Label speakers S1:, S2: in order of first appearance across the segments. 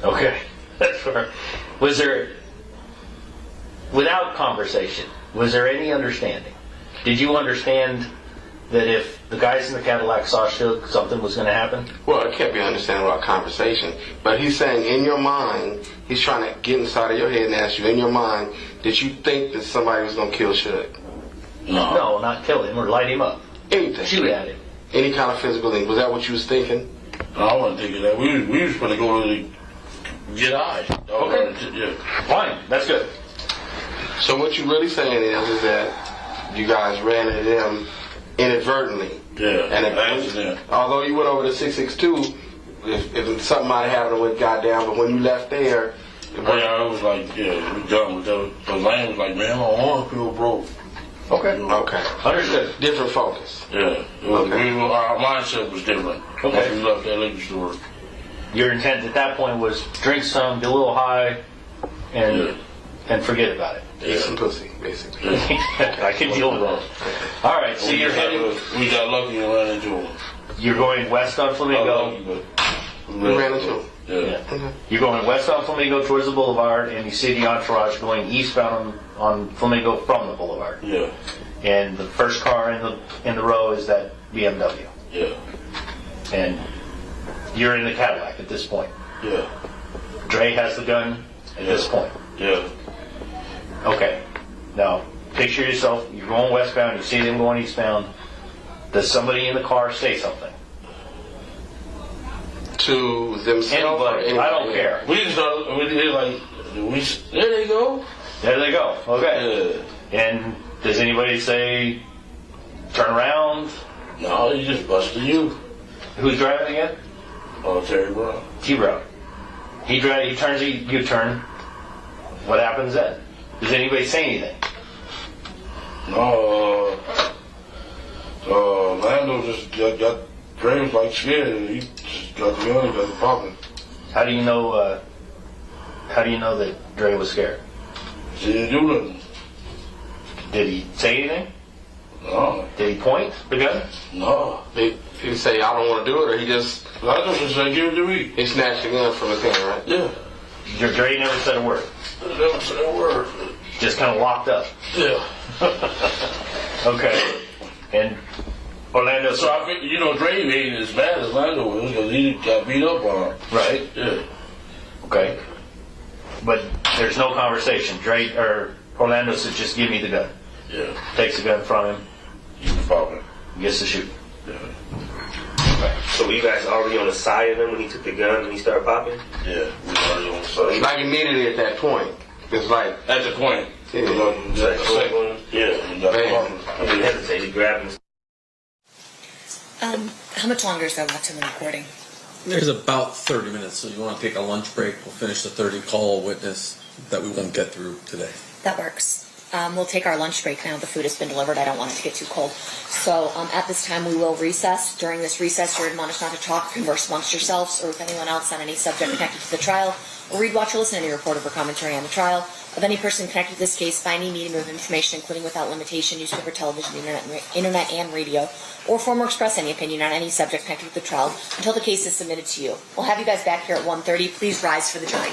S1: Okay. Was there, without conversation, was there any understanding? Did you understand that if the guys in the Cadillac saw Suge, something was going to happen?
S2: Well, it can't be understanding about conversation. But he's saying in your mind, he's trying to get inside of your head and ask you, in your mind, did you think that somebody was going to kill Suge?
S1: No, not kill him or light him up.
S2: Anything.
S1: Shoot at him.
S2: Any kind of physical thing. Was that what you was thinking?
S3: No, I wasn't thinking that. We was going to go to get high.
S1: Okay.
S3: Yeah.
S1: Fine. That's good.
S2: So what you're really saying is that you guys ran into them inadvertently.
S3: Yeah.
S2: And
S3: accident.
S2: Although you went over to 662, if something might have happened with goddamn, but when you left there,
S3: it was like, yeah, we done with that. The Lane was like, man, my arm feel broke.
S1: Okay.
S2: Okay.
S1: Understood.
S2: Different focus.
S3: Yeah. Our mindset was different.
S1: Okay.
S3: Once we left that liquor store.
S1: Your intent at that point was drink some, get a little high, and forget about it.
S2: Eat some pussy, basically.
S1: I can deal with that. All right, so you're heading.
S3: We got lucky and ran into him.
S1: You're going west on Flamingo.
S2: We ran into him.
S3: Yeah.
S2: Okay.
S1: You're going west on Flamingo towards the boulevard, and you see the entourage going eastbound on Flamingo from the boulevard.
S3: Yeah.
S1: And the first car in the row is that BMW.
S3: Yeah.
S1: And you're in the Cadillac at this point.
S3: Yeah.
S1: Dre has the gun at this point.
S3: Yeah.
S1: Okay. Now, picture yourself, you're going westbound, you see them going eastbound. Does somebody in the car say something?
S2: To themselves?
S1: Anybody. I don't care.
S3: We just there they go.
S1: There they go. Okay.
S3: Yeah.
S1: And does anybody say, turn around?
S3: No, he just busted you.
S1: Who's driving again?
S3: Oh, Terry Brown.
S1: T-Brown. He turns a U-turn. What happens then? Does anybody say anything?
S3: No, Lando just got Dre was like scared. He just got the gun and got it popping.
S1: How do you know that Dre was scared?
S3: He didn't do nothing.
S1: Did he say anything?
S3: No.
S1: Did he point the gun?
S3: No.
S2: Did he say, I don't want to do it, or he just...
S3: Lando just said, give it to me.
S2: He snatched the gun from his hand, right?
S3: Yeah.
S1: Dre never said a word.
S3: Never said a word.
S1: Just kind of locked up.
S3: Yeah.
S1: Okay. And Orlando.
S3: So I think, Dre ain't as bad as Lando was because he got beat up on him.
S1: Right.
S3: Yeah.
S1: Okay. But there's no conversation. Dre or Orlando says, just give me the gun.
S3: Yeah.
S1: Takes the gun from him.
S3: He was popping.
S1: Gets to shoot.
S3: Yeah.
S1: Okay.
S4: So were you guys already on the side of him when he took the gun and he started popping?
S3: Yeah. We were already on the side.
S2: Like immediately at that point. It's like...
S3: At the point.
S2: Yeah.
S3: Yeah. He got popping.
S4: He hesitated, grabbed him.
S5: How much longer is there left in the recording?
S6: There's about 30 minutes, so you want to take a lunch break. We'll finish the 30 call witness that we won't get through today.
S5: That works. We'll take our lunch break now. The food has been delivered. I don't want it to get too cold. So at this time, we will recess. During this recess, you're admonished not to talk, converse amongst yourselves, or with anyone else on any subject connected to the trial, or read, watch, or listen to any report or commentary on the trial of any person connected to this case by any medium of information, including without limitation, newspaper, television, internet, and radio, or form or express any opinion on any subject connected with the trial until the case is submitted to you. We'll have you guys back here at 1:30. Please rise for the jury.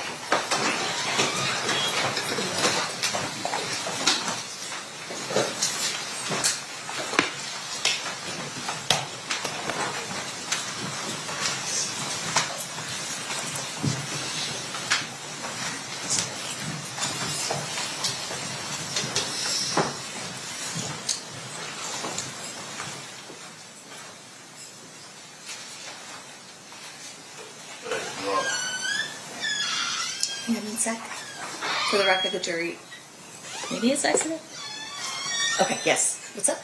S5: Hang on one sec. For the record, the jury... Maybe it's accident? Okay, yes. What's up?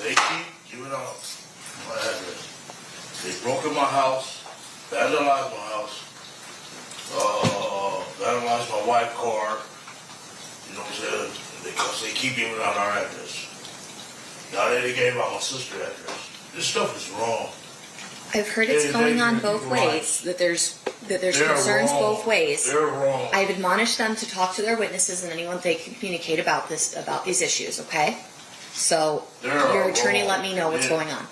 S3: They keep giving out my address. They broke in my house, vandalized my house, vandalized my wife's car. You know what I'm saying? Because they keep giving out our address. Now they gave out my sister's address. This stuff is wrong.
S5: I've heard it's going on both ways, that there's concerns both ways.
S3: They're wrong.
S5: I've admonished them to talk to their witnesses and anyone they can communicate about these issues, okay? So your attorney let me know what's going on.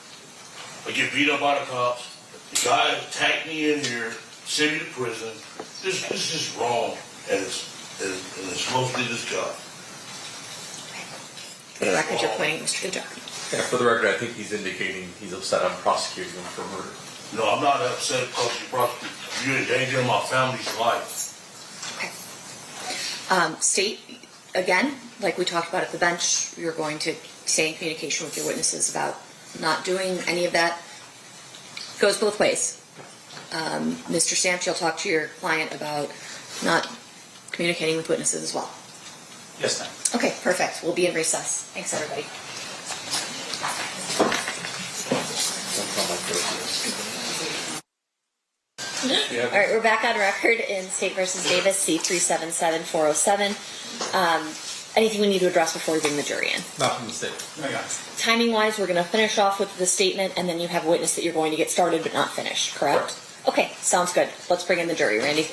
S3: I get beat up by the cops. The guy attacked me in here, send you to prison. This is wrong, and it's mostly this guy.
S5: For the record, you're pointing Mr. Goodjar.
S6: Yeah, for the record, I think he's indicating he's upset I'm prosecuting him for murder.
S3: No, I'm not upset because you prosecute. You're endangering my family's life.
S5: Okay. State, again, like we talked about at the bench, you're going to stay in communication with your witnesses about not doing any of that. Goes both ways. Mr. Sanft, you'll talk to your client about not communicating with witnesses as well.
S7: Yes, ma'am.
S5: Okay, perfect. We'll be in recess. Thanks, everybody. All right, we're back on record in State versus Davis, C-377-407. Anything we need to address before we bring the jury in?
S6: Not from the state.
S5: Timing-wise, we're going to finish off with the statement, and then you have a witness that you're going to get started but not finished, correct? Okay, sounds good. Let's bring in the jury. Randy?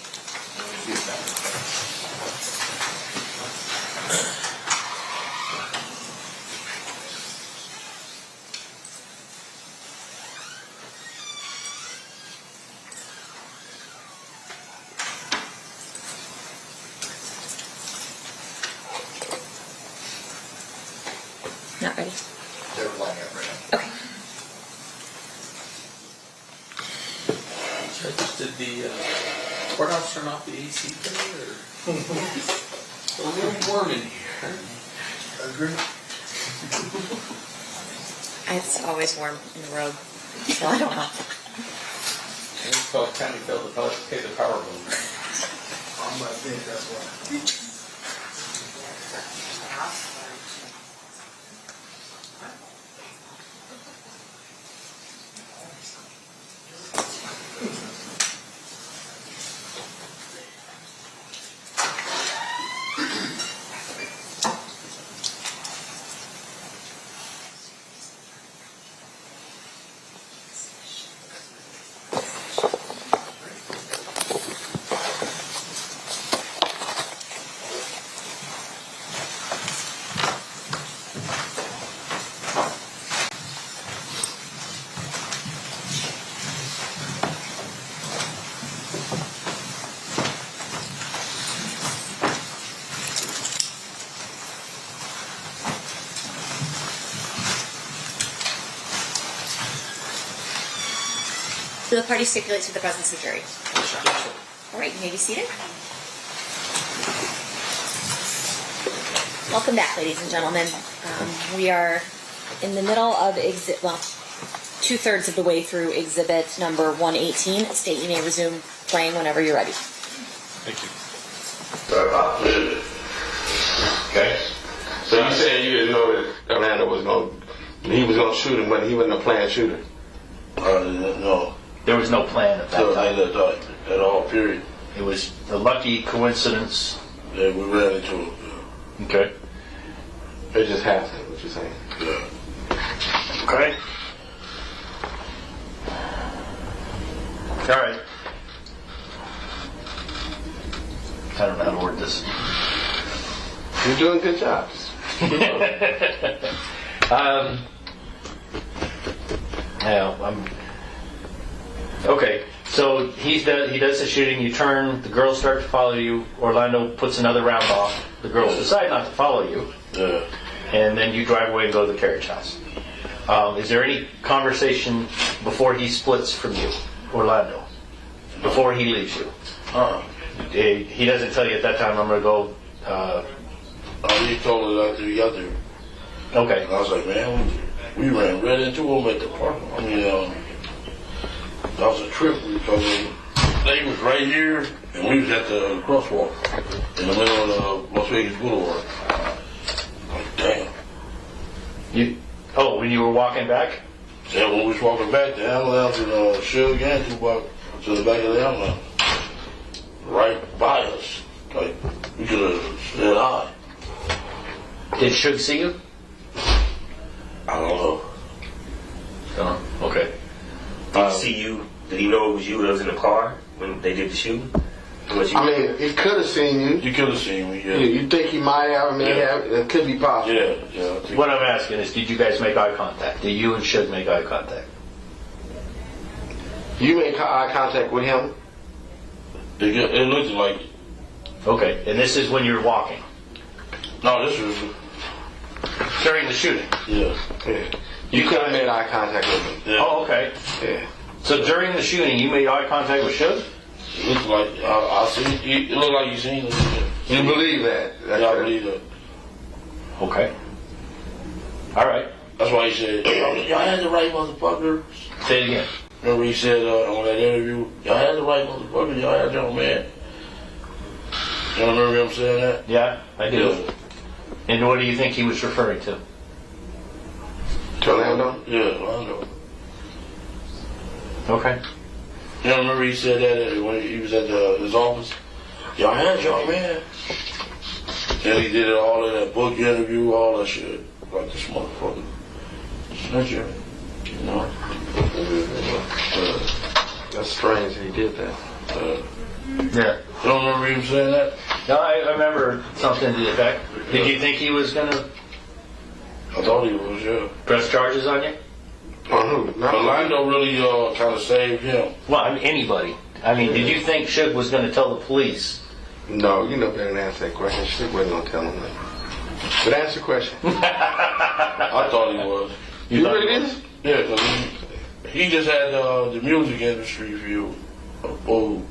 S5: Not ready?
S7: They're lining up right now.
S5: Okay.
S6: Judge, did the courthouse turn off the AC today, or? A little warm in here.
S7: Agree.
S5: It's always warm in the road, so I don't know.
S6: And we felt county bill to pay the power bill.
S7: I might think that's why.
S5: Do the party stipulate to the presence of the jury? All right, you may be seated. Welcome back, ladies and gentlemen. We are in the middle of two-thirds of the way through exhibit number 118. State, you may resume playing whenever you're ready.
S6: Thank you.
S2: Okay. So you said you didn't know that Orlando was going to shoot him, but he wasn't a planned shooter.
S3: I didn't know.
S1: There was no plan at that time.
S3: At all, period.
S1: It was a lucky coincidence.
S3: Yeah, we ran into him.
S1: Okay.
S2: It just happened, what you're saying.
S3: Yeah.
S1: Okay. All right. I don't know how to word this.
S2: You're doing good jobs.
S1: Okay, so he does the shooting, you turn, the girls start to follow you, Orlando puts another round off, the girls decide not to follow you,
S3: Yeah.
S1: and then you drive away and go to the carriage house. Is there any conversation before he splits from you, Orlando? Before he leaves you? He doesn't tell you at that time, I'm going to go...
S3: He told us after he got there.
S1: Okay.
S3: And I was like, man, we ran right into him at the park. I mean, that was a trip because they was right here and we was at the crosswalk in the middle of Las Vegas Boulevard. Like, damn.
S1: When you were walking back?
S3: Yeah, when we was walking back, the ambulance and Suge and Tupac to the back of the ambulance. Right by us. Like, we could have said hi.
S1: Did Suge see you?
S3: I don't know.
S1: Okay.
S4: Did he see you? Did he know it was you that was in the car when they did the shooting?
S2: I mean, he could have seen you.
S3: You could have seen me, yeah.
S2: You think he might have? I mean, it could be possible.
S3: Yeah.
S1: What I'm asking is, did you guys make eye contact? Did you and Suge make eye contact?
S2: You make eye contact with him?
S3: It looked like it.
S1: Okay, and this is when you're walking
S3: No, this was,
S1: during the shooting.
S3: yeah.
S2: You could have made eye contact with him.
S3: Yeah.
S1: Oh, okay.
S2: Yeah.
S1: So during the shooting, you made eye contact with Suge?
S3: It looked like, I see, it looked like you seen it.
S2: You believe that?
S3: Yeah, I believe that.
S1: Okay. All right.
S3: That's why he said, y'all had the right motherfuckers.
S1: Say it again.
S3: Remember he said on that interview, y'all had the right motherfuckers, y'all had your man. You remember him saying that?
S1: Yeah, I do.
S3: Yeah.
S1: And what do you think he was referring to?
S2: Orlando?
S3: Yeah, I know.
S1: Okay.
S3: You remember he said that when he was at his office? Y'all had your man. And he did it all in that book interview, all that shit. Like this motherfucker. Snitcher. You know?
S2: That's strange that he did that.
S1: Yeah.
S3: You don't remember him saying that?
S1: No, I remember something to the effect. Did you think he was going to
S3: I thought he was, yeah.
S1: press charges on you?
S2: On who? No.
S3: Orlando really kind of saved him.
S1: Well, I mean, anybody. I mean, did you think Suge was going to tell the police?
S2: No, you know better than answer that question. She wasn't going to tell him that. But answer the question.
S3: I thought he was.
S2: You
S1: thought
S2: really
S1: he
S2: did?
S3: Yeah, because he just had the music industry view of old.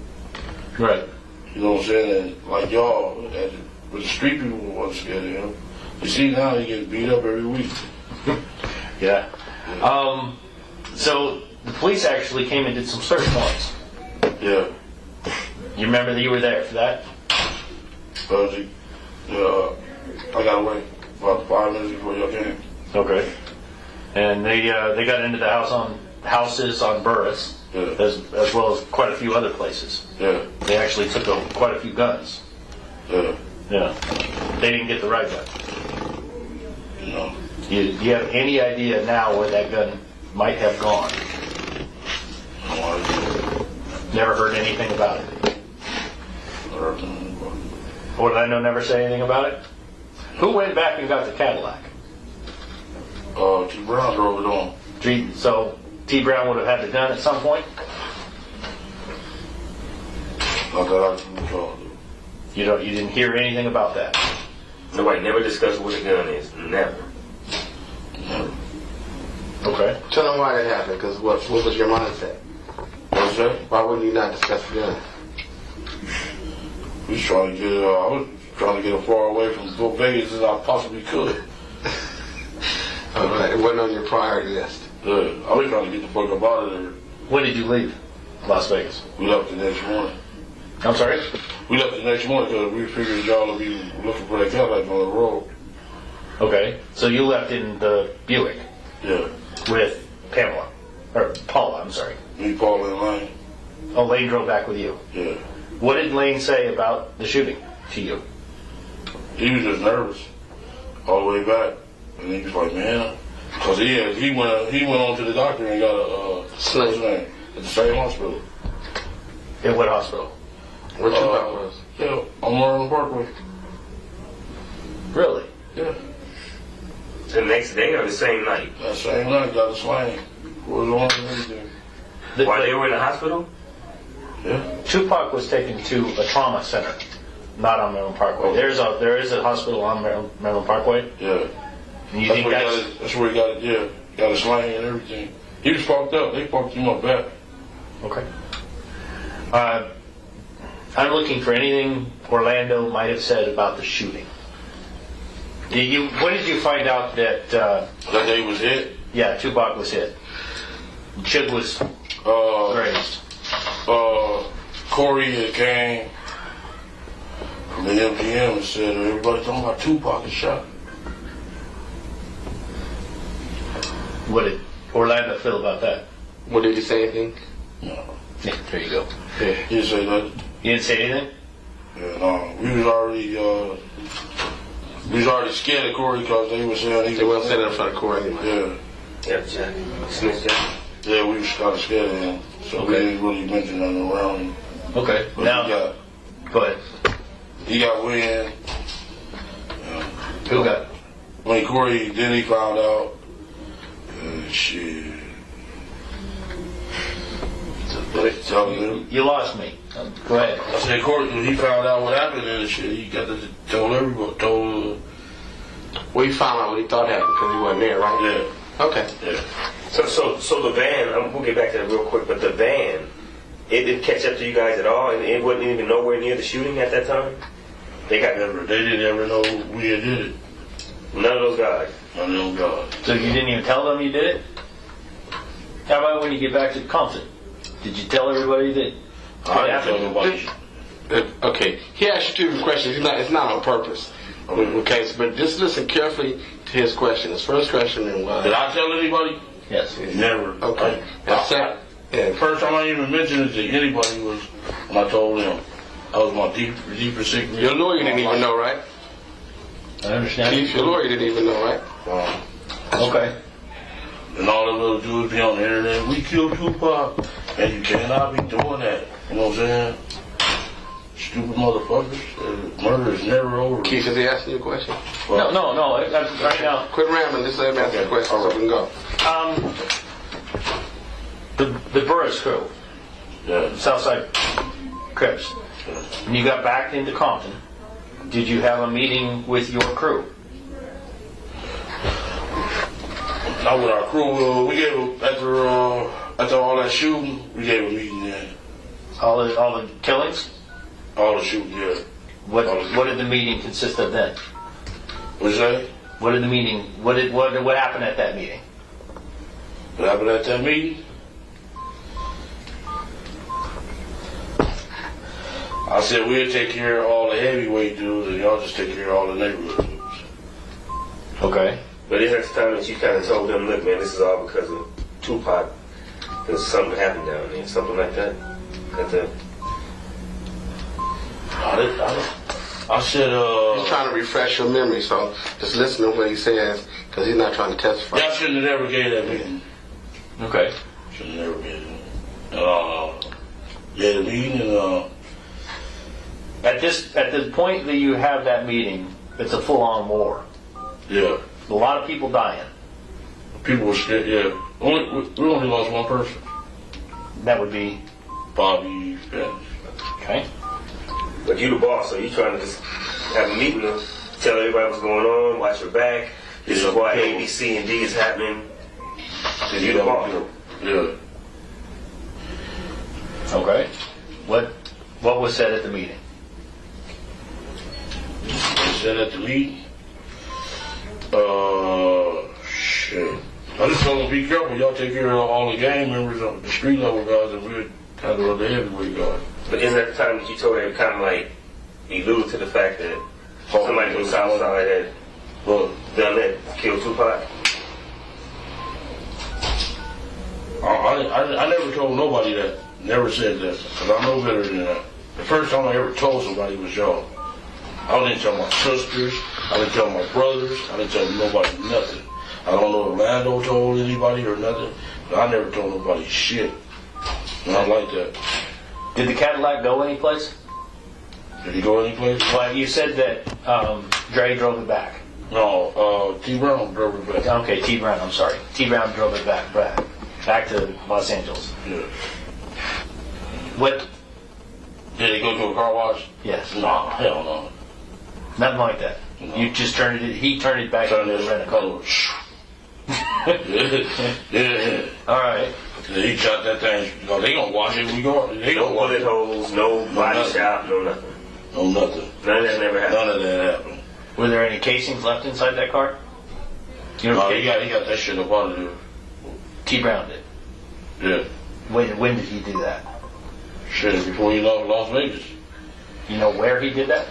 S1: Right.
S3: You know what I'm saying? And like y'all, but the street people wasn't scared of him. You see now he gets beat up every week.
S1: Yeah. So the police actually came and did some search warrants.
S3: Yeah.
S1: You remember that you were there for that?
S3: I got away about 5 minutes before y'all came.
S1: Okay. And they got into the houses on Burris,
S3: Yeah.
S1: as well as quite a few other places.
S3: Yeah.
S1: They actually took quite a few guns.
S3: Yeah.
S1: Yeah. They didn't get the right gun.
S3: You know.
S1: Do you have any idea now where that gun might have gone? Never heard anything about it. What did I know? Never say anything about it? Who went back and got the Cadillac?
S3: T. Brown drove it on.
S1: So T. Brown would have had the gun at some point?
S3: Not that I can recall.
S1: You didn't hear anything about that?
S4: Nobody never discussed what a gun is. Never.
S1: Okay.
S2: Tell them why that happened, because what was your mindset?
S3: What's that?
S2: Why wouldn't you not discuss the gun?
S3: We was trying to get I was trying to get as far away from Vegas as I possibly could.
S2: It wasn't on your priority list.
S3: Yeah. I was trying to get the fuck up out of there.
S1: When did you leave Las Vegas?
S3: We left the next morning.
S1: I'm sorry?
S3: We left the next morning because we figured y'all would be looking for that Cadillac on the road.
S1: Okay. So you left in the Buick
S3: Yeah.
S1: with Pamela. Or Paula, I'm sorry.
S3: Me, Paul, and Lane.
S1: Oh, Lane drove back with you.
S3: Yeah.
S1: What did Lane say about the shooting to you?
S3: He was just nervous all the way back. And he was like, man, because he went on to the doctor and got a
S2: Sling.
S3: at the same hospital.
S1: In what hospital?
S2: What you thought was?
S3: Yeah, on Marion Parkway.
S1: Really?
S3: Yeah.
S4: The next day or the same night?
S3: That same night, got a sling. Was on and everything.
S4: While they were in the hospital?
S3: Yeah.
S1: Tupac was taken to a trauma center, not on Maryland Parkway. There is a hospital on Maryland Parkway.
S3: Yeah.
S1: And you think
S3: That's where he got it, yeah. Got a sling and everything. He was fucked up. They fucked him up bad.
S1: Okay. I'm looking for anything Orlando might have said about the shooting. When did you find out that?
S3: That day was hit.
S1: Yeah, Tupac was hit. Suge was grazed.
S3: Corey had came from the MGM and said, everybody talking about Tupac is shot.
S1: What did Orlando feel about that?
S2: What did he say anything?
S3: No.
S1: Yeah, there you go.
S3: Yeah, he didn't say nothing.
S1: You didn't say anything?
S3: Yeah, no. We was already scared of Corey because they were saying
S2: They wasn't saying that in front of Corey anyway.
S3: Yeah.
S4: Yep, Jack. Smith Jack.
S3: Yeah, we was kind of scared of him. So we didn't really mention nothing around him.
S1: Okay.
S3: But
S1: Now, go ahead.
S3: he got wind.
S1: Who got?
S3: When Corey Diddy found out, shit. Telling him.
S1: You lost me. Go ahead.
S3: I said, Court, when he found out what happened and shit, he got to told everyone,
S2: Well, he found out what he thought happened because he wasn't there, right?
S3: yeah.
S2: Okay.
S3: Yeah.
S4: So the van, we'll get back to that real quick, but the van, it didn't catch up to you guys at all, and it wasn't even nowhere near the shooting at that time? They
S3: They didn't ever know we had did it.
S4: none of those guys.
S3: None of them guys.
S1: So you didn't even tell them you did it? How about when you get back to Compton? Did you tell everybody that
S3: I didn't tell nobody.
S2: Okay. He asked you two questions. It's not on purpose. Okay, but just listen carefully to his question. His first question was...
S3: Did I tell anybody?
S1: Yes.
S3: Never.
S2: Okay.
S3: First time I even mentioned it to anybody was when I told them I was my deepest secret.
S2: Your lawyer didn't even know, right?
S1: I understand.
S2: Chief, your lawyer didn't even know, right?
S1: Okay.
S3: And all the little dudes be on the internet, we killed Tupac, and you cannot be doing that. You know what I'm saying? Stupid motherfuckers. Murder is never over.
S2: Keith, is he asking you a question?
S1: No. Right now.
S2: Quit rambling. Just let him ask the question so we can go.
S1: The Burris crew,
S3: Yeah.
S1: South Side Crips. When you got back into Compton, did you have a meeting with your crew?
S3: Not with our crew. We gave after all that shooting, we gave a meeting there.
S1: All the killings?
S3: All the shooting, yeah.
S1: What did the meeting consist of then?
S3: What'd you say?
S1: What did the meeting? What happened at that meeting?
S3: What happened at that meeting? I said we'll take care of all the heavyweight dudes and y'all just take care of all the neighborhood dudes.
S1: Okay.
S4: But is that the time that you kind of told them, look, man, this is all because of Tupac, because something happened down there, something like that?
S3: I said,
S2: He's trying to refresh your memory, so just listen to what he says, because he's not trying to testify.
S3: y'all shouldn't have never gave that meeting.
S1: Okay.
S3: Shouldn't have never gave it. Yeah, the meeting and
S1: At the point that you have that meeting, it's a full-on war.
S3: yeah.
S1: A lot of people dying.
S3: People were scared, yeah. We only lost one person.
S1: That would be
S3: Bobby Spence.
S1: okay.
S4: But you the boss, so you trying to just have a meeting and tell everybody what's going on, watch your back, this is why A, B, C, and D is happening. Then you the boss.
S3: Yeah.
S1: Okay. What was said at the meeting?
S3: They said at the meeting, shit. I just told them be careful, y'all take care of all the gang members, the street level guys, and we'll handle the heavyweight guys.
S4: But isn't that the time that you told them kind of like alluded to the fact that somebody from South Side had done that, killed Tupac?
S3: I never told nobody that. Never said that. Because I know better than that. The first time I ever told somebody was y'all. I didn't tell my sisters. I didn't tell my brothers. I didn't tell nobody nothing. I don't know if Lando told anybody or nothing. But I never told nobody shit. Not like that.
S1: Did the Cadillac go anyplace?
S3: Did he go anyplace?
S1: Well, you said that Dre drove it back.
S3: No, T. Brown drove it back.
S1: Okay, T. Brown, I'm sorry. T. Brown drove it back to Los Angeles.
S3: Yeah.
S1: What?
S3: Did he go to a car wash?
S1: Yes.
S3: No, hell no.
S1: Nothing like that.
S3: No.
S1: You just turned it, he turned it back into the rent-a-car.
S3: Yeah.
S1: All right.
S3: He shot that thing. No, they gonna wash it when we go. They
S4: No
S3: gonna wash
S4: bullet
S3: it.
S4: holes, no body
S3: nothing.
S4: shop, no nothing.
S3: No nothing.
S4: None of that never happened.
S3: None of that happened.
S1: Were there any casings left inside that car? You know,
S3: No, he got that shit up out of there.
S1: T. Brown did.
S3: Yeah.
S1: When did he do that?
S3: Shit, before he left Las Vegas.
S1: You know where he did that?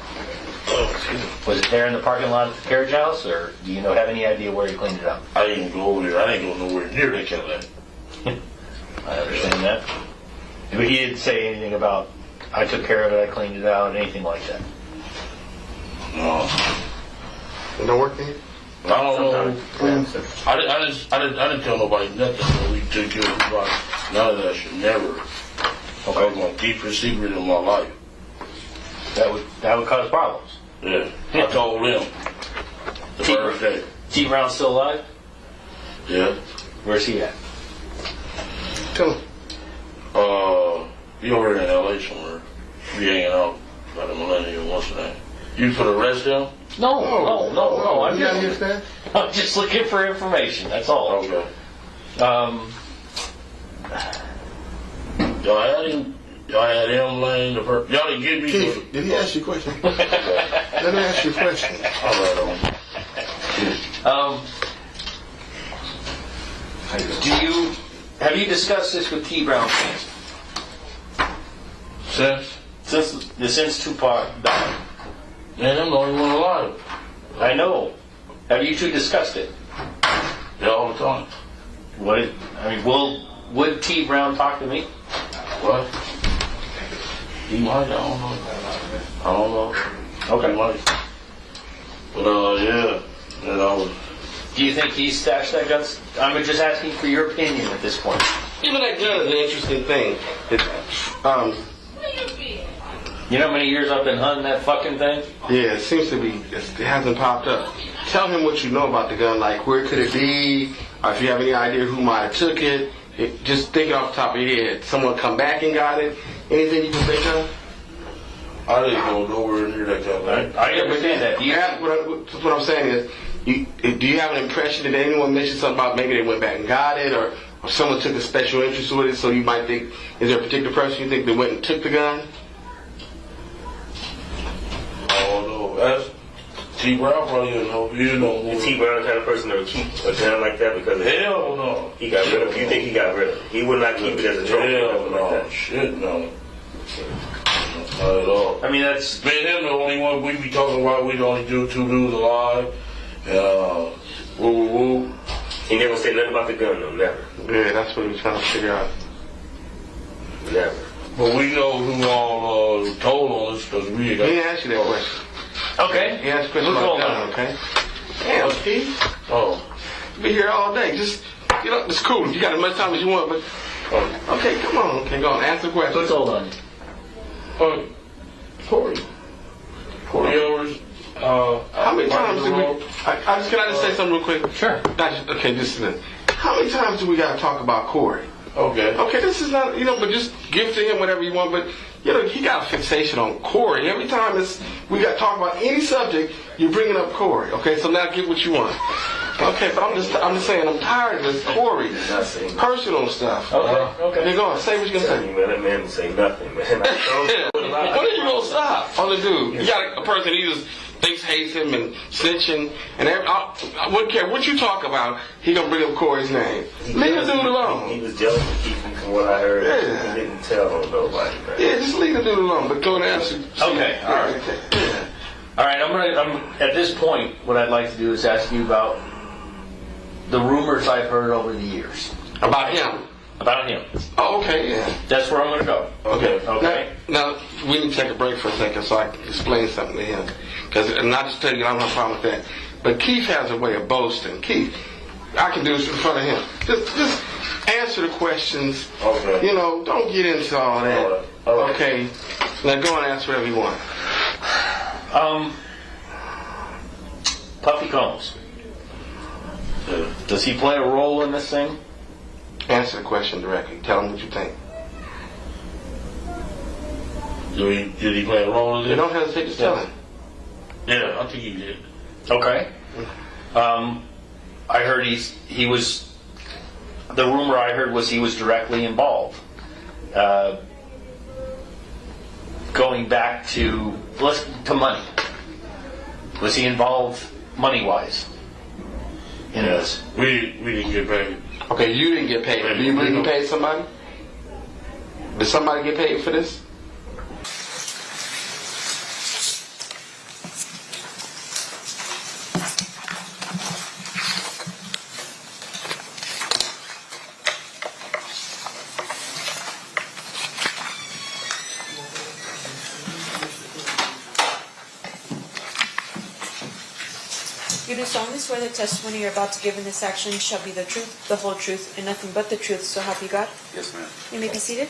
S1: Was it there in the parking lot at the carriage house, or do you have any idea where he cleaned it up?
S3: I didn't go over there. I didn't go nowhere near that Cadillac.
S1: I understand that. But he didn't say anything about, I took care of it, I cleaned it out, anything like that.
S3: No.
S2: It don't work for you?
S3: I don't know. I didn't tell nobody nothing. So we took care of nobody. None of that shit. Never. That was my deepest secret in my life.
S1: That would cause problems.
S3: Yeah. I told them the first day.
S1: T. Brown's still alive?
S3: Yeah.
S1: Where's he at?
S2: Tell him.
S3: He over here in LA somewhere. be hanging out by the millennium, what's the name? You could arrest him?
S1: No.
S7: understand?
S1: I'm just looking for information. That's all.
S3: Okay. Y'all had him laying the y'all didn't get me.
S2: Keith, did he ask you a question? Let me ask you a question.
S3: All right,
S1: Have you discussed this with T. Brown since Tupac died?
S3: Man, I'm the only one alive.
S1: I know. Have you two discussed it?
S3: Yeah, all the time.
S1: Would T. Brown talk to me?
S3: What? He might, I don't know.
S1: Okay.
S3: He might. But, yeah.
S1: Do you think he stashed that gun? I'm just asking for your opinion at this point.
S2: Even that gun is an interesting thing.
S1: You know how many years I've been hunting that fucking thing?
S2: Yeah, it seems to be, it hasn't popped up. Tell him what you know about the gun, like where could it be, or if you have any idea who might have took it. Just think it off the top of your head. Someone come back and got it? Anything you can think of?
S3: I didn't go nowhere near that gun.
S1: I understand that.
S2: What I'm saying is, do you have an impression that anyone mentioned something about maybe they went back and got it, or someone took a special interest with it, so you might think, is there a particular person you think that went and took the gun?
S3: I don't know. That's T. Brown probably didn't know. You know.
S4: Is T. Brown the kind of person that would keep a gun like that because
S3: hell no.
S4: He got rid of it. You think he got rid of it? He would not keep it as a trophy or
S3: Hell
S4: nothing
S3: no.
S4: like that.
S3: Shit no. Not at all.
S1: I mean, that's...
S3: Me and him the only one we be talking about. We only do 2 dudes alive. Woo.
S4: He never said nothing about the gun though. Never.
S2: Yeah, that's what we're trying to figure out.
S4: Never.
S3: But we know who all told on us because we
S2: He
S3: got.
S2: didn't ask you that question.
S1: Okay.
S2: He asked a question about the gun, okay? Damn, Steve.
S3: Oh.
S2: Be here all day. Just, it's cool. You got as much time as you want, but... Okay, come on. Okay, go on. Answer the question.
S1: What's hold on?
S3: Corey hours.
S2: How many times do we... Can I just say something real quick?
S1: Sure.
S2: This is it. How many times do we got to talk about Corey?
S3: Okay.
S2: Okay, this is not, but just give to him whatever you want, but, he got a fixation on Corey. Every time we got to talk about any subject, you're bringing up Corey. Okay, so now get what you want. Okay, but I'm just saying, I'm tired of this Corey personal stuff.
S1: Okay.
S2: You're going, say what you're going to say.
S4: Man, that man didn't say nothing, man.
S2: When are you going to stop on the dude? You got a person, he just thinks, hates him and snitching, and I wouldn't care what you talk about, he going to bring up Corey's name. Leave the dude alone.
S4: He was jealous of Keefe from what I heard.
S2: Yeah.
S4: He didn't tell nobody, man.
S2: Yeah, just leave the dude alone, but go and answer.
S1: Okay, all right.
S2: Yeah.
S1: All right, I'm at this point, what I'd like to do is ask you about the rumors I've heard over the years.
S2: About him?
S1: About him.
S2: Oh, okay, yeah.
S1: That's where I'm going to go. Okay.
S2: Now, we need to take a break for a second so I can explain something to him. And not just tell you I don't have a problem with that. But Keith has a way of boasting. Keith, I can do this in front of him. Just answer the questions.
S3: Okay.
S2: Don't get into all that.
S3: All right.
S2: Okay. Now go and answer whatever you want.
S1: Puffy Combs. Does he play a role in this thing?
S2: Answer the question directly. Tell him what you think.
S3: Did he play a role in
S2: You
S3: this?
S2: don't hesitate to tell him.
S3: Yeah, I think he did.
S1: Okay. I heard he was. The rumor I heard was he was directly involved. Going back to money. Was he involved money-wise in this?
S3: We didn't get paid.
S2: Okay, you didn't get paid. Do you believe you paid somebody? Did somebody get paid for this?
S8: You do solemnly swear the testimony you're about to give in this action shall be the truth, the whole truth, and nothing but the truth, so help you God?
S9: Yes, ma'am.
S8: You may be seated.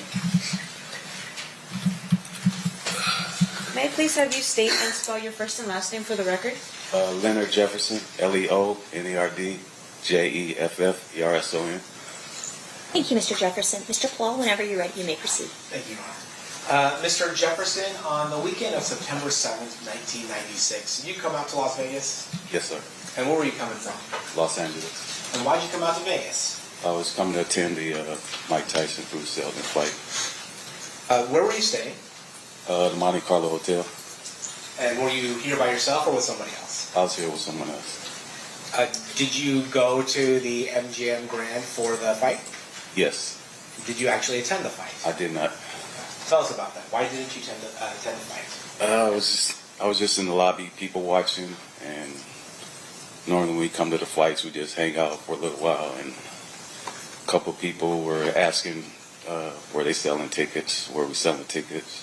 S8: May I please have you state and spell your first and last name for the record?
S9: Leonard Jefferson, Leonardjefferson.
S5: Thank you, Mr. Jefferson. Mr. Paul, whenever you're ready, you may proceed.
S7: Thank you, Your Honor.
S10: Mr. Jefferson, on the weekend of September 7th, 1996, did you come out to Las Vegas?
S9: Yes, sir.
S10: And where were you coming from?
S9: Los Angeles.
S10: And why'd you come out to Vegas?
S9: I was coming to attend the Mike Tyson Bruce Seldon fight.
S10: Where were you staying?
S9: The Monte Carlo Hotel.
S10: And were you here by yourself or with somebody else?
S9: I was here with someone else.
S10: Did you go to the MGM Grand for the fight?
S9: Yes.
S10: Did you actually attend the fight?
S9: I did not.
S10: Tell us about that. Why didn't you attend the fight?
S9: I was just in the lobby, people watching, and normally when we come to the fights, we just hang out for a little while. And a couple people were asking, were they selling tickets? Were we selling tickets?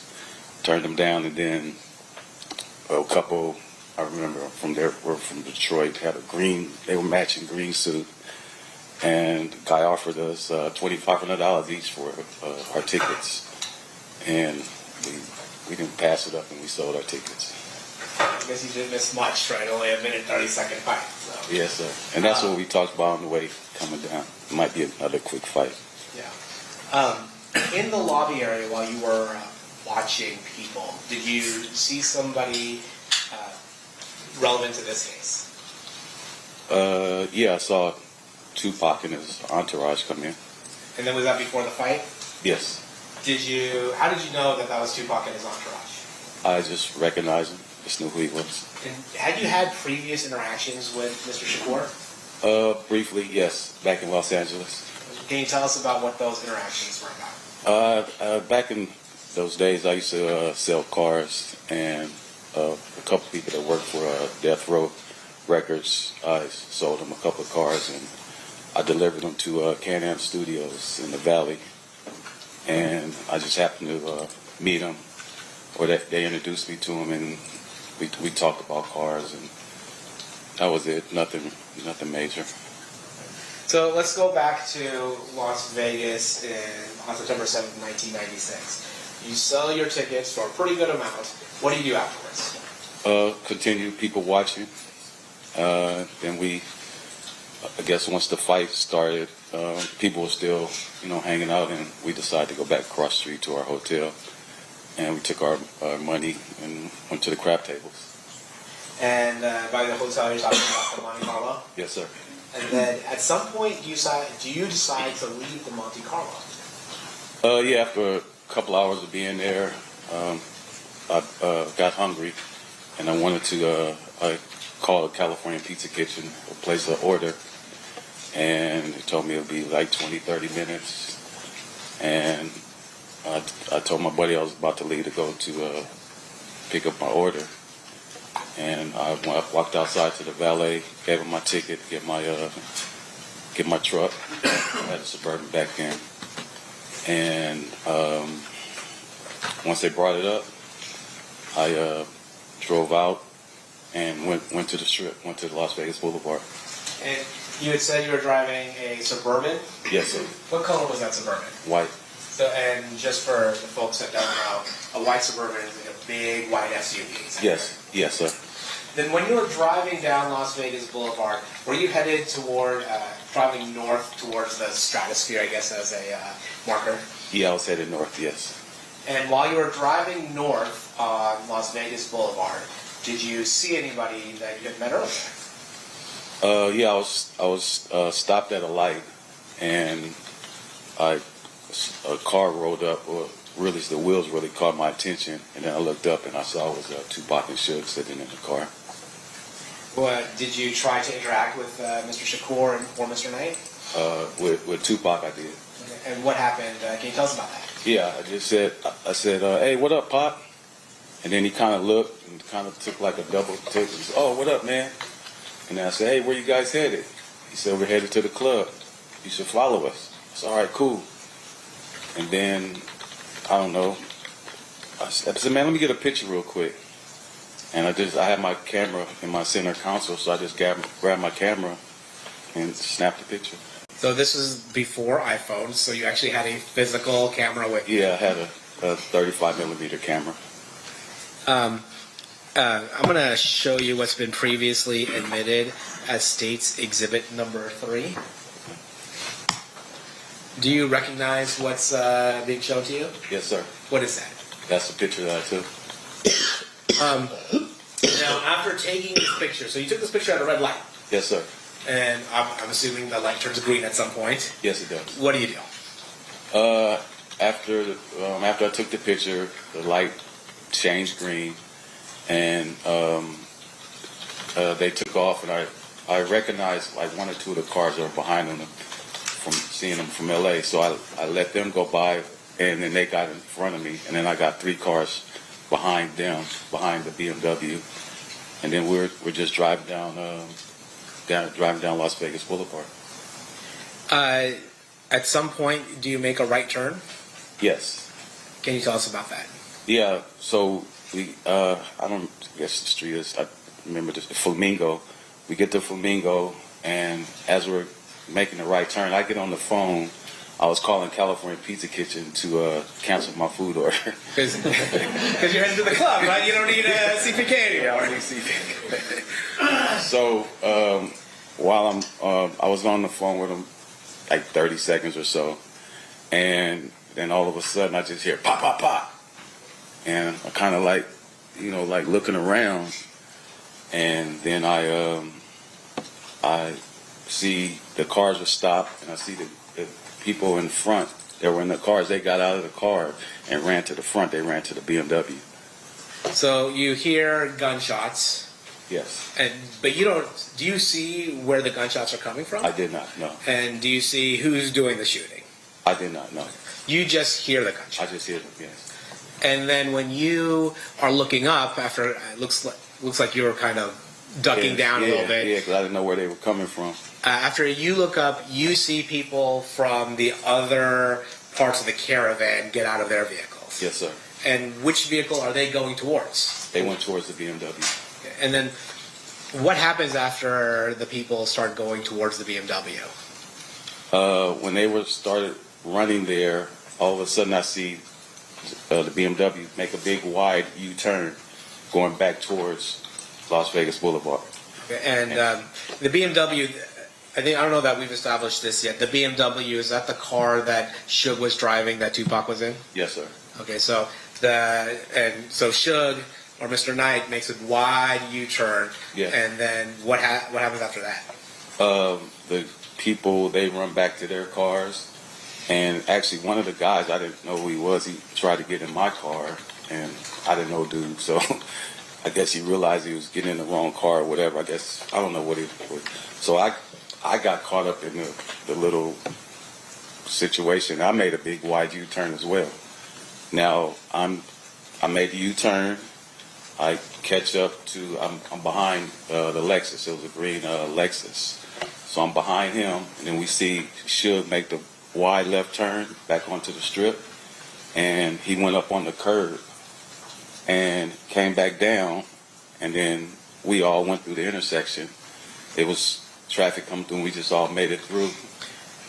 S9: Turned them down, and then a couple, I remember were from Detroit, had they were matching green suit, and the guy offered us $2,500 each for our tickets, and we didn't pass it up, and we sold our tickets.
S10: I guess you didn't miss much, right? Only a minute 30-second fight. So.
S9: Yes, sir. And that's what we talked about on the way coming down. It might be another quick fight.
S10: Yeah. In the lobby area while you were watching people, did you see somebody relevant to this case?
S9: Yeah, I saw Tupac and his entourage come in.
S10: And then was that before the fight?
S9: Yes.
S10: How did you know that was Tupac and his entourage?
S9: I just recognized him. Just knew who he was.
S10: And had you had previous interactions with Mr. Shakur?
S9: Briefly, yes. Back in Los Angeles.
S10: Can you tell us about what those interactions were about?
S9: Back in those days, I used to sell cars, and a couple people that worked for Death Row Records, I sold them a couple of cars, and I delivered them to Can-Am Studios in the Valley. And I just happened to meet them, or they introduced me to them, and we talked about cars, and that was it. Nothing major.
S10: So let's go back to Las Vegas on September 7th, 1996. You sell your tickets for a pretty good amount. What do you do afterwards?
S9: Continue people watching. Then I guess once the fight started, people were still, hanging out, and we decided to go back across the street to our hotel, and we took our money and went to the crap tables.
S10: And by the hotel, you're talking about the Monte Carlo?
S9: Yes, sir.
S10: And then at some point, do you decide to leave the Monte Carlo?
S9: Yeah, after a couple hours of being there, I got hungry, and I wanted to I called a California Pizza Kitchen, place an order, and they told me it would be like 20, 30 minutes. And I told my buddy I was about to leave to go to pick up my order. And I walked outside to the valet, gave him my ticket, get my truck. I had a Suburban back then. And once they brought it up, I drove out and went to the Strip, went to the Las Vegas Boulevard.
S10: And you had said you were driving a Suburban?
S9: Yes, sir.
S10: What color was that Suburban?
S9: White.
S10: So, and just for the folks that don't know, a white Suburban is like a big white SUV.
S9: Yes, yes, sir.
S10: Then when you were driving down Las Vegas Boulevard, were you headed toward, driving north towards the stratosphere, I guess, as a marker?
S9: Yeah, I was headed north, yes.
S10: And while you were driving north on Las Vegas Boulevard, did you see anybody that you had met earlier?
S9: Yeah, I was stopped at a light, and a car rolled up. Well, really, the wheels really caught my attention, and then I looked up and I saw it was Tupac and Suge sitting in the car.
S10: Well, did you try to interact with Mr. Shakur or Mr. Knight?
S9: With Tupac, I did.
S10: Okay. And what happened? Can you tell us about that?
S9: Yeah, I said, hey, what up, Pop? And then he kind of looked and kind of took like a double take. He said, oh, what up, man? And then I said, hey, where you guys headed? He said, we're headed to the club. You should follow us. I said, all right, cool. And then, I don't know, I said, man, let me get a picture real quick. And I had my camera in my center console, so I just grabbed my camera and snapped the picture.
S10: So this was before iPhones, so you actually had a physical camera with you?
S9: Yeah, I had a 35 millimeter camera.
S10: I'm going to show you what's been previously admitted as State's Exhibit Number 3. Do you recognize what's being shown to you?
S9: Yes, sir.
S10: What is that?
S9: That's the picture that I took.
S10: Now, after taking this picture, so you took this picture at a red light,
S9: Yes, sir.
S10: and I'm assuming the light turns green at some point.
S9: Yes, it does.
S10: What do you do?
S9: After I took the picture, the light changed green, and they took off, and I recognized like one or two of the cars that were behind them from seeing them from LA. So I let them go by, and then they got in front of me, and then I got 3 cars behind them, behind the BMW, and then we're just driving down Las Vegas Boulevard.
S10: At some point, do you make a right turn?
S9: Yes.
S10: Can you tell us about that?
S9: Yeah. So we I don't guess the street is. I remember the Flamingo. We get to Flamingo, and as we're making the right turn, I get on the phone. I was calling California Pizza Kitchen to cancel my food order.
S10: Because you're heading to the club, right? You don't need a CPK anymore.
S9: Yeah, I don't need CPK. So while I was on the phone with him, like 30 seconds or so, and then all of a sudden I just hear pop, pop, pop, and I kind of like, like looking around, and then I see the cars were stopped, and I see the people in front that were in the cars. They got out of the car and ran to the front. They ran to the BMW.
S10: So you hear gunshots.
S9: Yes.
S10: But you don't. Do you see where the gunshots are coming from?
S9: I did not know.
S10: And do you see who's doing the shooting?
S9: I did not know.
S10: You just hear the gunshots.
S9: I just hear them. Yes.
S10: And then when you are looking up, after it looks like you were kind of ducking down a little bit.
S9: Yeah, because I didn't know where they were coming from.
S10: After you look up, you see people from the other parts of the caravan get out of their vehicles.
S9: Yes, sir.
S10: And which vehicle are they going towards?
S9: They went towards the BMW.
S10: And then what happens after the people start going towards the BMW?
S9: When they started running there, all of a sudden I see the BMW make a big wide U-turn going back towards Las Vegas Boulevard.
S10: And the BMW, I don't know that we've established this yet. The BMW, is that the car that Suge was driving that Tupac was in?
S9: Yes, sir.
S10: Okay, so Suge or Mr. Knight makes a wide U-turn.
S9: Yeah.
S10: And then what happens after that?
S9: The people, they run back to their cars, and actually one of the guys, I didn't know who he was. He tried to get in my car, and I didn't know dude, so I guess he realized he was getting in the wrong car or whatever. I don't know what he was. So I got caught up in the little situation. I made a big wide U-turn as well. Now I made the U-turn. I catch up to, I'm behind the Lexus. It was a green Lexus. So I'm behind him, and then we see Suge make the wide left turn back onto the strip, and he went up on the curb and came back down, and then we all went through the intersection. It was traffic coming through, and we just all made it through.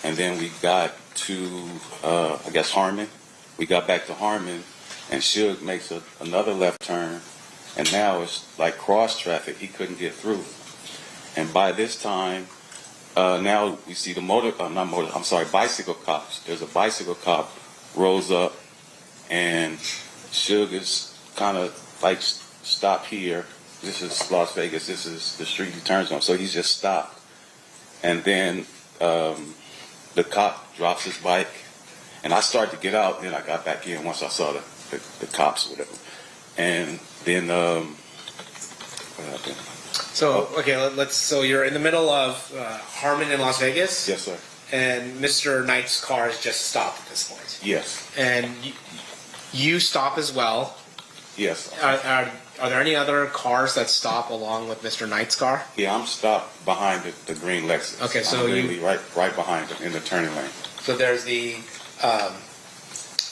S9: And then we got to, Harmon. We got back to Harmon, and Suge makes another left turn, and now it's like cross traffic. He couldn't get through. And by this time, now we see the bicycle cops. There's a bicycle cop rolls up, and Suge is kind of like, stop here. This is Las Vegas. This is the street he turns on. So he's just stopped. And then the cop drops his bike, and I started to get out. Then I got back in once I saw the cops or whatever. And then what happened?
S10: So so you're in the middle of Harmon in Las Vegas.
S9: Yes, sir.
S10: And Mr. Knight's car has just stopped at this point.
S9: Yes.
S10: And you stop as well.
S9: Yes.
S10: Are there any other cars that stop along with Mr. Knight's car?
S9: Yeah, I'm stopped behind the green Lexus.
S10: Okay, so
S9: I'm literally right behind him in the turning lane.
S10: So there's the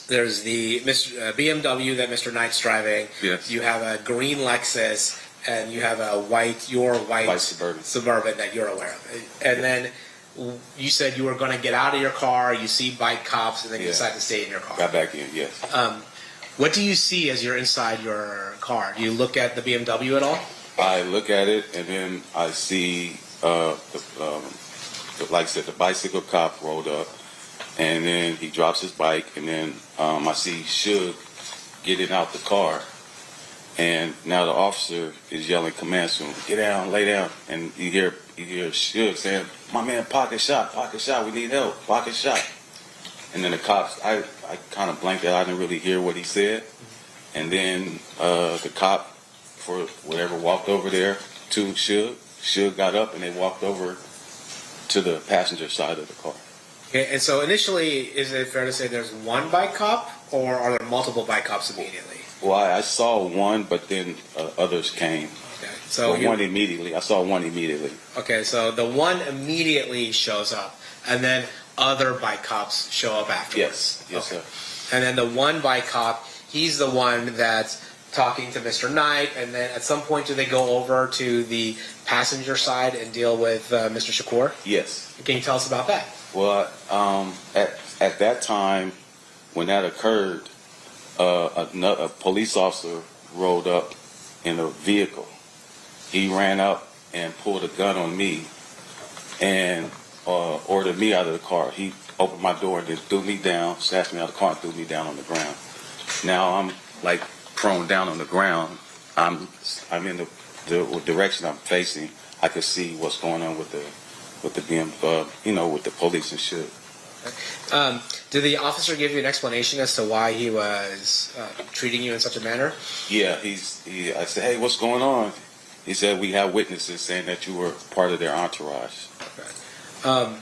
S10: BMW that Mr. Knight's driving.
S9: Yes.
S10: You have a green Lexus, and you have a white Suburban that you're aware of. And then you said you were going to get out of your car. You see bike cops, and then you decide to stay in your car.
S9: Got back in. Yes.
S10: What do you see as you're inside your car? Do you look at the BMW at all?
S9: I look at it, and then I see, like I said, the bicycle cop rolled up, and then he drops his bike, and then I see Suge getting out the car, and now the officer is yelling commands to him, get down, lay down, and you hear Suge saying, my man, pocket shot, we need help, pocket shot. And then the cops, I kind of blanked out, I didn't really hear what he said, and then the cop, for whatever, walked over there to Suge. Suge got up and they walked over to the passenger side of the car.
S10: Okay, and so initially, is it fair to say there's one bike cop, or are there multiple bike cops immediately?
S9: Well, I saw one, but then others came.
S10: Okay, so
S9: one immediately. I saw one immediately.
S10: Okay, so the one immediately shows up, and then other bike cops show up afterwards.
S9: Yes,
S10: okay.
S9: sir.
S10: And then the one bike cop, he's the one that's talking to Mr. Knight, and then at some point do they go over to the passenger side and deal with Mr. Shakur?
S9: Yes.
S10: Can you tell us about that?
S9: Well, at that time, when that occurred, a police officer rolled up in a vehicle. He ran up and pulled a gun on me and ordered me out of the car. He opened my door and then threw me down, snatched me out of the car and threw me down on the ground. Now I'm like prone down on the ground. I'm in the direction I'm facing. I could see what's going on with the with the police and shit.
S10: Did the officer give you an explanation as to why he was treating you in such a manner?
S9: Yeah, I said, hey, what's going on? He said, we have witnesses saying that you were part of their entourage.
S10: Okay.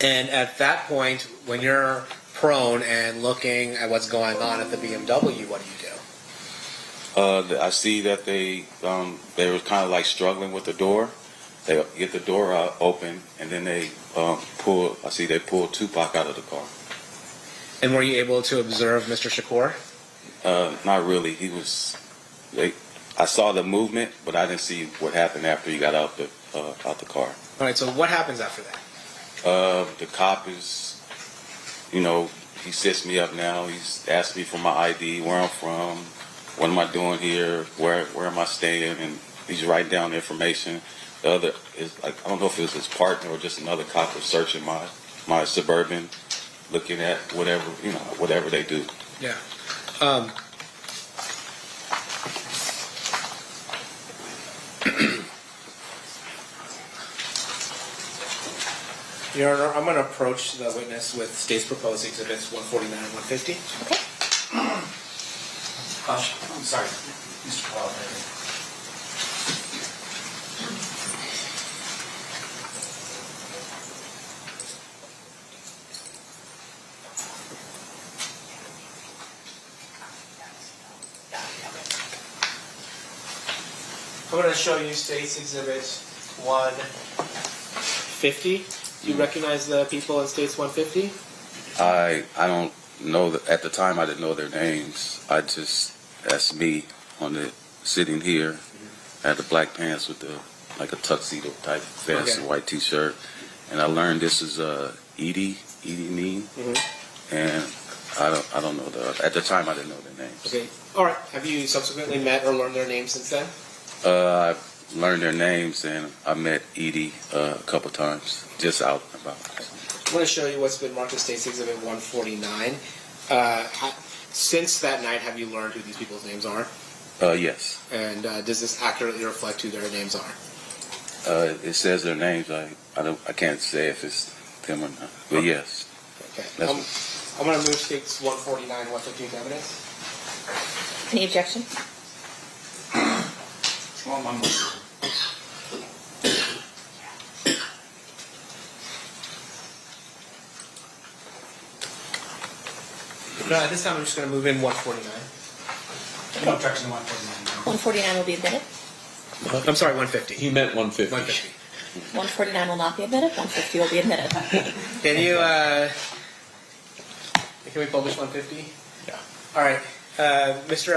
S10: And at that point, when you're prone and looking at what's going on at the BMW, what do you do?
S9: I see that they were kind of like struggling with the door. They get the door open, and then they pull Tupac out of the car.
S10: And were you able to observe Mr. Shakur?
S9: Not really. I saw the movement, but I didn't see what happened after he got out the car.
S10: All right. So what happens after that?
S9: The cop is, he sits me up now. He's asked me for my ID, where I'm from, what am I doing here, where am I staying, and he's writing down the information. The other is I don't know if it was his partner or just another cop was searching my Suburban, looking at whatever they do.
S10: Yeah. Your Honor, I'm going to approach the witness with state's proposed exhibits 149 and 150.
S5: Okay.
S7: I'm sorry, Mr. Clout.
S10: I'm going to show you State's Exhibit 150. Do you recognize the people in State's 150?
S9: I don't know. At the time, I didn't know their names. That's me sitting here. I had the black pants with like a tuxedo type vest, and white T-shirt. And I learned this is Edie Mean. Mm-hmm. And I don't know at the time, I didn't know their names.
S10: Okay. All right. Have you subsequently met or learned their names since then?
S9: I've learned their names, and I met Edie a couple times, just out and about.
S10: I'm going to show you what's been marked as State's Exhibit 149. Since that night, have you learned who these people's names are?
S9: Yes.
S10: And does this accurately reflect who their names are?
S9: It says their names. I can't say if it's them or not, but yes.
S10: Okay. I'm going to move State's 149, 150 to evidence.
S5: Any objection?
S7: Well, my move.
S10: At this time, I'm just going to move in 149.
S7: No objection to 149.
S5: 149 will be admitted.
S10: I'm sorry, 150.
S6: He meant 150.
S10: 150.
S5: 149 will not be admitted. 150 will be admitted.
S10: Can you, can we publish 150?
S6: Yeah.
S10: All right. Mr.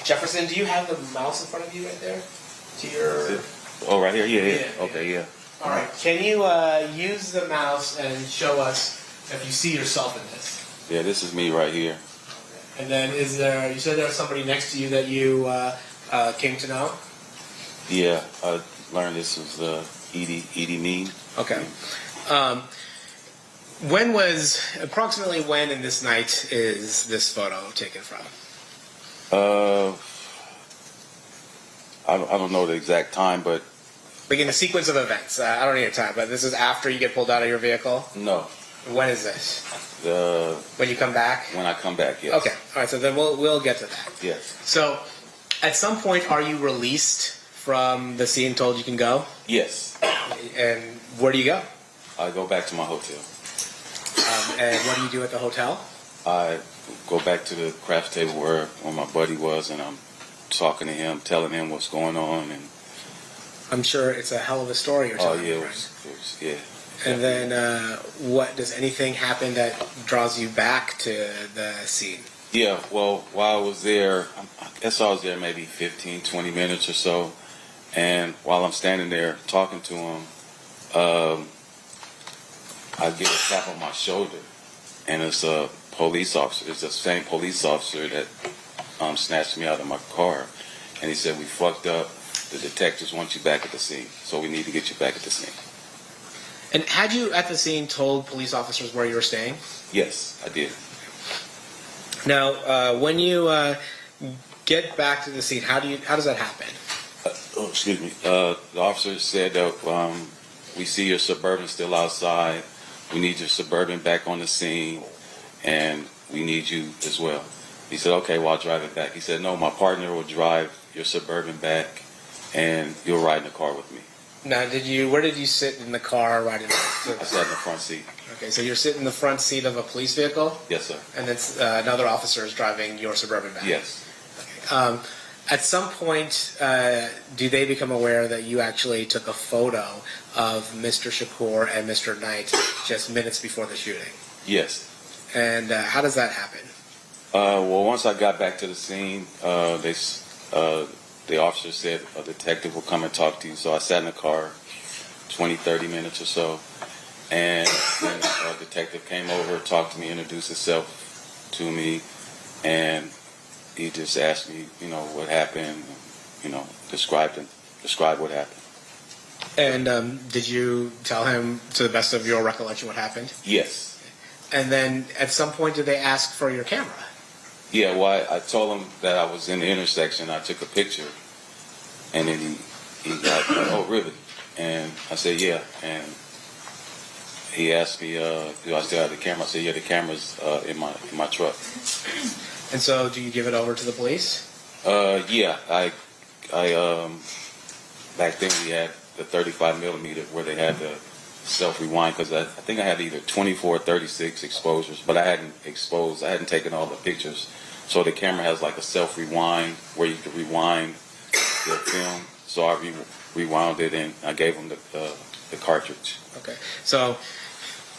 S10: Jefferson, do you have the mouse in front of you right there? To your...
S9: Oh, right here? Yeah.
S10: Yeah.
S9: Okay, yeah.
S10: All right. Can you use the mouse and show us if you see yourself in this?
S9: Yeah, this is me right here.
S10: And then you said there was somebody next to you that you came to know?
S9: Yeah, I learned this was Edie Mean.
S10: Okay. Approximately when in this night is this photo taken from?
S9: I don't know the exact time, but
S10: Like in the sequence of events. I don't need your time, but this is after you get pulled out of your vehicle?
S9: no.
S10: When is this? When you come back?
S9: When I come back, yes.
S10: Okay. All right. So then we'll get to that.
S9: Yes.
S10: So, at some point, are you released from the scene, told you can go?
S9: Yes.
S10: And where do you go?
S9: I go back to my hotel.
S10: And what do you do at the hotel?
S9: I go back to the craft table where my buddy was, and I'm talking to him, telling him what's going on, and
S10: I'm sure it's a hell of a story you're telling.
S9: yeah,
S10: me,
S9: it was, yeah.
S10: And then, what does anything happen that draws you back to the scene?
S9: Yeah, well, while I was there, I guess I was there maybe 15, 20 minutes or so, and while I'm standing there talking to him, I get a tap on my shoulder, and it's a police officer. It's the same police officer that snatched me out of my car, and he said, "We fucked up. The detectives want you back at the scene, so we need to get you back at the scene."
S10: And had you at the scene told police officers where you were staying?
S9: Yes, I did.
S10: Now, when you get back to the scene, how does that happen?
S9: Excuse me. The officer said that we see your Suburban still outside. We need your Suburban back on the scene, and we need you as well. He said, "Okay, well, I'll drive it back." He said, "No, my partner will drive your Suburban back, and you'll ride in the car with me."
S10: Now, where did you sit in the car riding?
S9: I sat in the front seat.
S10: Okay, so you're sitting in the front seat of a police vehicle?
S9: Yes, sir.
S10: And then another officer is driving your Suburban back?
S9: Yes.
S10: Okay. At some point, do they become aware that you actually took a photo of Mr. Shakur and Mr. Knight just minutes before the shooting?
S9: Yes.
S10: And how does that happen?
S9: Well, once I got back to the scene, the officer said a detective will come and talk to you. So I sat in the car 20, 30 minutes or so, and then a detective came over, talked to me, introduced himself to me, and he just asked me, what happened, describe what happened.
S10: And did you tell him, to the best of your recollection, what happened?
S9: Yes.
S10: And then at some point, did they ask for your camera?
S9: Yeah, well, I told him that I was in the intersection. I took a picture, and then he got, "Oh, really?" And I said, "Yeah." And he asked me, "Do I still have the camera?" I said, "Yeah, the camera's in my truck."
S10: And so, do you give it over to the police?
S9: Yeah, I back then we had the 35 millimeter where they had the self rewind, because I think I had either 24 or 36 exposures, but I hadn't taken all the pictures. So the camera has like a self rewind where you can rewind the film. So I rewound it, and I gave them the cartridge.
S10: Okay. So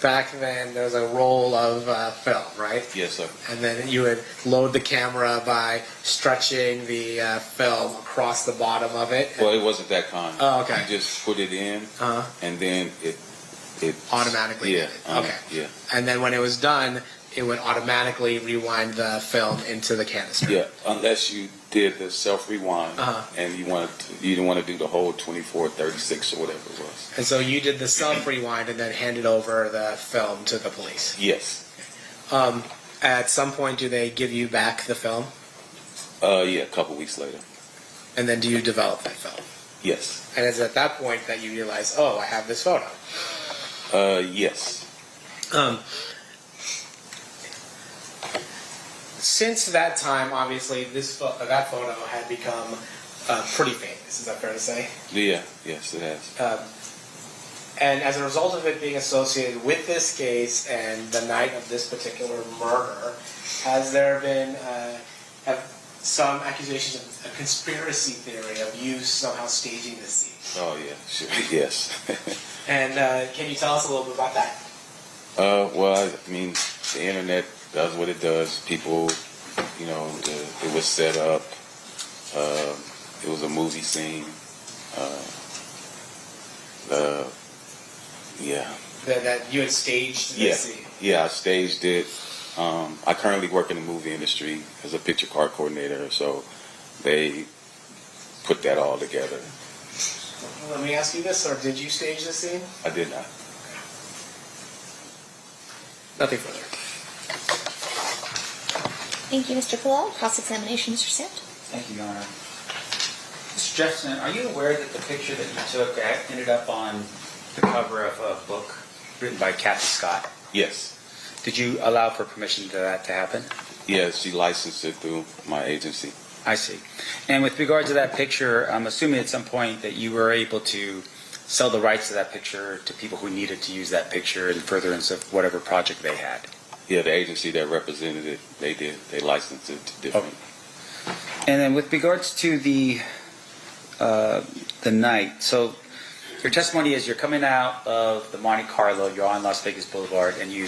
S10: back then there was a roll of film, right?
S9: Yes, sir.
S10: And then you would load the camera by stretching the film across the bottom of it.
S9: Well, it wasn't that kind.
S10: Oh, okay.
S9: You just put it in, and then it
S10: automatically did it. Okay.
S9: Yeah.
S10: And then when it was done, it would automatically rewind the film into the canister.
S9: Yeah, unless you did the self rewind, and you didn't want to do the whole 24, 36 or whatever it was.
S10: And so you did the self rewind and then handed over the film to the police.
S9: Yes.
S10: At some point, do they give you back the film?
S9: Yeah, a couple weeks later.
S10: And then do you develop that film?
S9: Yes.
S10: And it's at that point that you realize, oh, I have this photo.
S9: Yes.
S10: Since that time, obviously, that photo had become pretty famous. Is that fair to say?
S9: Yeah. Yes, it has.
S10: And as a result of it being associated with this case and the night of this particular murder, has there been some accusations of a conspiracy theory of you somehow staging the scene?
S9: Oh yeah, sure. Yes.
S10: And can you tell us a little bit about that?
S9: Well, I mean, the internet does what it does. People, it was set up. It was a movie scene. Yeah.
S10: That you had staged this scene?
S9: Yeah, I staged it. I currently work in the movie industry as a picture card coordinator, so they put that all together.
S10: Let me ask you this, or did you stage this scene?
S9: I did not.
S10: Nothing further.
S5: Thank you, Mr. Kalal. Cross-examination, Mr. Sanft.
S11: Thank you, Your Honor. Mr. Jefferson, are you aware that the picture that you took ended up on the cover of a book written by Kathy Scott?
S9: Yes.
S11: Did you allow for permission to that to happen?
S9: Yes, she licensed it through my agency.
S11: I see. And with regard to that picture, I'm assuming at some point that you were able to sell the rights to that picture to people who needed to use that picture in furtherance of whatever project they had.
S9: Yeah, the agency that represented it, they did. They licensed it to different.
S11: Okay. And then with regards to the night, so your testimony is you're coming out of the Monte Carlo, you're on Las Vegas Boulevard, and you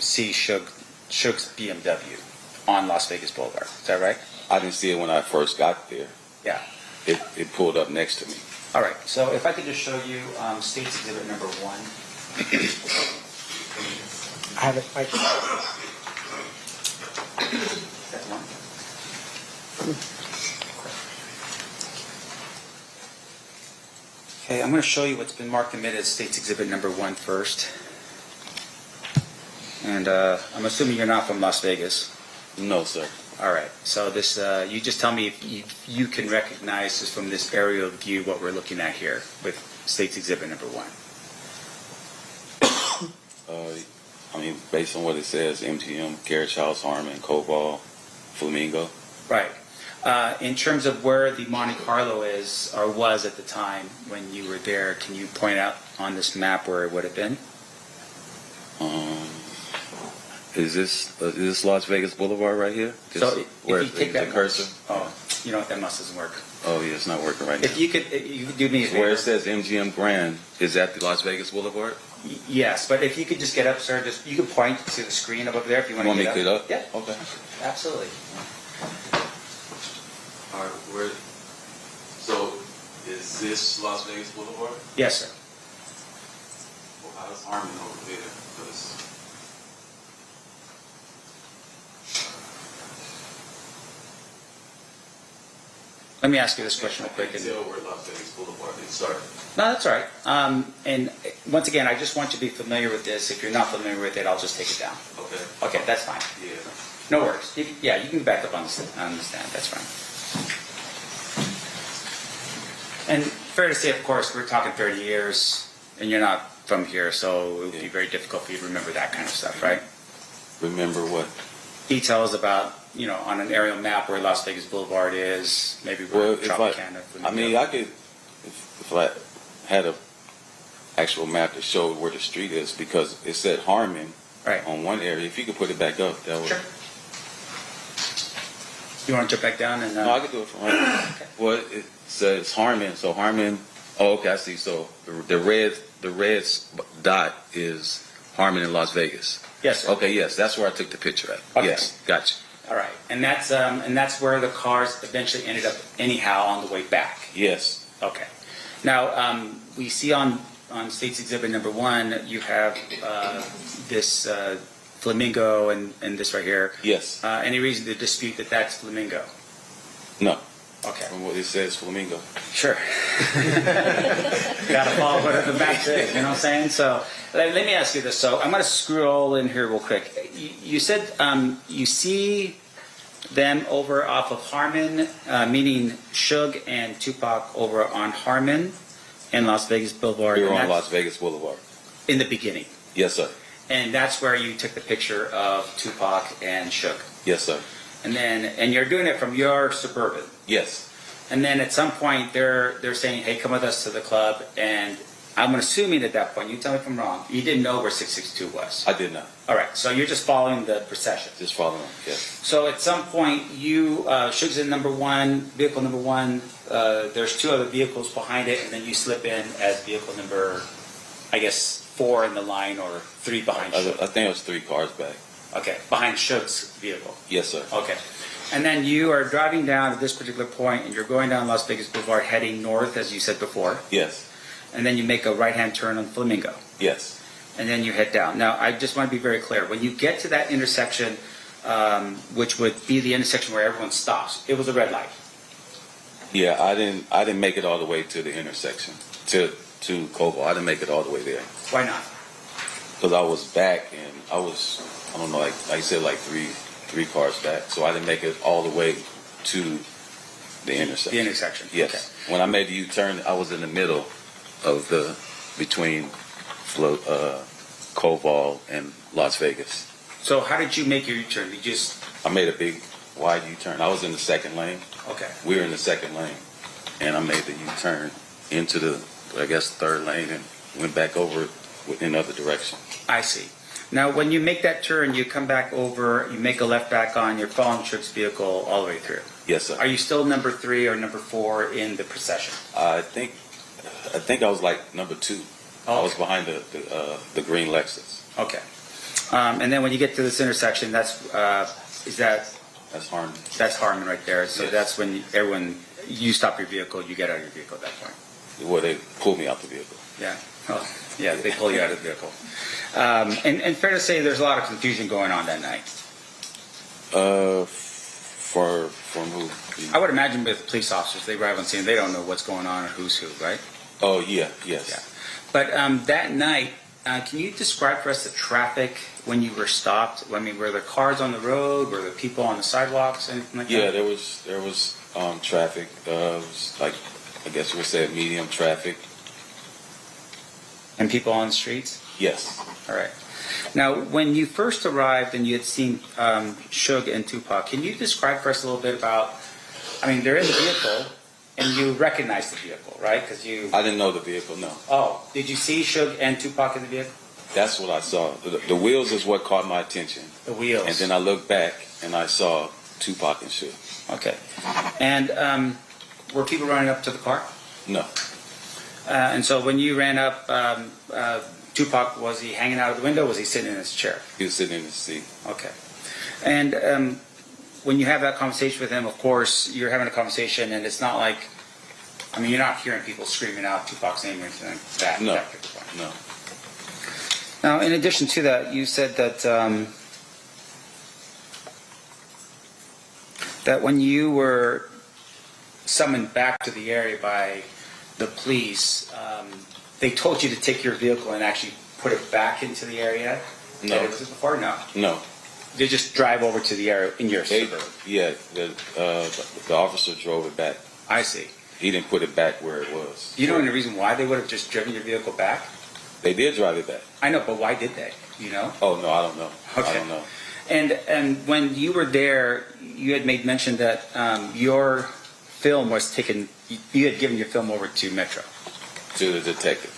S11: see Suge's BMW on Las Vegas Boulevard. Is that right?
S9: I didn't see it when I first got there.
S11: Yeah.
S9: It pulled up next to me.
S11: All right. So if I could just show you State's Exhibit number 1.
S10: I have it.
S11: That one. Okay, I'm going to show you what's been marked and admitted as State's Exhibit number 1 first. And I'm assuming you're not from Las Vegas.
S9: No, sir.
S11: All right. So this, you just tell me if you can recognize this from this aerial view what we're looking at here with State's Exhibit number 1.
S9: I mean, based on what it says, MGM, Carriage House, Harmon, Cobalt, Flamingo.
S11: Right. In terms of where the Monte Carlo is or was at the time when you were there, can you point out on this map where it would have been?
S9: Is this Las Vegas Boulevard right here?
S11: So if you take that
S9: cursor.
S11: Oh, you know what? That doesn't work.
S9: Oh yeah, it's not working right now.
S11: If you could do me a favor.
S9: Where it says MGM Grand, is that the Las Vegas Boulevard?
S11: Yes, but if you could just get up, sir, you could point to the screen up there if you want to get up.
S9: Yeah. Okay.
S11: Absolutely.
S9: All right. So is this Las Vegas Boulevard?
S11: Yes, sir.
S9: Well, how does Harmon over there?
S11: Let me ask you this question real quick.
S9: I can't tell where Las Vegas Boulevard is. Sorry.
S11: No, that's all right. And once again, I just want you to be familiar with this. If you're not familiar with it, I'll just take it down.
S9: Okay.
S11: Okay, that's fine.
S9: Yeah.
S11: No worries. You can back up on the stand. That's fine. And fair to say, of course, we're talking 30 years, and you're not from here, so it would be very difficult for you to remember that kind of stuff, right?
S9: Remember what?
S11: Details about, on an aerial map where Las Vegas Boulevard is, maybe where Tropicana.
S9: I mean, I could, if I had a actual map that showed where the street is, because it said Harmon on one area. If you could put it back up, that would.
S11: Sure. You want to jump back down and?
S9: No, I could do it from Harmon. Okay. Well, it says Harmon, so Harmon. Oh, okay, I see. So the red dot is Harmon in Las Vegas.
S11: Yes, sir.
S9: Okay, yes, that's where I took the picture at.
S11: Okay.
S9: Yes, gotcha.
S11: All right, and that's where the cars eventually ended up anyhow on the way back.
S9: Yes.
S11: Okay. Now we see on State's Exhibit number 1, you have this Flamingo and this right here.
S9: Yes.
S11: Any reason to dispute that that's Flamingo?
S9: No.
S11: Okay.
S9: From what it says, Flamingo.
S11: Sure. Got to follow what the map says, you know what I'm saying? So let me ask you this. So I'm going to screw all in here real quick. You said you see them over off of Harmon, meaning Suge and Tupac over on Harmon and Las Vegas Boulevard.
S9: We were on Las Vegas Boulevard.
S11: In the beginning.
S9: Yes, sir.
S11: And that's where you took the picture of Tupac and Suge.
S9: Yes, sir.
S11: And you're doing it from your Suburban.
S9: Yes.
S11: And then at some point they're saying, "Hey, come with us to the club." And I'm assuming at that point, you tell me if I'm wrong, you didn't know where 662 was.
S9: I did not.
S11: All right, so you're just following the procession.
S9: Just following, yes.
S11: So at some point, Suge's in vehicle number one. There's 2 other vehicles behind it, and then you slip in as vehicle number, I guess, 4 in the line or 3 behind Suge.
S9: I think it was 3 cars back.
S11: Okay, behind Suge's vehicle.
S9: Yes, sir.
S11: Okay. And then you are driving down at this particular point, and you're going down Las Vegas Boulevard, heading north, as you said before.
S9: Yes.
S11: And then you make a right-hand turn on Flamingo.
S9: Yes.
S11: And then you head down. Now, I just want to be very clear. When you get to that intersection, which would be the intersection where everyone stops, it was a red light.
S9: Yeah, I didn't make it all the way to the intersection, to Cobalt. I didn't make it all the way there.
S11: Why not?
S9: because I was back and I don't know, like I said, like three cars back, so I didn't make it all the way to the intersection.
S11: The intersection.
S9: Yes.
S11: Okay.
S9: When I made the U-turn, I was in the middle of between Koval and Las Vegas.
S11: So how did you make your U-turn?
S9: I made a big wide U-turn. I was in the second lane.
S11: Okay.
S9: We were in the second lane, and I made the U-turn into the, I guess, third lane and went back over in other direction.
S11: I see. Now, when you make that turn, you come back over, you make a left back on, you're following Suge's vehicle all the way through.
S9: Yes, sir.
S11: Are you still number 3 or number 4 in the procession?
S9: I think I was like number 2.
S11: Oh,
S9: I was
S11: okay.
S9: behind the green Lexus.
S11: Okay. And then when you get to this intersection, that's
S9: Harmon.
S11: That's Harmon right there. So
S9: Yes.
S11: that's when you stop your vehicle, you get out of your vehicle at that point.
S9: Well, they pulled me out the vehicle.
S11: Yeah. Oh, yeah, they pull you out of the vehicle. And fair to say there's a lot of confusion going on that night.
S9: From who?
S11: I would imagine with police officers, they arrive on scene, they don't know what's going on or who's who, right?
S9: Oh, yeah, yes.
S11: Yeah. But that night, can you describe for us the traffic when you were stopped? I mean, were there cars on the road? Were there people on the sidewalks? Anything like
S9: Yeah,
S11: that?
S9: there was traffic. It was like, I guess you would say medium traffic.
S11: And people on the streets?
S9: Yes.
S11: All right. Now, when you first arrived and you had seen Suge and Tupac, can you describe for us a little bit about, I mean, they're in the vehicle and you recognized the vehicle, right? Because
S9: I didn't know the vehicle, no.
S11: Oh, did you see Suge and Tupac in the vehicle?
S9: That's what I saw. The wheels is what caught my attention.
S11: The wheels.
S9: And then I looked back and I saw Tupac and Suge.
S11: Okay. And were people running up to the car?
S9: No.
S11: And so when you ran up, Tupac, was he hanging out of the window? Was he sitting in his chair?
S9: He was sitting in his seat.
S11: Okay. And when you have that conversation with him, of course, you're having a conversation, and it's not like, I mean, you're not hearing people screaming out Tupac's name or anything like that.
S9: No.
S11: That particular point.
S9: No.
S11: Now, in addition to that, you said that that when you were summoned back to the area by the police, they told you to take your vehicle and actually put it back into the area
S9: No.
S11: that it was before? No.
S9: No.
S11: They just drive over to the area in your suburban.
S9: Yeah, the officer drove it back.
S11: I see.
S9: He didn't put it back where it was.
S11: Do you know any reason why they would have just driven your vehicle back?
S9: They did drive it back.
S11: I know, but why did they? You know?
S9: Oh, no, I don't know.
S11: Okay.
S9: I don't know.
S11: And when you were there, you had made mention that your film was taken. You had given your film over to Metro.
S9: To the detective.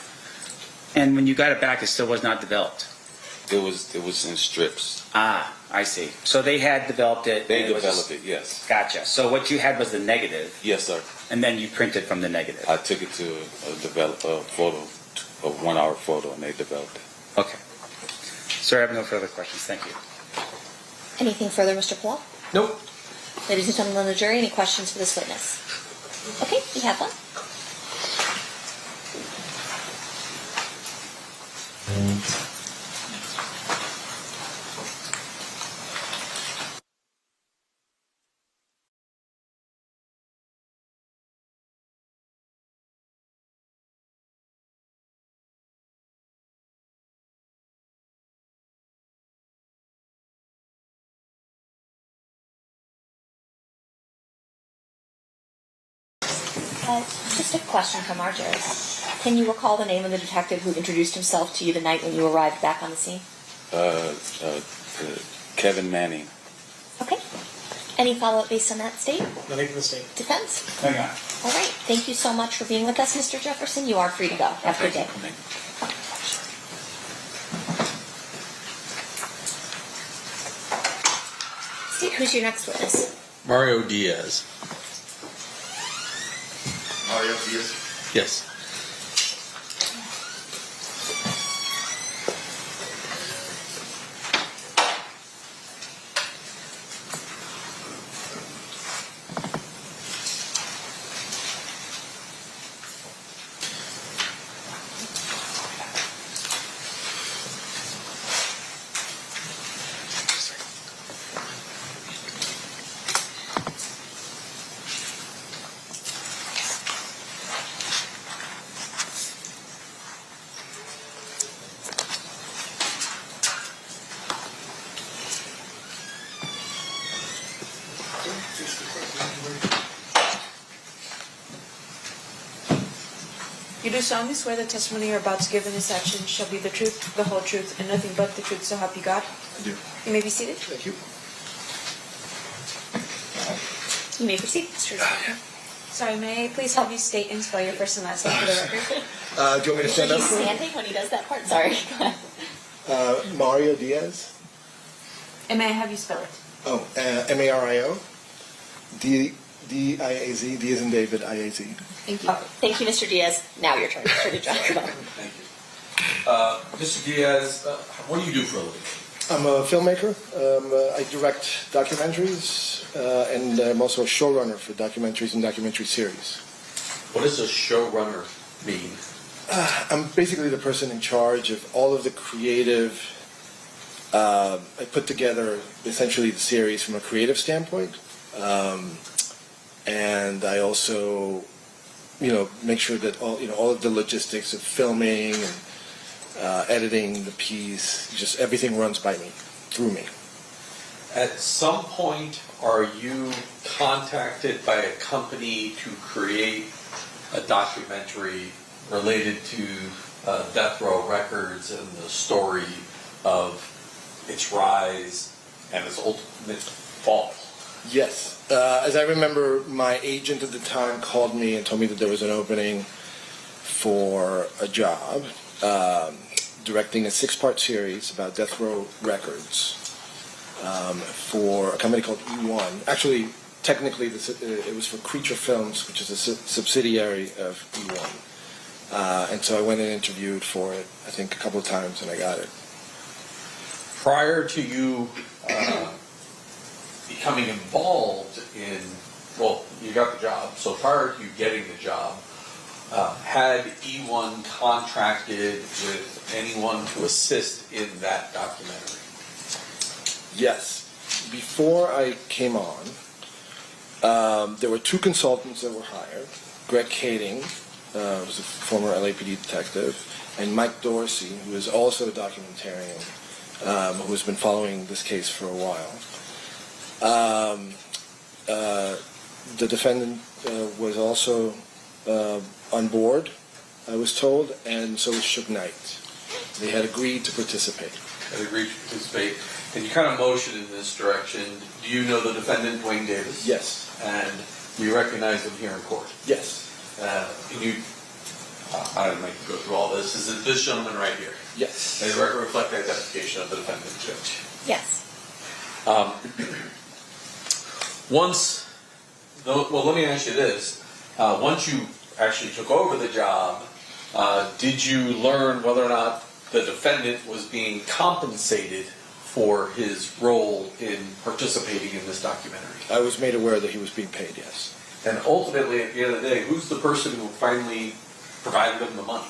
S11: And when you got it back, it still was not developed.
S9: It was in strips.
S11: Ah, I see. So they had developed it.
S9: They
S11: and was-
S9: developed it, yes.
S11: Gotcha. So what you had was the negative,
S9: Yes, sir.
S11: and then you printed from the negative.
S9: I took it to a photo, a 1 hour photo, and they developed it.
S11: Okay. Sir, I have no further questions. Thank you.
S5: Anything further, Mr. Paul?
S7: Nope.
S5: Ladies and gentlemen of the jury, any questions for this witness? Okay, we have one. Just a question from our jurors. Can you recall the name of the detective who introduced himself to you the night when you arrived back on the scene?
S9: Kevin Manning.
S5: Okay. Any follow-up based on that state?
S7: Nothing from the state.
S5: Defense?
S11: Hang on.
S5: All right. Thank you so much for being with us, Mr. Jefferson. You are free to go. Have a good day. State, who's your next witness?
S6: Mario Diaz.
S3: Mario Diaz.
S6: Yes.
S8: You do solemnly swear the testimony you're about to give in this action shall be the truth, the whole truth, and nothing but the truth, so help you God?
S12: I do.
S8: You may be seated.
S12: Thank you.
S5: You may proceed, Mr. Johnson.
S8: Sorry, may I please have you state and spell your first and last name for the record?
S12: Do you want me to stand up?
S5: He's standing when he does that part. Sorry. Go ahead.
S12: Mario Diaz.
S8: And may I have you spell it?
S12: Oh, Mario. D-I-A-Z. D as in David, I-A-Z.
S8: Thank you.
S5: Thank you, Mr. Diaz. Now your turn, Mr. Johnson.
S6: Thank you. Mr. Diaz, what do you do for a living?
S12: I'm a filmmaker. I direct documentaries, and I'm also a showrunner for documentaries and documentary series.
S6: What does a showrunner mean?
S12: I'm basically the person in charge of all of the creative. I put together essentially the series from a creative standpoint, and I also, make sure that all of the logistics of filming and editing the piece, just everything runs by me, through me.
S6: At some point, are you contacted by a company to create a documentary related to Death Row Records and the story of its rise and its ultimate fall?
S12: Yes. As I remember, my agent at the time called me and told me that there was an opening for a job directing a 6-part series about Death Row Records for a company called E1. Actually, technically, it was for Creature Films, which is a subsidiary of E1. And so I went and interviewed for it, I think, a couple of times, and I got it.
S6: Prior to you becoming involved in, well, you got the job, so prior to you getting the job, had E1 contracted with anyone to assist in that documentary?
S12: Yes. Before I came on, there were 2 consultants that were hired. Greg Kading, who was a former LAPD detective, and Mike Dorsey, who is also a documentarian, who has been following this case for a while. The defendant was also on board, I was told, and so was Suge Knight. They had agreed to participate.
S6: And you kind of motioned in this direction. Do you know the defendant, Duane Davis?
S12: Yes.
S6: And do you recognize him here in court?
S12: Yes.
S6: Can you, I don't make you go through all this. Is it this gentleman right here?
S12: Yes.
S6: May the record reflect the identification of the defendant, Judge?
S5: Yes.
S6: Let me ask you this. Once you actually took over the job, did you learn whether or not the defendant was being compensated for his role in participating in this documentary?
S12: I was made aware that he was being paid, yes.
S6: And ultimately, at the end of the day, who's the person who finally provided him the money?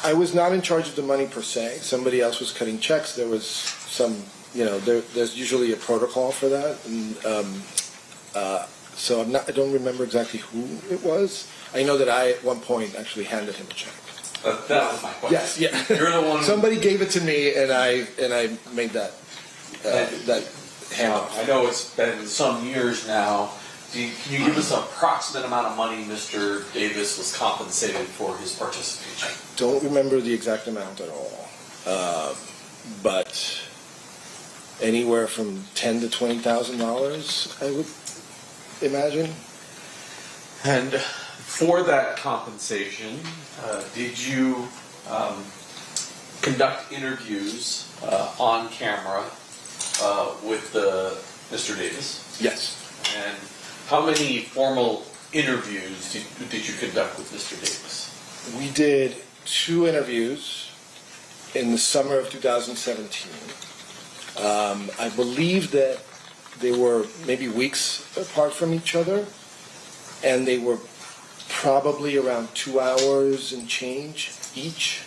S12: I was not in charge of the money per se. Somebody else was cutting checks. There was some, there's usually a protocol for that. And so I don't remember exactly who it was. I know that I, at one point, actually handed him a check.
S6: That was my question.
S12: Yes, yeah.
S6: You're the one.
S12: Somebody gave it to me, and I made that handoff.
S6: I know it's been some years now. Can you give us an approximate amount of money Mr. Davis was compensated for his participation?
S12: I don't remember the exact amount at all, but anywhere from $10,000 to $20,000, I would imagine.
S6: And for that compensation, did you conduct interviews on camera with Mr. Davis?
S12: Yes.
S6: And how many formal interviews did you conduct with Mr. Davis?
S12: We did 2 interviews in the summer of 2017. I believe that they were maybe weeks apart from each other, and they were probably around 2 hours and change each.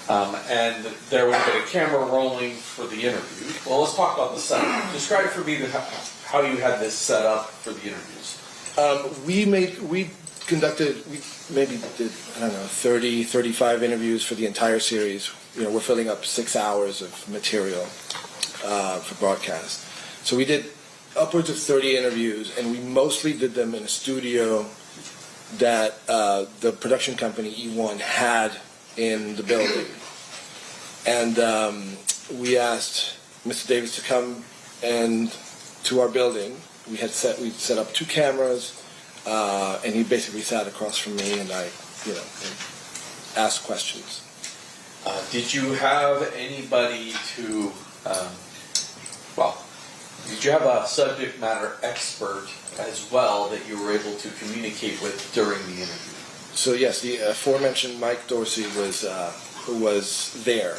S6: And there would have been a camera rolling for the interview. Well, let's talk about the setup. Describe for me how you had this set up for the interviews.
S12: We maybe did, 30, 35 interviews for the entire series. We're filling up 6 hours of material for broadcast. So we did upwards of 30 interviews, and we mostly did them in a studio that the production company E1 had in the building. And we asked Mr. Davis to come and to our building. We set up 2 cameras, and he basically sat across from me, and I, and asked questions.
S6: Did you have anybody to, did you have a subject matter expert as well that you were able to communicate with during the interview?
S12: So yes, the aforementioned Mike Dorsey was who was there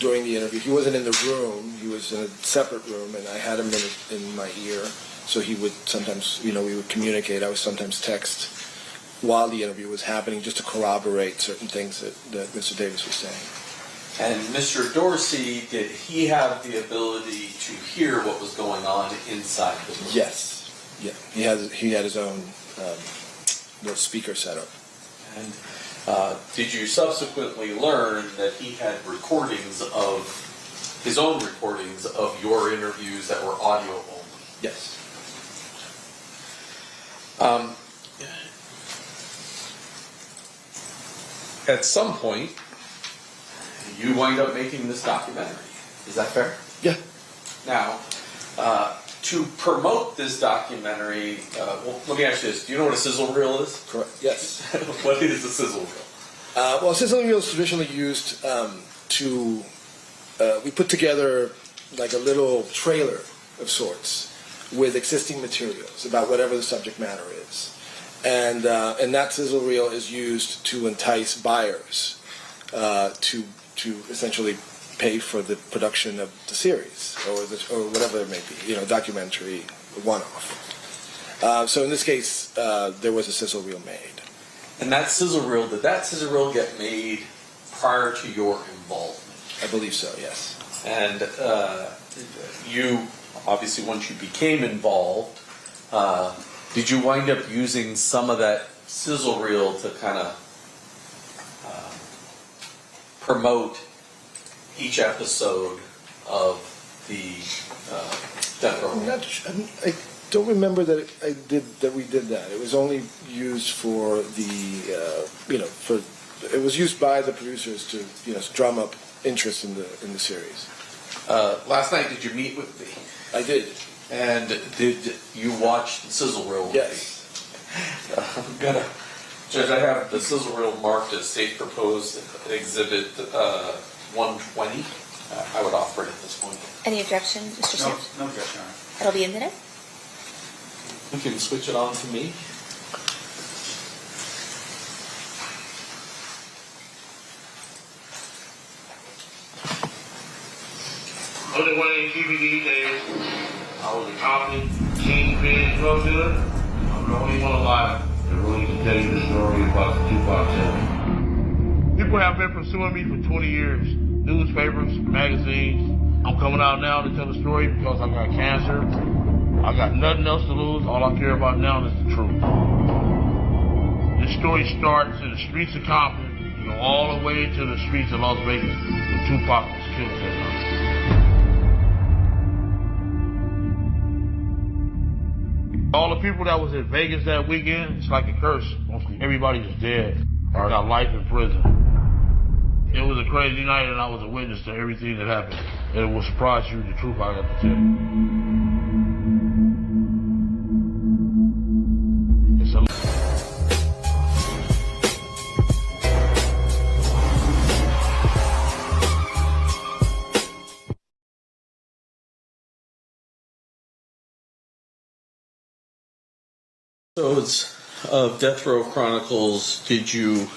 S12: during the interview. He wasn't in the room; he was in a separate room, and I had him in my ear. So he would sometimes, we would communicate. I would sometimes text while the interview was happening, just to corroborate certain things that Mr. Davis was saying.
S6: And Mr. Dorsey, did he have the ability to hear what was going on inside the room?
S12: Yes. Yeah. He had his own little speaker setup.
S6: And did you subsequently learn that he had recordings of his own recordings of your interviews that were audio only?
S12: Yes.
S6: At some point, you wind up making this documentary. Is that fair?
S12: Yeah.
S6: Now, to promote this documentary, let me ask you this. Do you know what a sizzle reel is?
S12: Correct. Yes.
S6: What is a sizzle reel?
S12: Well, a sizzle reel is traditionally used we put together like a little trailer of sorts with existing materials about whatever the subject matter is. And that sizzle reel is used to entice buyers to essentially pay for the production of the series or whatever it may be, documentary, one-off. So in this case, there was a sizzle reel made.
S6: And did that sizzle reel get made prior to your involvement?
S12: I believe so, yes.
S6: And you, obviously, once you became involved, did you wind up using some of that sizzle reel to kind of promote each episode of the Death Row?
S12: I don't remember that we did that. It was only used for it was used by the producers to drum up interest in the series.
S6: Last night, did you meet with me?
S12: I did.
S6: And did you watch the sizzle reel?
S12: Yes.
S6: Judge, I have the sizzle reel marked as State Proposed Exhibit 120. I would offer it at this point.
S5: Any objection, Mr. Sanft?
S7: No objection, Your Honor.
S5: It'll be admitted.
S6: You can switch it on to me.
S3: I'm Duane Keefe D Davis. I was a Compton kingpin drug dealer. I'm the only one alive that really can tell you the story about the Tupac Shakur. People have been pursuing me for 20 years. Newspapers, magazines. I'm coming out now to tell the story because I got cancer. I got nothing else to lose. All I care about now is the truth. This story starts in the streets of Compton, all the way to the streets of Las Vegas, where Tupac was killed that night. All the people that was in Vegas that weekend, it's like a curse. Mostly everybody was dead or got life in prison. It was a crazy night, and I was a witness to everything that happened. And it will surprise you, the truth I got to tell you. It's a
S6: Episodes of Death Row Chronicles did you,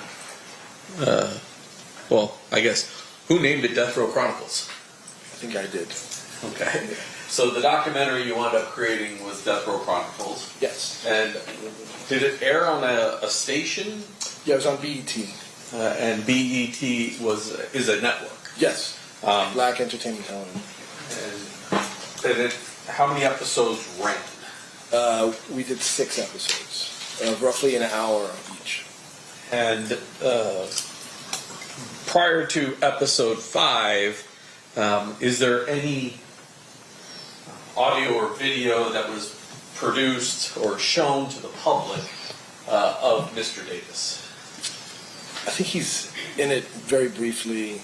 S6: who named it Death Row Chronicles?
S12: I think I did.
S6: Okay. So the documentary you wound up creating was Death Row Chronicles.
S12: Yes.
S6: And did it air on a station?
S12: Yeah, it was on BET.
S6: And BET is a network.
S12: Yes. Black Entertainment Television.
S6: And how many episodes ran?
S12: We did 6 episodes, roughly an hour each.
S6: And prior to episode 5, is there any audio or video that was produced or shown to the public of Mr. Davis?
S12: I think he's in it very briefly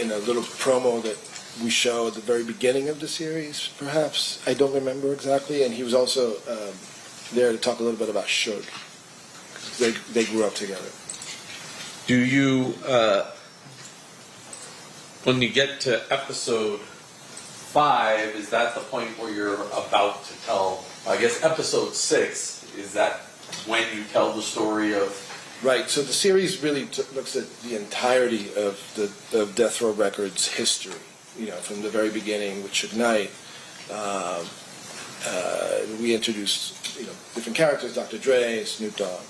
S12: in a little promo that we show at the very beginning of the series, perhaps. I don't remember exactly. And he was also there to talk a little bit about Suge. They grew up together.
S6: Do you, when you get to episode 5, is that the point where you're about to tell, I guess episode 6, is that when you tell the story of?
S12: Right, so the series really looks at the entirety of Death Row Records' history, from the very beginning with Suge Knight. We introduced, different characters, Dr. Dre, Snoop Dogg,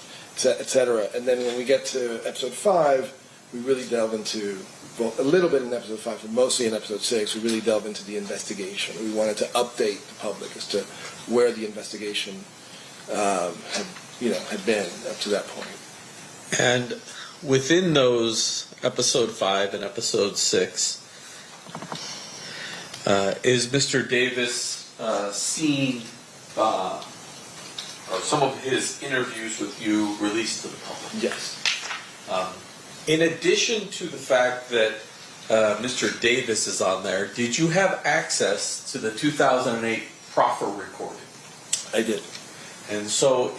S12: etc. And then when we get to episode 5, we really delve into, well, a little bit in episode 5, but mostly in episode 6, we really delve into the investigation. We wanted to update the public as to where the investigation had been up to that point.
S6: And within those, episode 5 and episode 6, is Mr. Davis seen, or some of his interviews with you released to the public?
S12: Yes.
S6: In addition to the fact that Mr. Davis is on there, did you have access to the 2008 proffer recording?
S12: I did.
S6: And so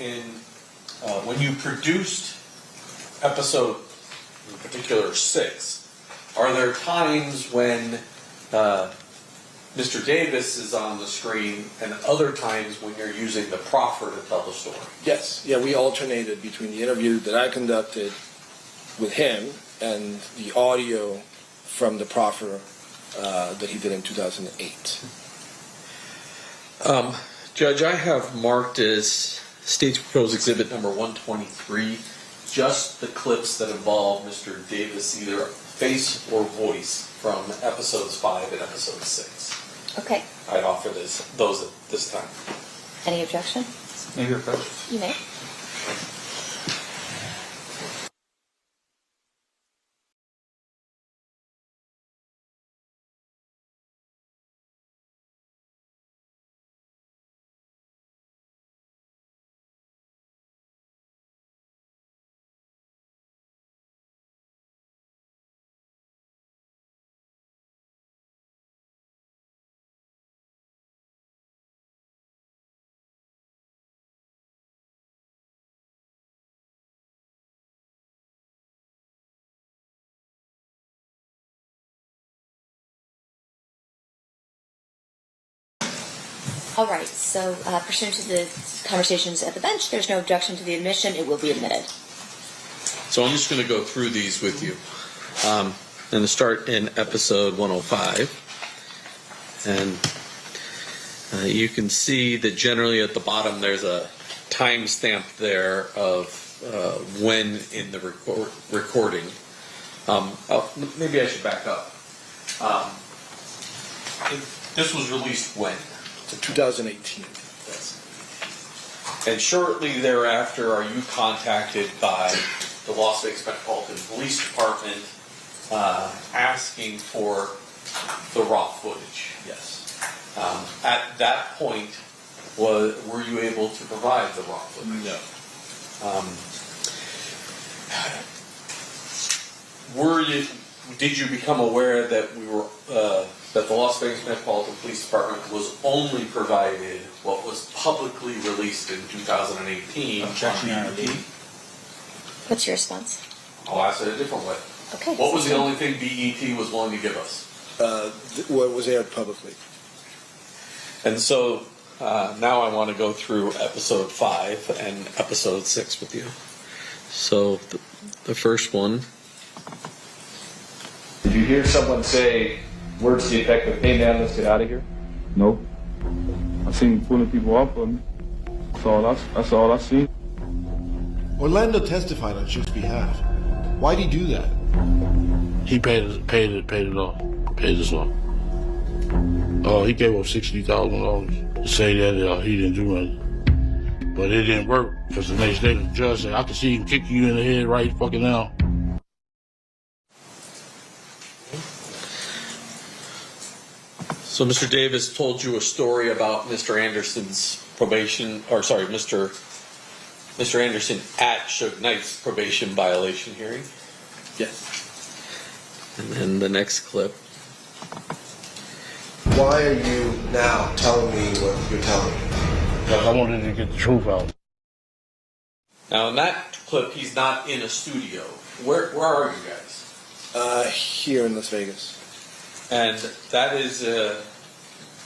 S6: when you produced episode, in particular 6, are there times when Mr. Davis is on the screen and other times when you're using the proffer to tell the story?
S12: Yes. Yeah, we alternated between the interview that I conducted with him and the audio from the proffer that he did in 2008.
S6: Judge, I have marked as State's Proposed Exhibit number 123 just the clips that involve Mr. Davis, either face or voice, from episodes 5 and episode 6.
S5: Okay.
S6: I'd offer those at this time.
S5: Any objection?
S11: Maybe approach.
S5: You may. All right, so pursuant to the conversations at the bench, there's no objection to the admission. It will be admitted.
S6: So I'm just going to go through these with you. I'm going to start in episode 105. And you can see that generally at the bottom there's a timestamp there of when in the recording. Maybe I should back up. This was released when?
S12: 2018.
S6: Yes. And shortly thereafter, are you contacted by the Las Vegas Metropolitan Police Department asking for the raw footage?
S12: Yes.
S6: At that point, were you able to provide the raw footage?
S12: No.
S6: Did you become aware that that the Las Vegas Metropolitan Police Department was only provided what was publicly released in 2018?
S11: Objection, Your Honor.
S5: What's your response?
S6: I'll ask it a different way.
S5: Okay.
S6: What was the only thing BET was willing to give us?
S12: What was aired publicly.
S6: And so now I want to go through episode 5 and episode 6 with you. So the first one.
S13: Did you hear someone say words to the effect of, "Hey man, let's get out of here"?
S14: No. I seen pulling people off of me. That's all I seen.
S15: Orlando testified on Suge's behalf. Why'd he do that?
S3: He paid it off. Paid us off. He gave up $60,000 to say that he didn't do nothing. But it didn't work because the next day the judge said, "I can see him kick you in the head right fucking now."
S6: So Mr. Davis told you a story about Mr. Anderson's probation, or sorry, Mr. Anderson at Suge Knight's probation violation hearing.
S12: Yes.
S6: And then the next clip.
S15: Why are you now telling me what you're telling me?
S3: Because I wanted to get the truth out.
S6: Now in that clip, he's not in a studio. Where are you guys?
S12: Here in Las Vegas.
S6: And that is,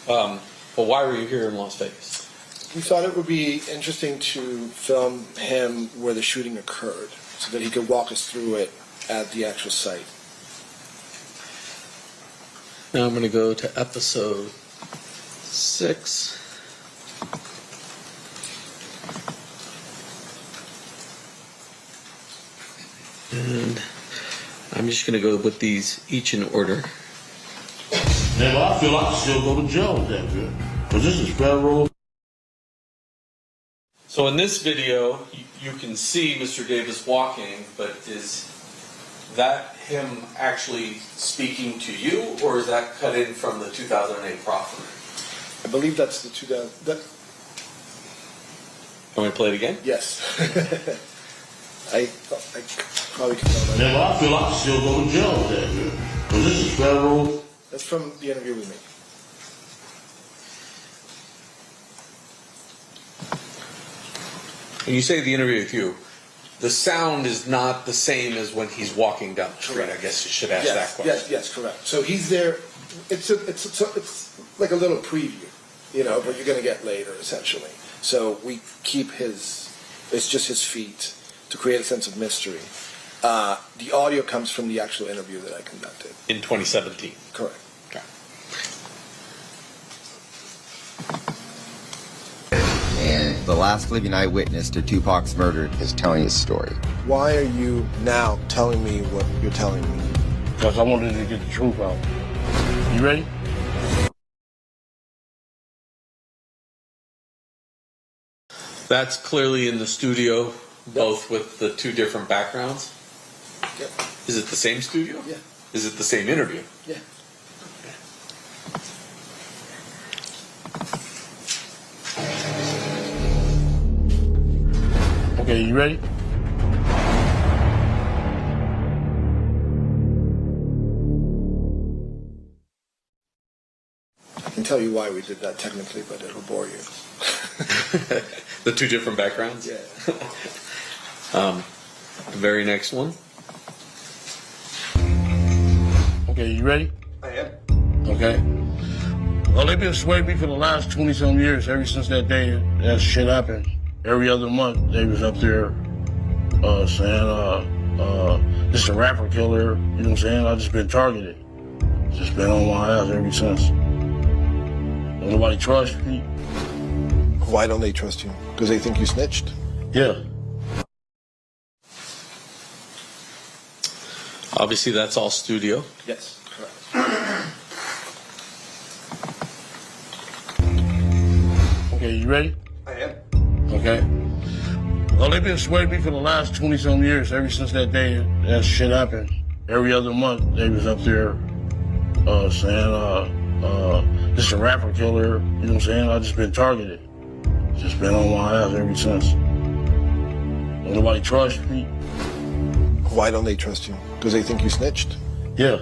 S6: well, why were you here in Las Vegas?
S12: We thought it would be interesting to film him where the shooting occurred so that he could walk us through it at the actual site.
S6: Now I'm going to go to episode 6. And I'm just going to go with these each in order.
S3: Man, I feel I can still go to jail with that, man. Because this is federal.
S6: So in this video, you can see Mr. Davis walking, but is that him actually speaking to you, or is that cut in from the 2008 proffer?
S12: I believe that's the 2000.
S6: Want me to play it again?
S12: Yes. I probably can tell that.
S3: Man, I feel I can still go to jail with that, man. Because this is federal.
S12: That's from the interview with me.
S6: When you say the interview with you, the sound is not the same as when he's walking down the street.
S12: Correct.
S6: I guess you should ask that question.
S12: Yes, correct. So he's there. It's like a little preview, of what you're going to get later, essentially. So we keep it's just his feet to create a sense of mystery. The audio comes from the actual interview that I conducted.
S6: In 2017.
S12: Correct.
S6: Okay.
S16: And the last living eyewitness to Tupac's murder is telling his story.
S15: Why are you now telling me what you're telling me?
S3: Because I wanted to get the truth out. You ready?
S6: That's clearly in the studio, both with the two different backgrounds.
S12: Yep.
S6: Is it the same studio?
S12: Yeah.
S6: Is it the same interview?
S12: Yeah.
S3: Okay, you ready?
S12: I can tell you why we did that technically, but it'll bore you.
S6: The two different backgrounds?
S12: Yeah.
S6: The very next one.
S3: Okay, you ready?
S12: I am.
S3: Okay. Well, they've been swaying me for the last 20-some years, ever since that day that shit happened. Every other month, they was up there saying, this is a rapper killer, you know what I'm saying? I've just been targeted. Just been on my ass ever since. Don't nobody trust me.
S15: Why don't they trust you? Because they think you snitched?
S3: Yeah.
S6: Obviously, that's all studio.
S12: Yes, correct.
S3: Okay, you ready?
S12: I am.
S3: Okay. Well, they've been swaying me for the last 20-some years, ever since that day that shit happened. Every other month, they was up there saying, this is a rapper killer, you know what I'm saying? I've just been targeted. Just been on my ass ever since. Don't nobody trust me.
S15: Why don't they trust you? Because they think you snitched?
S3: Yeah.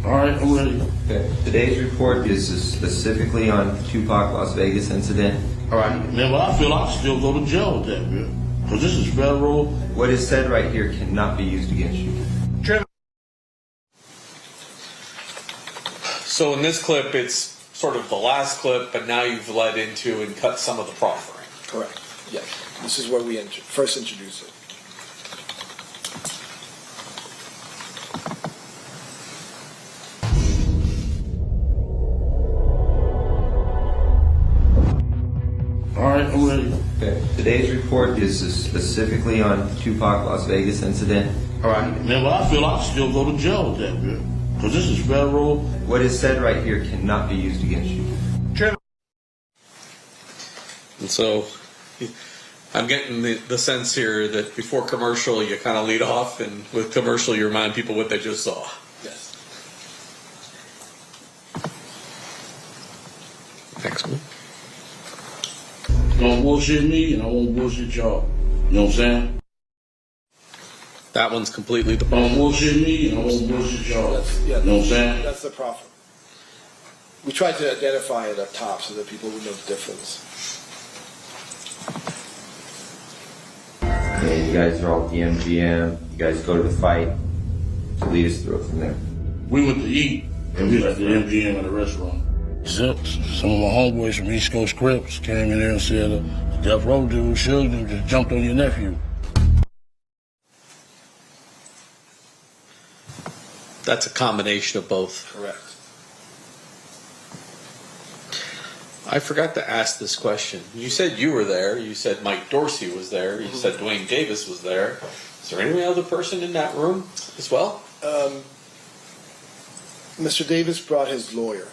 S3: All right, I'm ready.
S16: Okay. Today's report is specifically on the Tupac Las Vegas incident.
S3: All right. Man, but I feel I can still go to jail with that, man. Because this is federal.
S16: What is said right here cannot be used against you.
S6: So in this clip, it's sort of the last clip, but now you've led into and cut some of the proffering.
S12: Correct. Yeah. This is where we first introduce it.
S3: All right, I'm ready.
S16: Okay. Today's report is specifically on the Tupac Las Vegas incident.
S3: All right. Man, but I feel I can still go to jail with that, man. Because this is federal.
S16: What is said right here cannot be used against you.
S6: And so I'm getting the sense here that before commercial you kind of lead off, and with commercial you remind people what they just saw.
S12: Yes.
S6: Next one.
S3: Don't bullshit me, and I won't bullshit y'all. You know what I'm saying?
S6: That one's completely the
S3: Don't bullshit me, and I won't bullshit y'all. You know what I'm saying?
S12: That's the prophet. We tried to identify it up top so that people would know the difference.
S16: Okay, you guys are all at the MGM. You guys go to the fight. So lead us through it from there.
S3: We went to eat, and we was at the MGM at a restaurant. Some of my homeboys from East Coast Crips came in there and said, the Death Row dude, Suge, dude just jumped on your nephew.
S6: That's a combination of both.
S12: Correct.
S6: I forgot to ask this question. You said you were there. You said Mike Dorsey was there. You said Duane Davis was there. Is there any other person in that room as well?
S12: Mr. Davis brought his lawyer.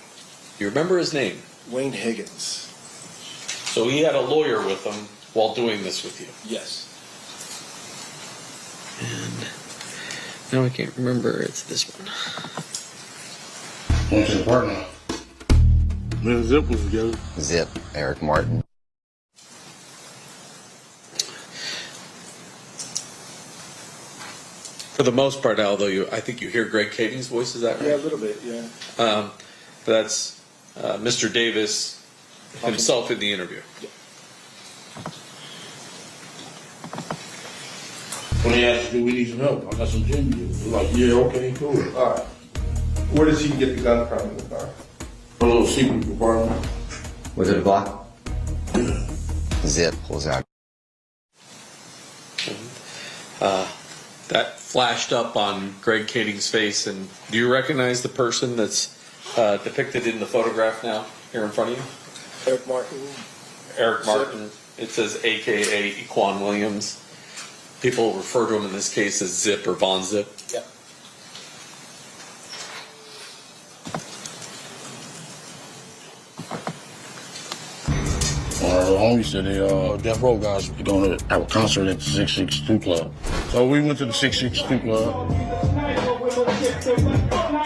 S6: You remember his name?
S12: Wayne Higgins.
S6: So he had a lawyer with him while doing this with you?
S12: Yes.
S6: And now I can't remember. It's this one.
S3: Went to the partner. Me and Zip was together.
S16: Zip, Eric Martin.
S6: For the most part, although I think you hear Greg Kading's voice, is that right?
S12: Yeah, a little bit, yeah.
S6: But that's Mr. Davis himself in the interview.
S12: Yeah.
S3: When they asked, do we need some help? I got some gym gear. We're like, yeah, okay, cool.
S17: All right. Where does he get the gun from in the car?
S3: A little secret compartment.
S16: Was it a Glock? Zip pulls out.
S6: That flashed up on Greg Kading's face, and do you recognize the person that's depicted in the photograph now here in front of you?
S12: Eric Martin.
S6: Eric Martin. It says AKA Equan Williams. People refer to him in this case as Zip or Von Zip.
S12: Yeah.
S3: The homie said they Death Row guys were going to have a concert at the 662 Club. So we went to the 662 Club.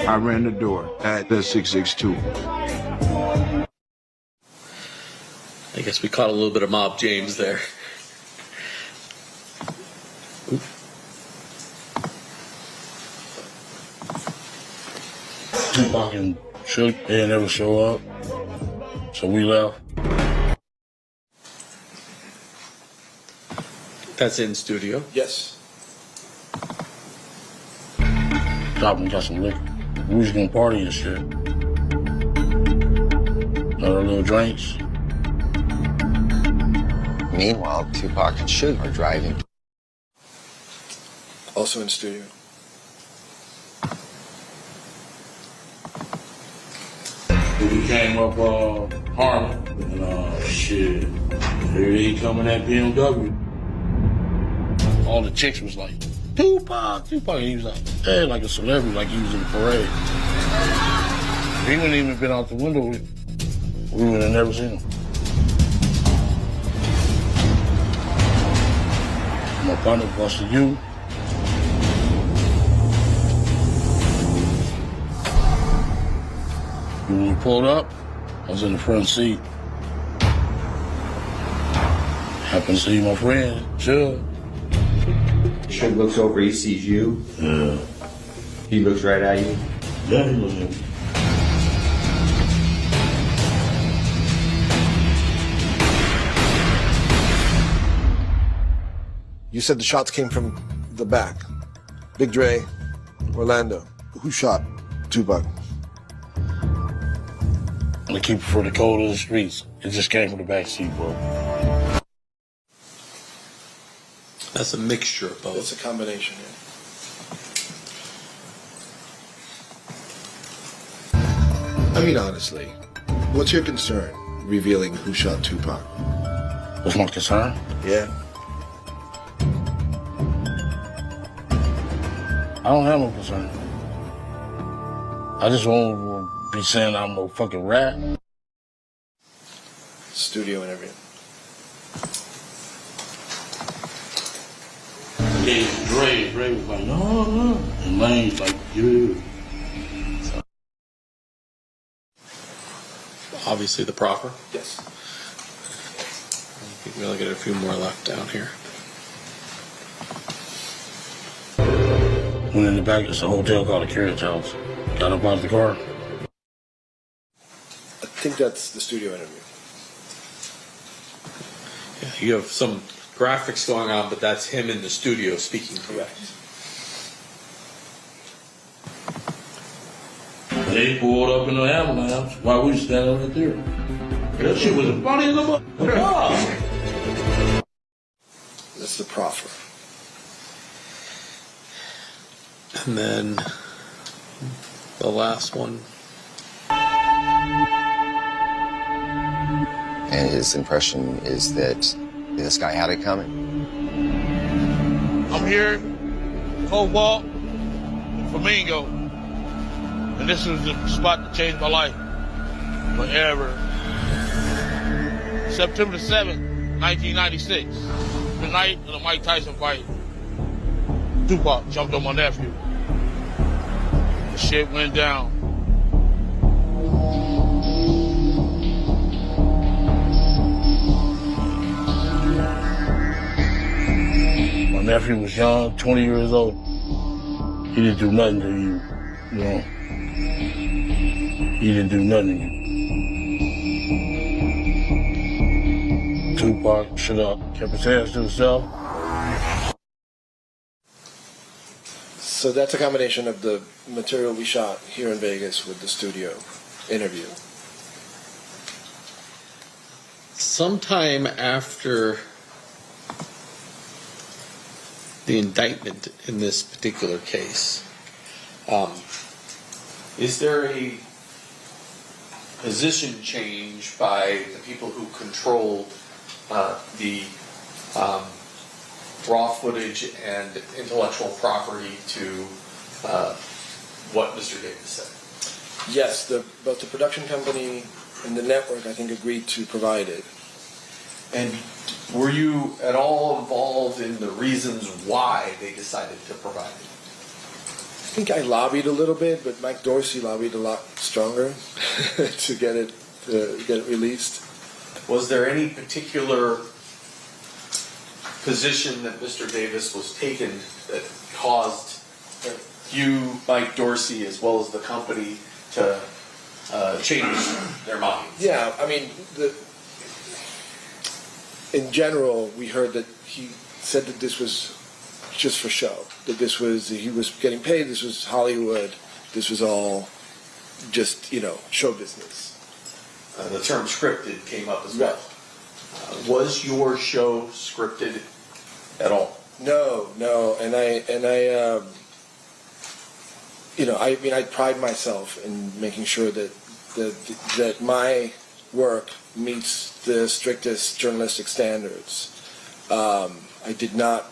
S17: I ran the door at the 662.
S6: I guess we caught a little bit of Mob James there. Oop.
S3: Tupac and Suge, they never show up. So we left.
S6: That's in studio.
S12: Yes.
S3: Stopped and got some liquor. We was gonna party and shit. Had our little drinks.
S16: Meanwhile, Tupac and Suge are driving.
S12: Also in studio.
S3: We came up Harlem and shit. Here he coming at BMW. All the chicks was like, Tupac, Tupac. And he was like, hey, like a celebrity, like he was in the parade. He wouldn't even been out the window. We would have never seen him. My partner busted you. When we pulled up, I was in the front seat. Happened to see my friend, Suge.
S16: Suge looks over, he sees you.
S3: Yeah.
S16: He looks right at you.
S3: Yeah, he looks at me.
S15: You said the shots came from the back. Big Dre, Orlando. Who shot Tupac?
S3: They keep it for the code of the streets. It just came from the back seat, bro.
S6: That's a mixture of both.
S12: It's a combination, yeah. I mean, honestly, what's your concern revealing who shot Tupac?
S3: What's my concern?
S12: Yeah.
S3: I don't have no concern. I just won't be saying I'm no fucking rat.
S12: Studio interview.
S3: gave it to Dre. Dre was like, no. And Lane's like, you.
S6: Obviously the proffer.
S12: Yes.
S6: I think we only got a few more left down here.
S3: Went in the back, it's a hotel called the Carriage House. Got up out of the car.
S12: I think that's the studio interview.
S6: Yeah, you have some graphics going on, but that's him in the studio speaking.
S12: Correct.
S3: They pulled up in the ambulance while we was standing right there. That shit was funny as a motherfucker.
S12: That's the proffer.
S6: And then the last one.
S16: And his impression is that this guy had it coming.
S18: I'm here, Cobalt, Flamingo, and this was the spot that changed my life forever. September 7th, 1996, the night of the Mike Tyson fight, Tupac jumped on my nephew. The shit went down.
S3: My nephew was young, 20 years old. He didn't do nothing to you, you know. He didn't do nothing to you. Tupac shut up, kept his hands to himself.
S12: So that's a combination of the material we shot here in Vegas with the studio interview.
S6: Sometime after the indictment in this particular case, is there a position change by the people who controlled the raw footage and intellectual property to what Mr. Davis said?
S12: Yes, both the production company and the network, I think, agreed to provide it.
S6: And were you at all involved in the reasons why they decided to provide it?
S12: I think I lobbied a little bit, but Mike Dorsey lobbied a lot stronger to get it released.
S6: Was there any particular position that Mr. Davis was taken that caused you, Mike Dorsey, as well as the company to change their minds?
S12: Yeah, I mean, in general, we heard that he said that this was just for show, that he was getting paid, this was Hollywood, this was all just, show business.
S6: The term scripted came up as well. Was your show scripted at all?
S12: No, and I pride myself in making sure that my work meets the strictest journalistic standards. I did not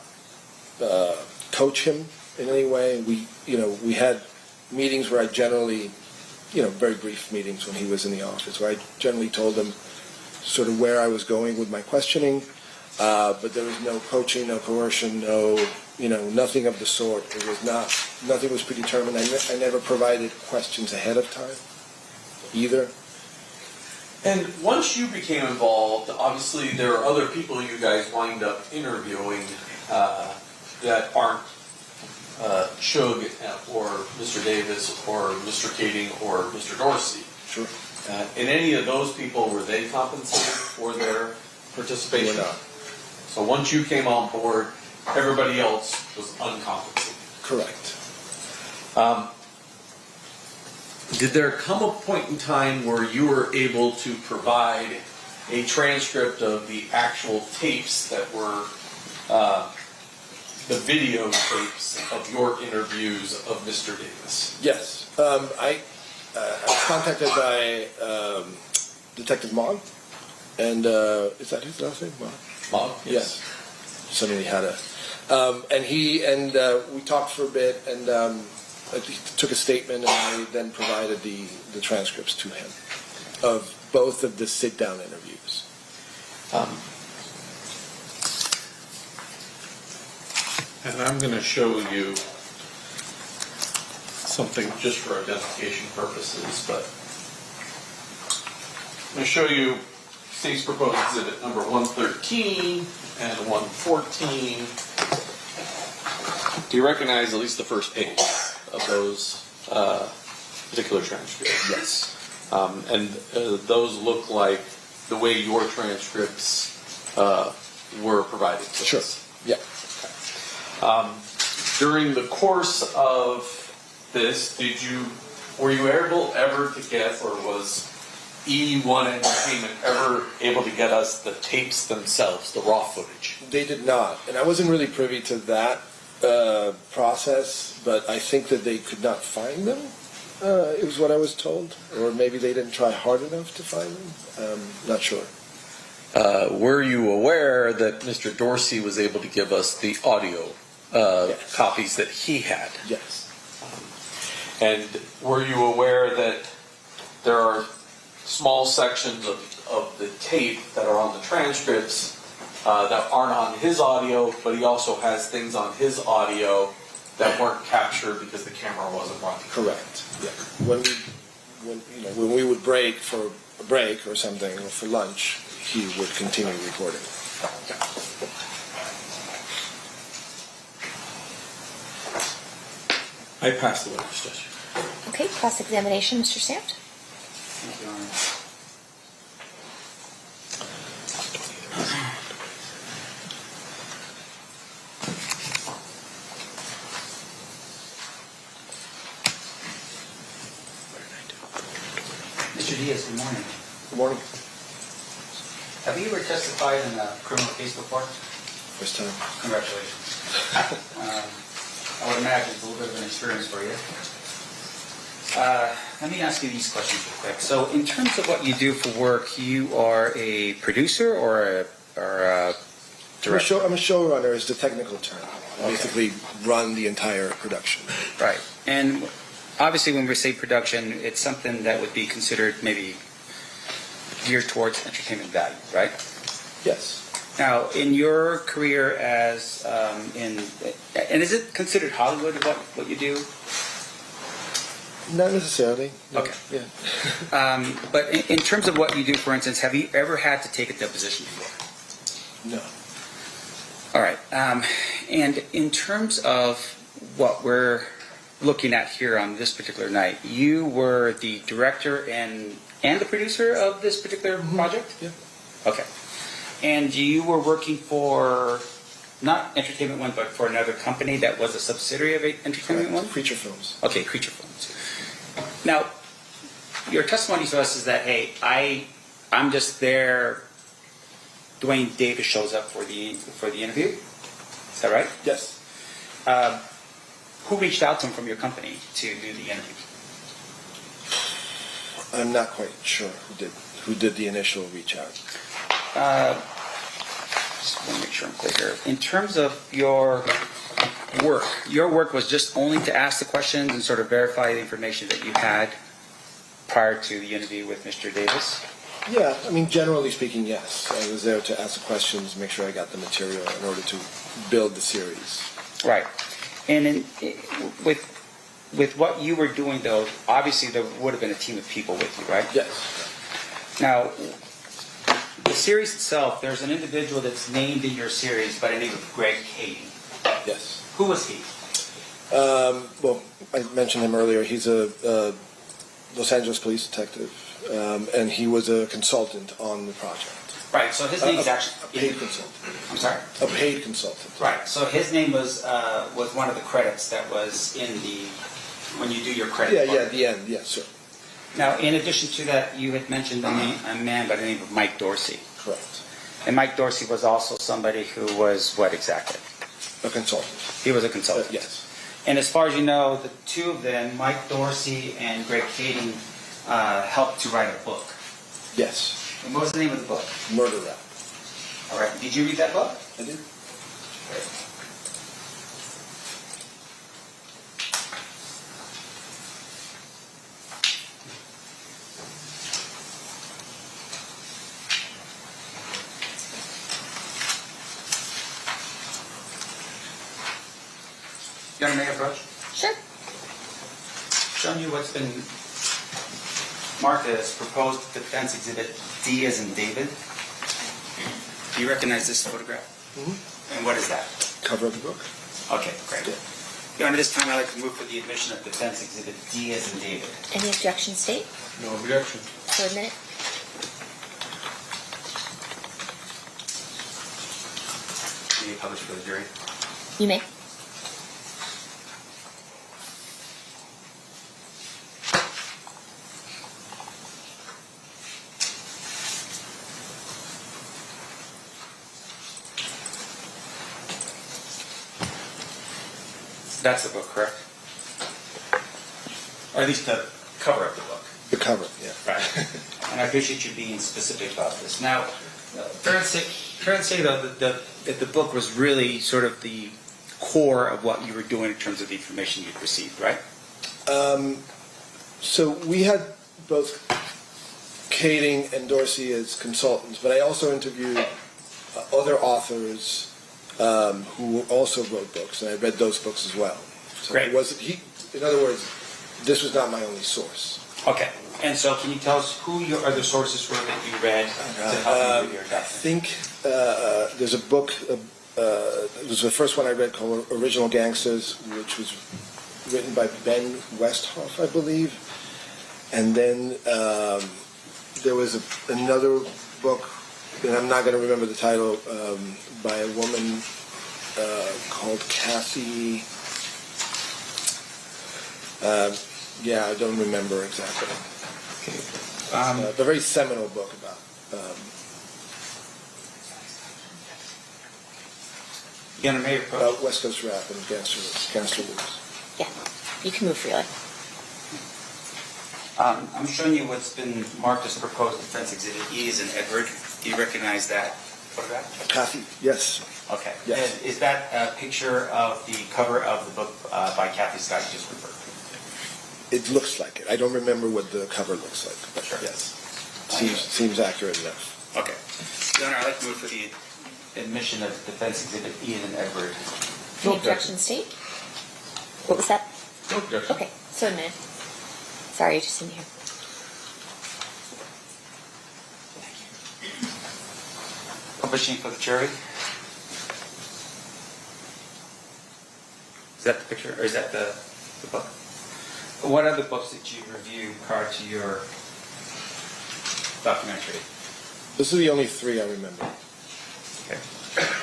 S12: coach him in any way. We had meetings where I generally, very brief meetings when he was in the office, where I generally told him sort of where I was going with my questioning, but there was no coaching, no coercion, nothing of the sort. It was nothing was predetermined. I never provided questions ahead of time either.
S6: And once you became involved, obviously there are other people you guys wind up interviewing that aren't Suge or Mr. Davis or Mr. Kading or Mr. Dorsey.
S12: Sure.
S6: And any of those people, were they compensated for their participation?
S12: They were not.
S6: So once you came on board, everybody else was uncompensated.
S12: Correct.
S6: Did there come a point in time where you were able to provide a transcript of the actual tapes that were the video tapes of your interviews of Mr. Davis?
S12: Yes. I was contacted by Detective Mogg, and is that his last name?
S6: Mogg?
S12: Yes. Suddenly had a, and we talked for a bit, and he took a statement, and I then provided the transcripts to him of both of the sit-down interviews.
S6: And I'm going to show you something just for identification purposes, but I'm going to show you State's Proposed Exhibit number 113 and 114. Do you recognize at least the first page of those particular transcripts?
S12: Yes.
S6: And those look like the way your transcripts were provided to us.
S12: Yeah.
S6: During the course of this, were you able ever to get, or was E1 Entertainment ever able to get us the tapes themselves, the raw footage?
S12: They did not, and I wasn't really privy to that process, but I think that they could not find them. It was what I was told, or maybe they didn't try hard enough to find them. Not sure.
S6: Were you aware that Mr. Dorsey was able to give us the audio copies that he had?
S12: Yes.
S6: And were you aware that there are small sections of the tape that are on the transcripts that aren't on his audio, but he also has things on his audio that weren't captured because the camera wasn't running?
S12: Correct. Yeah. When we would break for a break or something, or for lunch, he would continue recording.
S6: I passed the witness, Judge.
S5: Okay, cross-examination, Mr. Sanft.
S11: Thank you, Your Honor. Mr. Diaz, good morning.
S12: Good morning.
S11: Have you ever testified in a criminal case before?
S12: First time.
S11: Congratulations. I would imagine it's a little bit of an experience for you. Let me ask you these questions real quick. So in terms of what you do for work, you are a producer or a director?
S12: I'm a showrunner is the technical term. I basically run the entire production.
S11: Right. And obviously when we say production, it's something that would be considered maybe geared towards entertainment value, right?
S12: Yes.
S11: Now, in your career as and is it considered Hollywood what you do?
S12: Not necessarily. No.
S11: Okay.
S12: Yeah.
S11: But in terms of what you do, for instance, have you ever had to take a deposition before?
S12: No.
S11: All right. And in terms of what we're looking at here on this particular night, you were the director and the producer of this particular project?
S12: Yeah.
S11: Okay. And you were working for, not Entertainment One, but for another company that was a subsidiary of Entertainment One?
S12: Creature Films.
S11: Okay, Creature Films. Now, your testimony to us is that, hey, I'm just there. Duane Davis shows up for the interview. Is that right?
S12: Yes.
S11: Who reached out to him from your company to do the interview?
S12: I'm not quite sure who did the initial reach out.
S11: Just want to make sure I'm clear here. In terms of your work was just only to ask the questions and sort of verify the information that you had prior to the interview with Mr. Davis?
S12: Yeah, I mean, generally speaking, yes. I was there to ask the questions, make sure I got the material in order to build the series.
S11: Right. And with what you were doing, though, obviously there would have been a team of people with you, right?
S12: Yes.
S11: Now, the series itself, there's an individual that's named in your series by the name of Greg Kading.
S12: Yes.
S11: Who was he?
S12: Well, I mentioned him earlier. He's a Los Angeles police detective, and he was a consultant on the project.
S11: Right, so his name is actually...
S12: A paid consultant.
S11: I'm sorry?
S12: A paid consultant.
S11: Right, so his name was one of the credits that was in the... when you do your credit
S12: Yeah,
S11: part.
S12: at the end, yes, sir.
S11: Now, in addition to that, you had mentioned a man by the name of Mike Dorsey.
S12: Correct.
S11: And Mike Dorsey was also somebody who was what exactly?
S12: A consultant.
S11: He was a consultant.
S12: Yes.
S11: And as far as you know, the two of them, Mike Dorsey and Greg Kading, helped to write a book.
S12: Yes.
S11: And what was the name of the book?
S12: Murder Rap.
S11: All right. Did you read that book?
S12: I did.
S11: Great. Your Honor, may I approach?
S5: Sure.
S11: Showing you what's been marked as proposed defense exhibit D as in David. Do you recognize this photograph?
S12: Mm-hmm.
S11: And what is that?
S12: Cover of the book.
S11: Okay, great. Your Honor, this time I'd like to move for the admission of defense exhibit D as in David.
S5: Any objection, State?
S17: No objection.
S5: So admit it.
S11: May you publish for the jury?
S5: You may.
S11: That's the book, correct? Or at least the cover of the book.
S12: The cover, yeah.
S11: Right. And I appreciate you being specific about this. Now, fair to say though that the book was really sort of the core of what you were doing in terms of the information you'd received, right?
S12: So we had both Kading and Dorsey as consultants, but I also interviewed other authors who also wrote books, and I read those books as well. So
S11: Great.
S12: It wasn't, in other words, this was not my only source.
S11: Okay. And so can you tell us who your other sources were that you read to help you with your document?
S12: I think there's a book, it was the first one I read called Original Gangsters, which was written by Ben Westhoff, I believe. And then there was another book, and I'm not going to remember the title, by a woman called Cassie. Yeah, I don't remember exactly.
S11: Okay.
S12: A very seminal book about. About West Coast rap and gangster blues.
S5: Yeah, you can move freely.
S11: I'm showing you what's been marked as proposed defense exhibit E as in Edward. Do you recognize that photograph?
S12: Kathy, yes.
S11: Okay.
S12: Yes.
S11: And is that a picture of the cover of the book by Kathy Scott you just referred to?
S12: It looks like it. I don't remember what the cover looks like, but
S11: Sure.
S12: yes. Seems accurate enough.
S11: Okay. Your Honor, I'd like to move for the admission of defense exhibit E as in Edward.
S5: Any objection, State? What was that?
S17: No objection.
S5: Okay, so admit it. Sorry, I just didn't hear.
S11: Publishing for the jury. Is that the picture, or is that the book? What other books did you review prior to your documentary?
S12: Those are the only three I remember.
S11: Okay.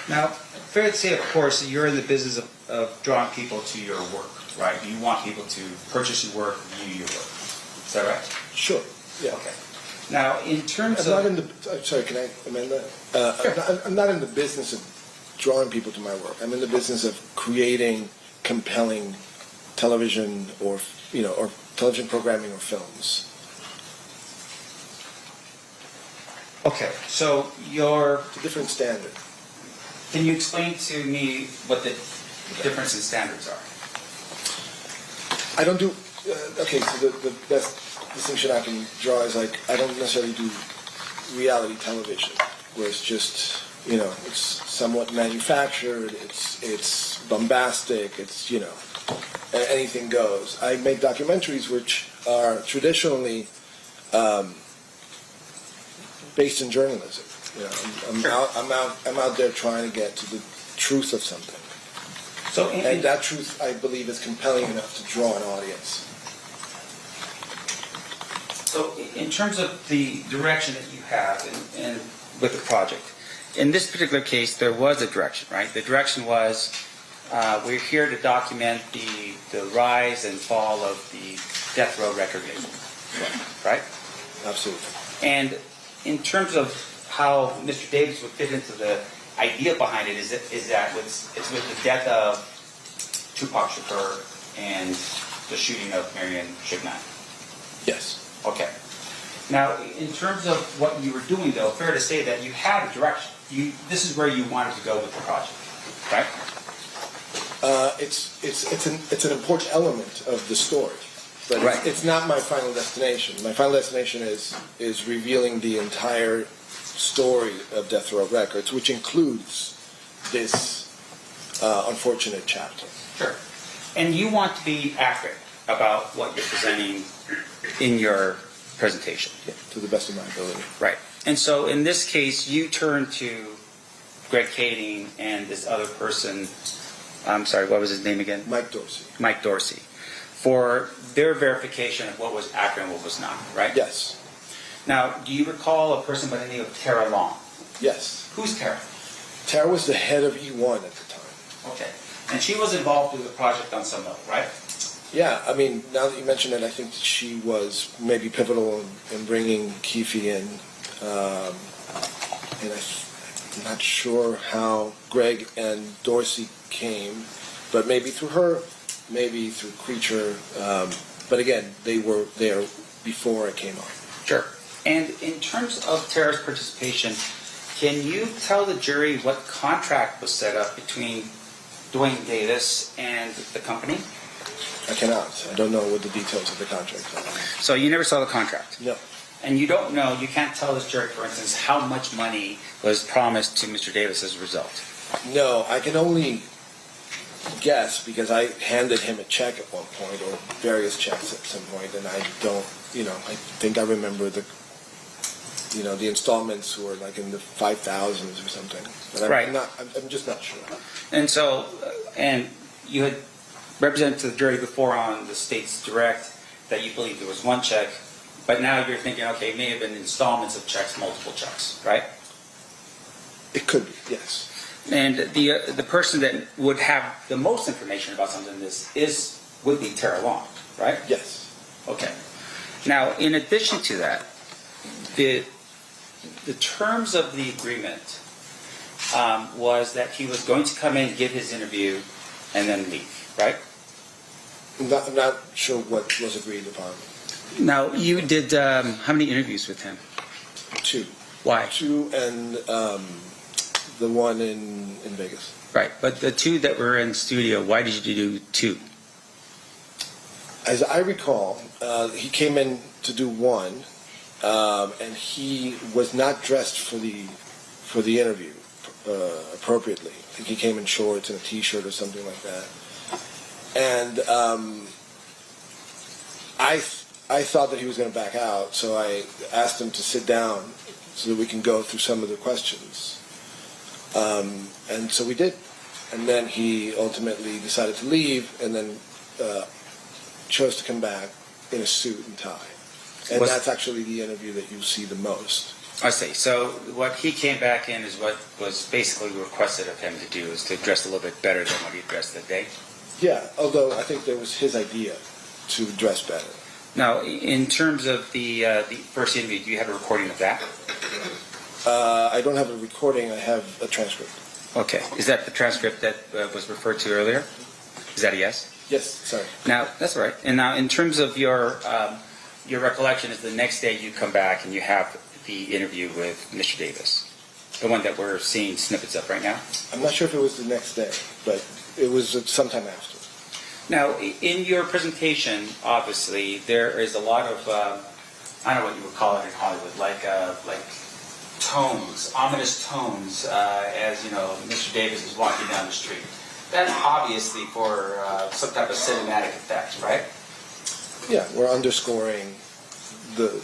S11: Now, fair to say, of course, you're in the business of drawing people to your work, right? You want people to purchase your work, view your work. Is that right?
S12: Sure. Yeah.
S11: Okay. Now, in terms
S12: I'm
S11: of...
S12: not in the. Sorry, can I amend that? I'm not in the business of drawing people to my work. I'm in the business of creating compelling television or television programming or films.
S11: Okay, so your...
S12: It's a different standard.
S11: Can you explain to me what the difference in standards are?
S12: I don't do. Okay, so the best distinction I can draw is like I don't necessarily do reality television, where it's just it's somewhat manufactured, it's bombastic, it's anything goes. I make documentaries which are traditionally based in journalism. I'm out there trying to get to the truth of something. And that truth, I believe, is compelling enough to draw an audience.
S11: So in terms of the direction that you have in with the project, in this particular case, there was a direction, right? The direction was we're here to document the rise and fall of the death row record label, right?
S12: Absolutely.
S11: And in terms of how Mr. Davis would fit into the idea behind it is that it's with the death of Tupac Shakur and the shooting of Marion Suge.
S12: Yes.
S11: Okay. Now, in terms of what you were doing, though, fair to say that you had a direction. This is where you wanted to go with the project, right?
S12: It's an important element of the story, but
S11: right.
S12: It's not my final destination. My final destination is revealing the entire story of Death Row Records, which includes this unfortunate chapter.
S11: Sure. And you want to be accurate about what you're presenting in your presentation.
S12: Yeah, to the best of my ability.
S11: Right. And so in this case, you turn to Greg Kading and this other person, I'm sorry, what was his name again?
S12: Mike Dorsey.
S11: Mike Dorsey, for their verification of what was accurate and what was not, right?
S12: Yes.
S11: Now, do you recall a person by the name of Tara Long?
S12: Yes.
S11: Who's Tara?
S12: Tara was the head of E1 at the time.
S11: Okay. And she was involved with the project on some level, right?
S12: Yeah, I mean, now that you mention it, I think that she was maybe pivotal in bringing Keefe in. And I'm not sure how Greg and Dorsey came, but maybe through her, maybe through Creature. But again, they were there before it came on.
S11: Sure. And in terms of Tara's participation, can you tell the jury what contract was set up between Duane Davis and the company?
S12: I cannot. I don't know what the details of the contract are.
S11: So you never saw the contract?
S12: No.
S11: And you don't know, you can't tell this jury, for instance, how much money was promised to Mr. Davis as a result?
S12: No, I can only guess because I handed him a check at one point, or various checks at some point, and I don't, I think I remember the installments were like in the 5,000s or something. But
S11: Right.
S12: I'm just not sure.
S11: And so, and you had represented to the jury before on the state's direct that you believe there was one check, but now you're thinking, okay, it may have been installments of checks, multiple checks, right?
S12: It could be, yes.
S11: And the person that would have the most information about something like this would be Tara Long, right?
S12: Yes.
S11: Okay. Now, in addition to that, the terms of the agreement was that he was going to come in, give his interview, and then leave, right?
S12: I'm not sure what was agreed upon.
S11: Now, you did how many interviews with him?
S12: 2.
S11: Why?
S12: 2 and the one in Vegas.
S11: Right, but the 2 that were in studio, why did you do 2?
S12: As I recall, he came in to do 1, and he was not dressed for the interview appropriately. I think he came in shorts and a T-shirt or something like that. And I thought that he was going to back out, so I asked him to sit down so that we can go through some of the questions. And so we did. And then he ultimately decided to leave, and then chose to come back in a suit and tie. And that's actually the interview that you see the most.
S11: I see. So what he came back in is what was basically requested of him to do, is to dress a little bit better than what he dressed that day?
S12: Yeah, although I think that was his idea to dress better.
S11: Now, in terms of the first interview, do you have a recording of that?
S12: I don't have a recording. I have a transcript.
S11: Okay. Is that the transcript that was referred to earlier? Is that a yes?
S12: Yes, sorry.
S11: Now, that's all right. And now, in terms of your recollection, is the next day you come back and you have the interview with Mr. Davis, the one that we're seeing snippets of right now?
S12: I'm not sure if it was the next day, but it was sometime after.
S11: Now, in your presentation, obviously, there is a lot of, I don't know what you would call it in Hollywood, like tones, ominous tones, as, Mr. Davis is walking down the street. That's obviously for some type of cinematic effect, right?
S12: Yeah, we're underscoring the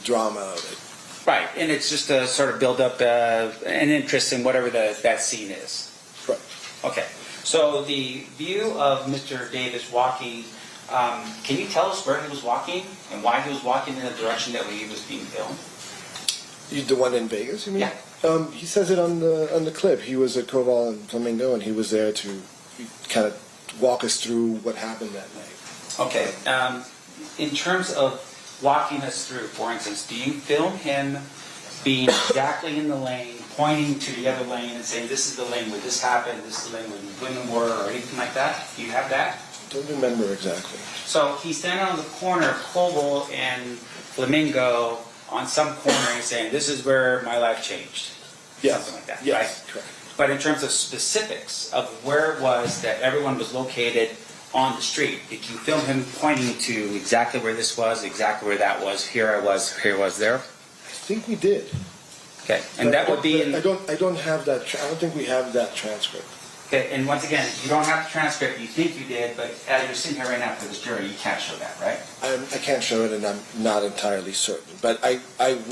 S12: drama of it.
S11: Right, and it's just to sort of build up an interest in whatever that scene is.
S12: Right.
S11: Okay, so the view of Mr. Davis walking, can you tell us where he was walking and why he was walking in the direction that he was being filmed?
S12: The one in Vegas, you mean?
S11: Yeah.
S12: He says it on the clip. He was at Koval and Flamingo, and he was there to kind of walk us through what happened that night.
S11: Okay. In terms of walking us through, for instance, do you film him being exactly in the lane, pointing to the other lane and saying, this is the lane where this happened, this is the lane where the women were, or anything like that? Do you have that?
S12: Don't remember exactly.
S11: So he's standing on the corner of Koval and Flamingo on some corner and saying, this is where my life changed.
S12: Yes.
S11: Something like that,
S12: yes,
S11: right?
S12: Correct.
S11: But in terms of specifics of where it was that everyone was located on the street, did you film him pointing to exactly where this was, exactly where that was, here I was there?
S12: I think we did.
S11: Okay, and that would be in...
S12: I don't have that. I don't think we have that transcript.
S11: Okay, and once again, you don't have the transcript, you think you did, but as you're sitting here right now for this jury, you can't show that, right?
S12: I can't show it, and I'm not entirely certain. But I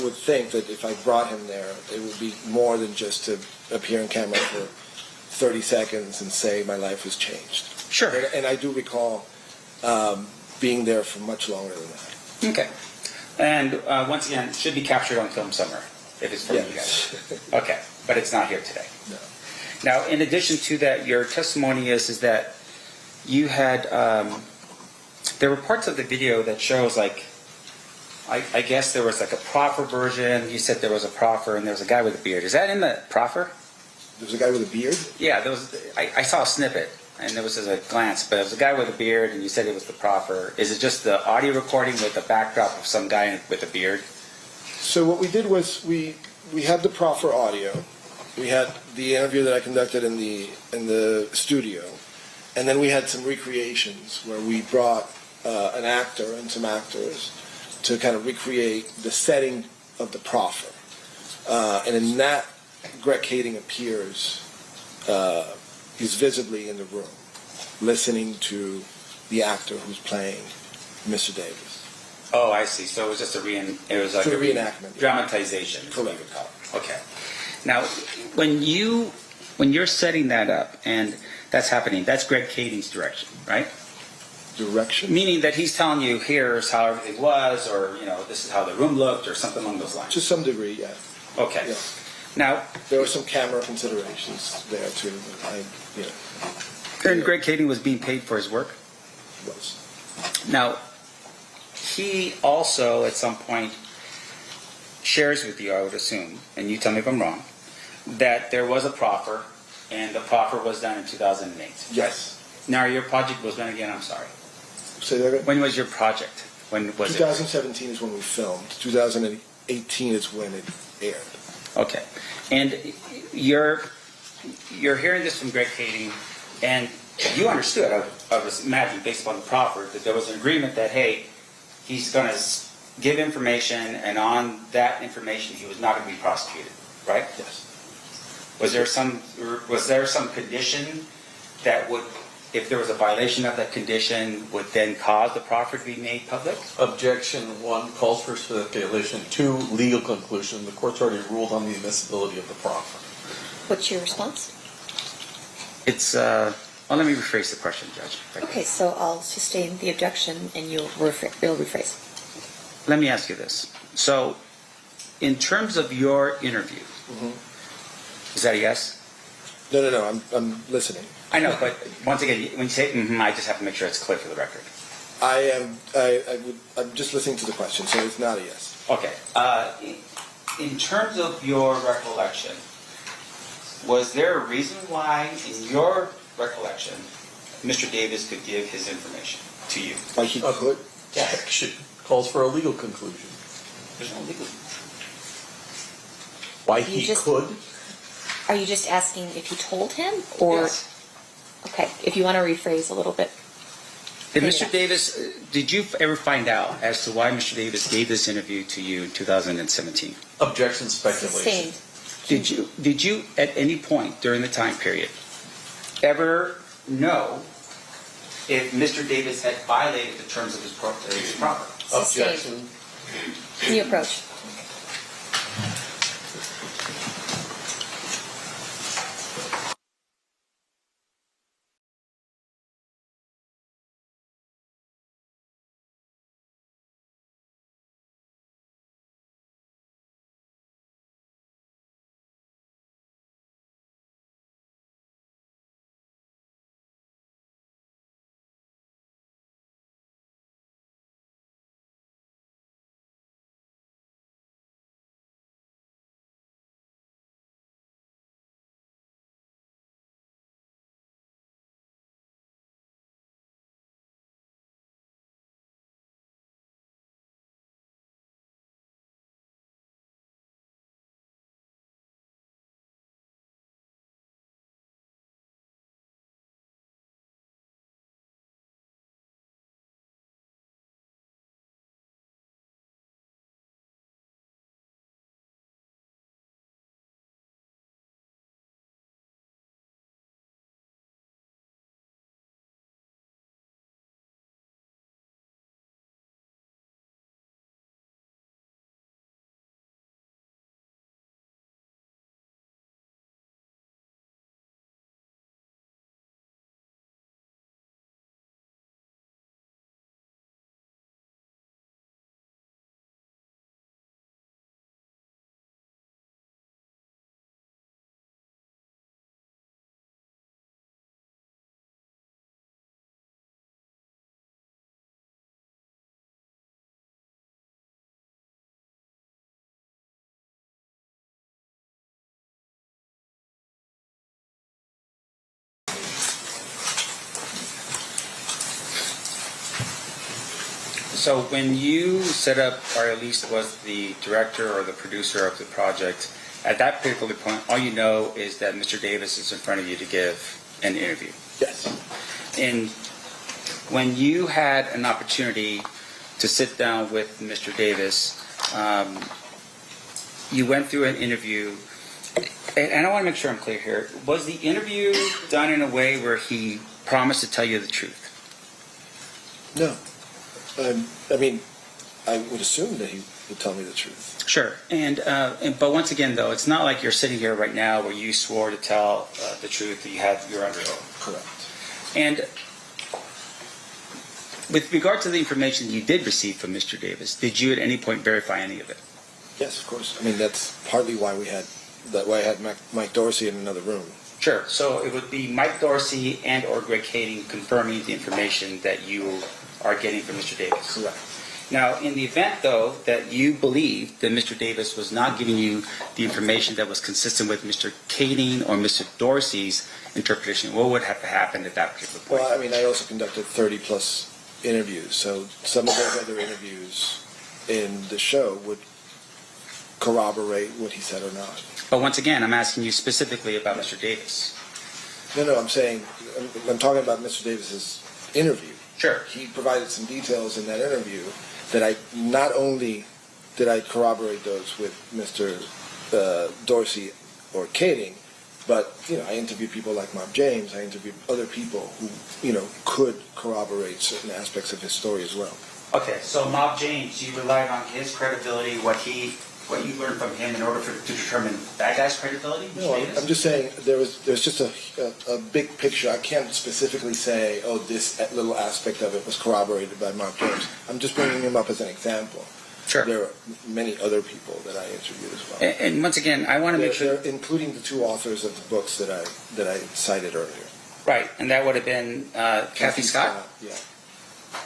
S12: would think that if I brought him there, it would be more than just to appear on camera for 30 seconds and say my life has changed.
S11: Sure.
S12: And I do recall being there for much longer than that.
S11: Okay. And once again, it should be captured on film somewhere, if it's from you guys. Okay, but it's not here today.
S12: No.
S11: Now, in addition to that, your testimony is that you had, there were parts of the video that shows like, I guess there was like a proffer version. You said there was a proffer and there was a guy with a beard. Is that in the proffer?
S12: There was a guy with a beard?
S11: Yeah, there was. I saw a snippet and there was just a glance, but it was a guy with a beard and you said it was the proffer. Is it just the audio recording with the backdrop of some guy with a beard?
S12: So what we did was we had the proffer audio. We had the interview that I conducted in the studio, and then we had some recreations where we brought an actor and some actors to kind of recreate the setting of the proffer. And in that, Greg Kading appears. He's visibly in the room, listening to the actor who's playing Mr. Davis.
S11: Oh, I see. So it was just a
S12: reenactment,
S11: dramatization.
S12: Correct.
S11: Okay. Now, when you're setting that up and that's happening, that's Greg Kading's direction, right?
S12: Direction?
S11: Meaning that he's telling you, here's how everything was, or this is how the room looked, or something along those lines.
S12: To some degree, yeah.
S11: Okay.
S12: Yeah.
S11: Now,
S12: there were some camera considerations there too.
S11: And Greg Kading was being paid for his work?
S12: Was.
S11: Now, he also, at some point, shares with you, I would assume, and you tell me if I'm wrong, that there was a proffer, and the proffer was done in 2008.
S12: Yes.
S11: Now, your project was when again? I'm sorry.
S12: Say that again?
S11: When was your project? When was
S12: 2017 is when we filmed. 2018 is when it aired.
S11: Okay. And you're hearing this from Greg Kading, and you understood, I would imagine, based upon the proffer, that there was an agreement that, hey, he's going to give information, and on that information, he was not going to be prosecuted, right?
S12: Yes.
S11: Was there some condition that would, if there was a violation of that condition, would then cause the proffer to be made public?
S6: Objection 1 calls for speculation. 2, legal conclusion. The court's already ruled on the admissibility of the proffer.
S5: What's your response?
S11: It's, well, let me rephrase the question, Judge.
S5: Okay, so I'll sustain the objection and you'll rephrase.
S11: Let me ask you this. So, in terms of your interview, is that a yes?
S12: No, I'm listening.
S11: I know, but once again, when you say I just have to make sure it's clear for the record.
S12: I'm just listening to the question, so it's not a yes.
S11: Okay. In terms of your recollection, was there a reason why, in your recollection, Mr. Davis could give his information to you?
S12: Why he could?
S6: Objection calls for a legal conclusion.
S11: There's no legal.
S6: Why he could?
S5: Are you just asking if he told him, or?
S11: Yes.
S5: Okay, if you want to rephrase a little bit.
S11: Did Mr. Davis, did you ever find out as to why Mr. Davis gave this interview to you in 2017?
S6: Objection speculation.
S5: Sustained.
S11: Did you at any point during the time period ever know if Mr. Davis had violated the terms of his property?
S6: Objection.
S5: New approach.
S11: So when you set up, or at least was the director or the producer of the project, at that particular point, all you know is that Mr. Davis is in front of you to give an interview.
S12: Yes.
S11: And when you had an opportunity to sit down with Mr. Davis, you went through an interview, and I want to make sure I'm clear here. Was the interview done in a way where he promised to tell you the truth?
S12: No. I mean, I would assume that he would tell me the truth.
S11: Sure. But once again, though, it's not like you're sitting here right now where you swore to tell the truth that you're under oath.
S12: Correct.
S11: And with regard to the information you did receive from Mr. Davis, did you at any point verify any of it?
S12: Yes, of course. I mean, that's partly why I had Mike Dorsey in another room.
S11: Sure. So it would be Mike Dorsey and or Greg Kading confirming the information that you are getting from Mr. Davis.
S12: Correct.
S11: Now, in the event, though, that you believe that Mr. Davis was not giving you the information that was consistent with Mr. Kading or Mr. Dorsey's interpretation, what would have to happen at that particular point?
S12: Well, I mean, I also conducted 30-plus interviews, so some of those other interviews in the show would corroborate what he said or not.
S11: But once again, I'm asking you specifically about Mr. Davis.
S12: No, I'm saying, I'm talking about Mr. Davis's interview.
S11: Sure.
S12: He provided some details in that interview that I not only did I corroborate those with Mr. Dorsey or Kading, but I interviewed people like Mob James. I interviewed other people who could corroborate certain aspects of his story as well.
S11: Okay, so Mob James, you relied on his credibility, what you learned from him in order to determine that guy's credibility?
S12: No, I'm just saying there's just a big picture. I can't specifically say, oh, this little aspect of it was corroborated by Mob James. I'm just bringing him up as an example.
S11: Sure.
S12: There are many other people that I interviewed as well.
S11: And once again, I want to make sure,
S12: including the two authors of the books that I cited earlier.
S11: Right, and that would have been Kathy Scott?
S12: Yeah.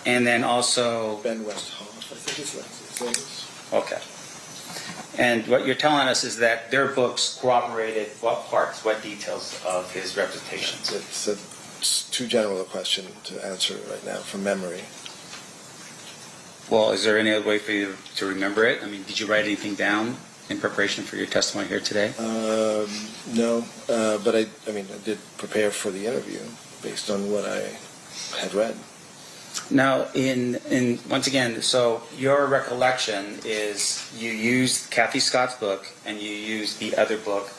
S11: And then also
S12: Ben Westhoff, I think his name is.
S11: Okay. And what you're telling us is that their books corroborated what parts, what details of his representations?
S12: It's too general a question to answer right now from memory.
S11: Well, is there any other way for you to remember it? I mean, did you write anything down in preparation for your testimony here today?
S12: No, but I did prepare for the interview based on what I had read.
S11: Now, in once again, so your recollection is you used Kathy Scott's book and you used the other book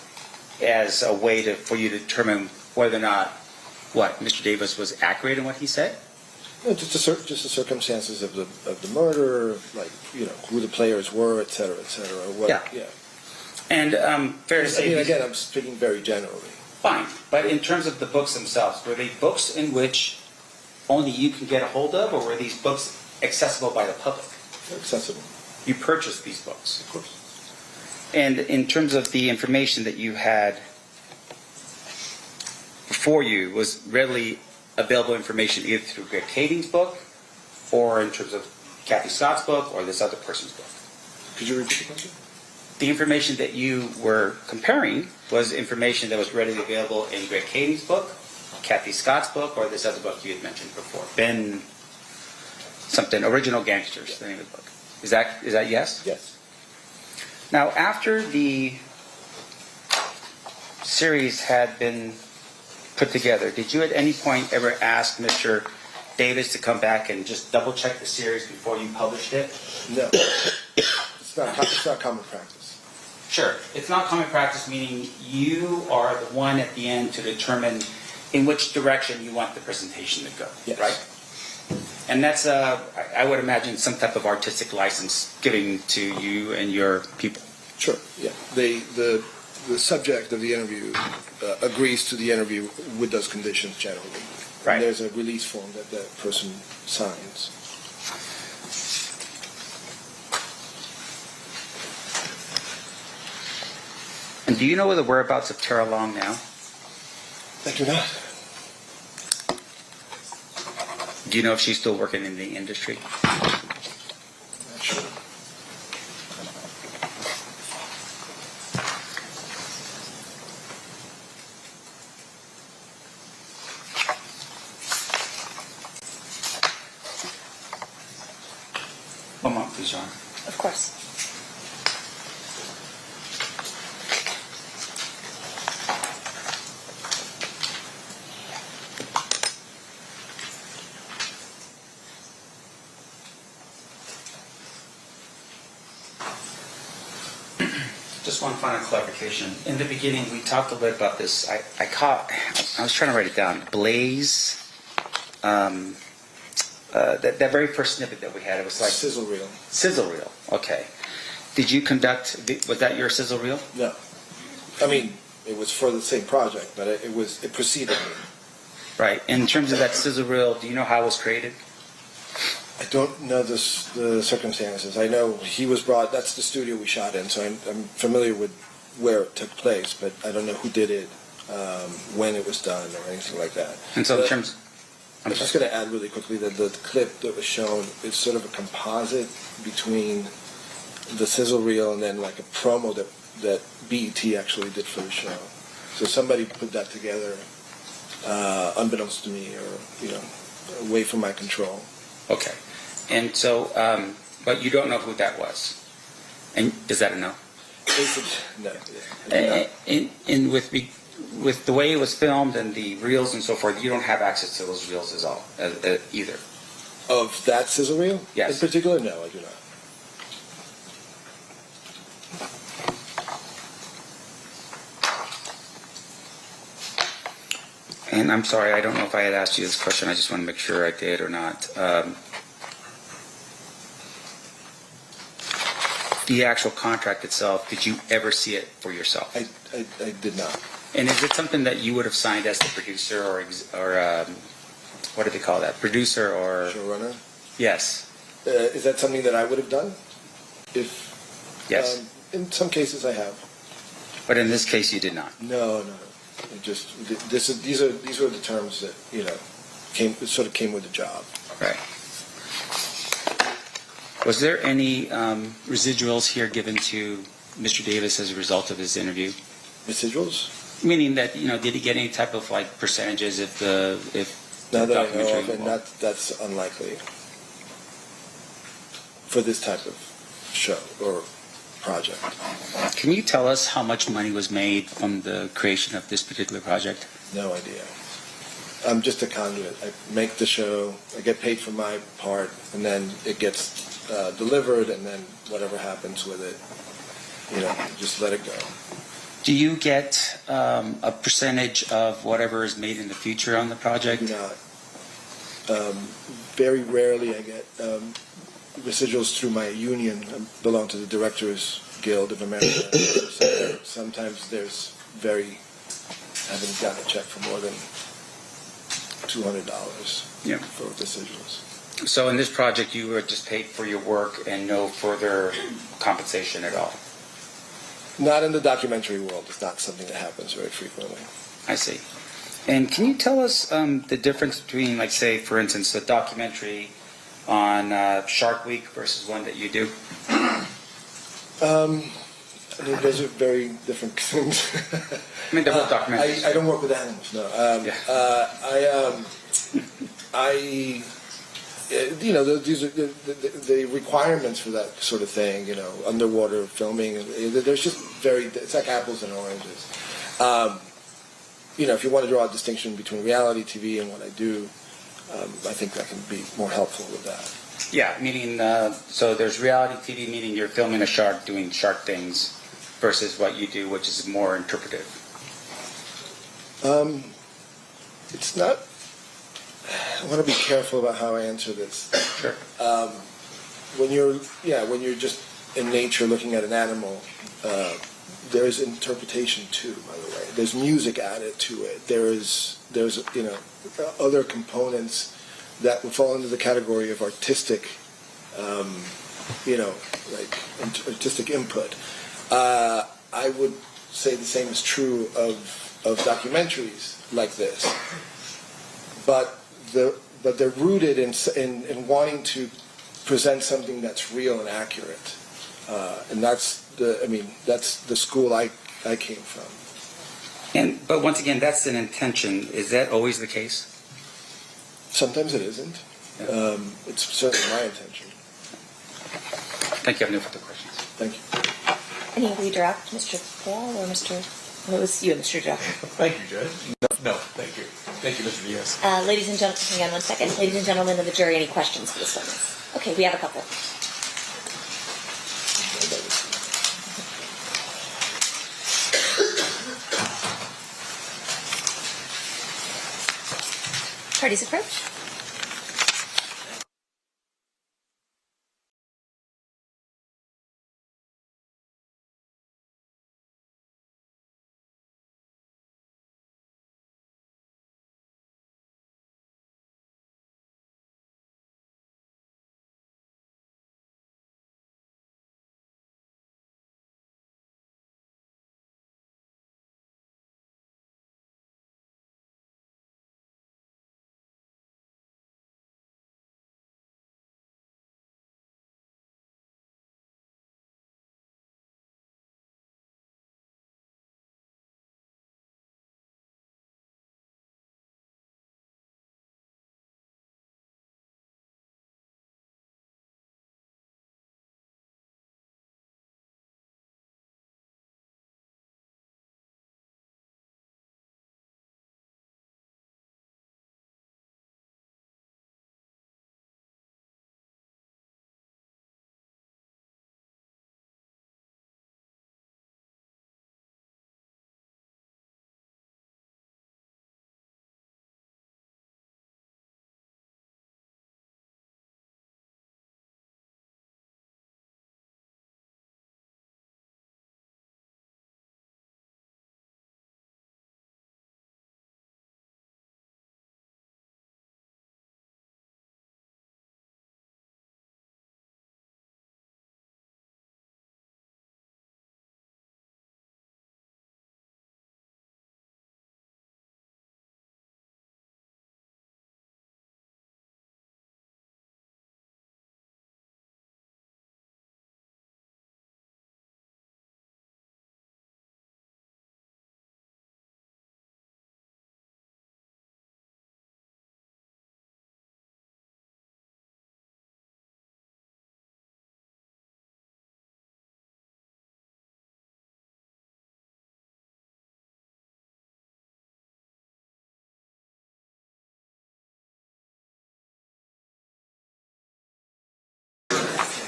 S11: as a way for you to determine whether or not Mr. Davis was accurate in what he said?
S12: No, just the circumstances of the murder, like who the players were, et cetera, et cetera. Yeah.
S11: And fair to say,
S12: I mean, again, I'm speaking very generally.
S11: Fine, but in terms of the books themselves, were they books in which only you can get a hold of, or were these books accessible by the public?
S12: They're accessible.
S11: You purchased these books?
S12: Of course.
S11: And in terms of the information that you had before you, was readily available information either through Greg Kading's book, or in terms of Kathy Scott's book, or this other person's book?
S12: Could you repeat the question?
S11: The information that you were comparing was information that was readily available in Greg Kading's book, Kathy Scott's book, or this other book you had mentioned before, Ben something, Original Gangsters, the name of the book. Is that yes?
S12: Yes.
S11: Now, after the series had been put together, did you at any point ever ask Mr. Davis to come back and just double check the series before you published it?
S12: No. It's not common practice.
S11: Sure. It's not common practice, meaning you are the one at the end to determine in which direction you want the presentation to go,
S12: yes.
S11: Right? And that's, I would imagine, some type of artistic license given to you and your people.
S12: Sure, yeah. The subject of the interview agrees to the interview with those conditions generally.
S11: Right.
S12: And there's a release form that that person signs.
S11: And do you know the whereabouts of Tara Long now?
S12: I do not.
S11: Do you know if she's still working in the industry?
S12: Not sure.
S11: One moment, please, Your Honor.
S5: Of course.
S11: Just one final clarification. In the beginning, we talked a bit about this. I was trying to write it down. Blaze, that very first snippet that we had, it was like...
S12: Sizzle reel.
S11: Sizzle reel, okay. Did you conduct, was that your sizzle reel?
S12: No. I mean, it was for the same project, but it preceded me.
S11: Right. In terms of that sizzle reel, do you know how it was created?
S12: I don't know the circumstances. I know he was brought, that's the studio we shot in, so I'm familiar with where it took place, but I don't know who did it, when it was done, or anything like that.
S11: And so in terms...
S12: I'm just going to add really quickly that the clip that was shown is sort of a composite between the sizzle reel and then like a promo that BET actually did for the show. So somebody put that together, unbeknownst to me, or, away from my control.
S11: Okay. And so, but you don't know who that was? And is that a no?
S12: No.
S11: And with the way it was filmed and the reels and so forth, you don't have access to those reels either?
S12: Of that sizzle reel?
S11: Yes.
S12: In particular, no, I do not.
S11: And I'm sorry, I don't know if I had asked you this question. I just want to make sure I did or not. The actual contract itself, did you ever see it for yourself?
S12: I did not.
S11: And is it something that you would have signed as the producer or what do they call that? Producer or...
S12: Showrunner?
S11: Yes.
S12: Is that something that I would have done?
S11: Yes.
S12: In some cases I have.
S11: But in this case you did not?
S12: No. It just, these were the terms that, sort of came with the job.
S11: Right. Was there any residuals here given to Mr. Davis as a result of his interview?
S12: Residuals?
S11: Meaning that, did he get any type of like percentages if
S12: Not that I know of, and that's unlikely for this type of show or project.
S11: Can you tell us how much money was made from the creation of this particular project?
S12: No idea. I'm just a conduit. I make the show, I get paid for my part, and then it gets delivered, and then whatever happens with it, just let it go.
S11: Do you get a percentage of whatever is made in the future on the project?
S12: I do not. Very rarely I get residuals through my union. I belong to the Directors Guild of America. So sometimes I haven't gotten a check for more than $200 for residuals.
S11: So in this project you were just paid for your work and no further compensation at all?
S12: Not in the documentary world. It's not something that happens very frequently.
S11: I see. And can you tell us the difference between, like, say, for instance, the documentary on Shark Week versus one that you do?
S12: Those are very different things.
S11: I mean, they're both documentaries.
S12: I don't work with animals, no. These are the requirements for that sort of thing, underwater filming, there's just it's like apples and oranges. If you want to draw a distinction between reality TV and what I do, I think I can be more helpful with that.
S11: Yeah, meaning, so there's reality TV, meaning you're filming a shark doing shark things, versus what you do, which is more interpretive.
S12: It's not... I want to be careful about how I answer this.
S11: Sure.
S12: When you're just in nature looking at an animal, there's interpretation too, by the way. There's music added to it. There's other components that would fall into the category of artistic, artistic input. I would say the same is true of documentaries like this. But they're rooted in wanting to present something that's real and accurate, and that's the school I came from.
S11: But once again, that's an intention. Is that always the case?
S12: Sometimes it isn't. It's certainly my intention.
S11: Thank you. I have no further questions.
S12: Thank you.
S5: Any redirect, Mr. Paul or Mr. What was you, Mr. Director?
S6: Thank you, Judge. No, thank you. Thank you, Mr. Diaz.
S5: Ladies and gentlemen, hang on one second. Ladies and gentlemen of the jury, any questions for this witness? Okay, we have a couple. Parties approach.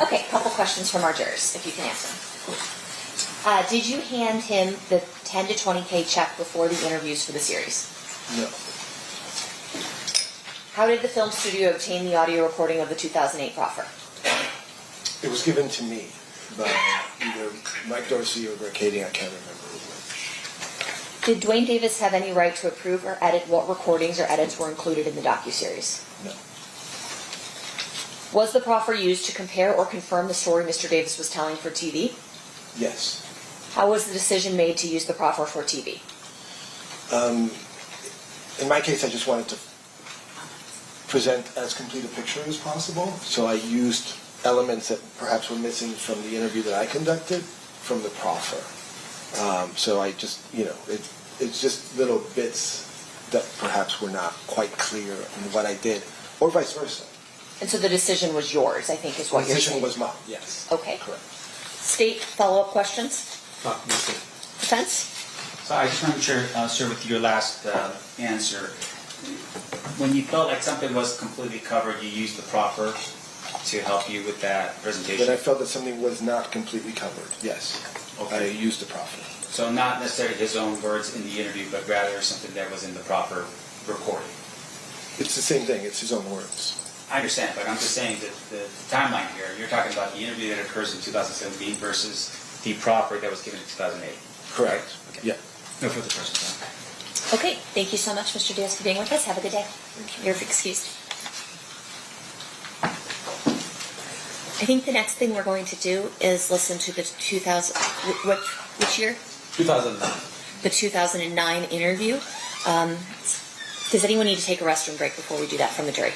S5: Okay, a couple questions from our jurors, if you can answer them. Did you hand him the 10 to 20K check before the interviews for the series?
S12: No.
S5: How did the film studio obtain the audio recording of the 2008 proffer?
S12: It was given to me by either Mike Dorsey or Kading, I can't remember which.
S5: Did Duane Davis have any right to approve or edit what recordings or edits were included in the docuseries?
S12: No.
S5: Was the proffer used to compare or confirm the story Mr. Davis was telling for TV?
S12: Yes.
S5: How was the decision made to use the proffer for TV?
S12: In my case, I just wanted to present as complete a picture as possible, so I used elements that perhaps were missing from the interview that I conducted from the proffer. So I just, it's just little bits that perhaps were not quite clear in what I did, or vice versa.
S5: And so the decision was yours, I think is what you're saying.
S12: The decision was mine, yes.
S5: Okay.
S12: Correct.
S5: State follow-up questions? Defense?
S11: So I just want to share, sir, with your last answer. When you felt like something was completely covered, you used the proffer to help you with that presentation?
S12: When I felt that something was not completely covered, yes. Okay. I used the proffer.
S11: So not necessarily his own words in the interview, but rather something that was in the proffer recording?
S12: It's the same thing. It's his own words.
S11: I understand, but I'm just saying that the timeline here, you're talking about the interview that occurs in 2017 versus the proffer that was given in 2008.
S12: Correct.
S11: Okay.
S12: Yeah.
S11: No further questions.
S5: Okay, thank you so much, Mr. Diaz, for being with us. Have a good day. You're excused. I think the next thing we're going to do is listen to the 2000, which year?
S6: 2009.
S5: The 2009 interview. Does anyone need to take a restroom break before we do that from the jury?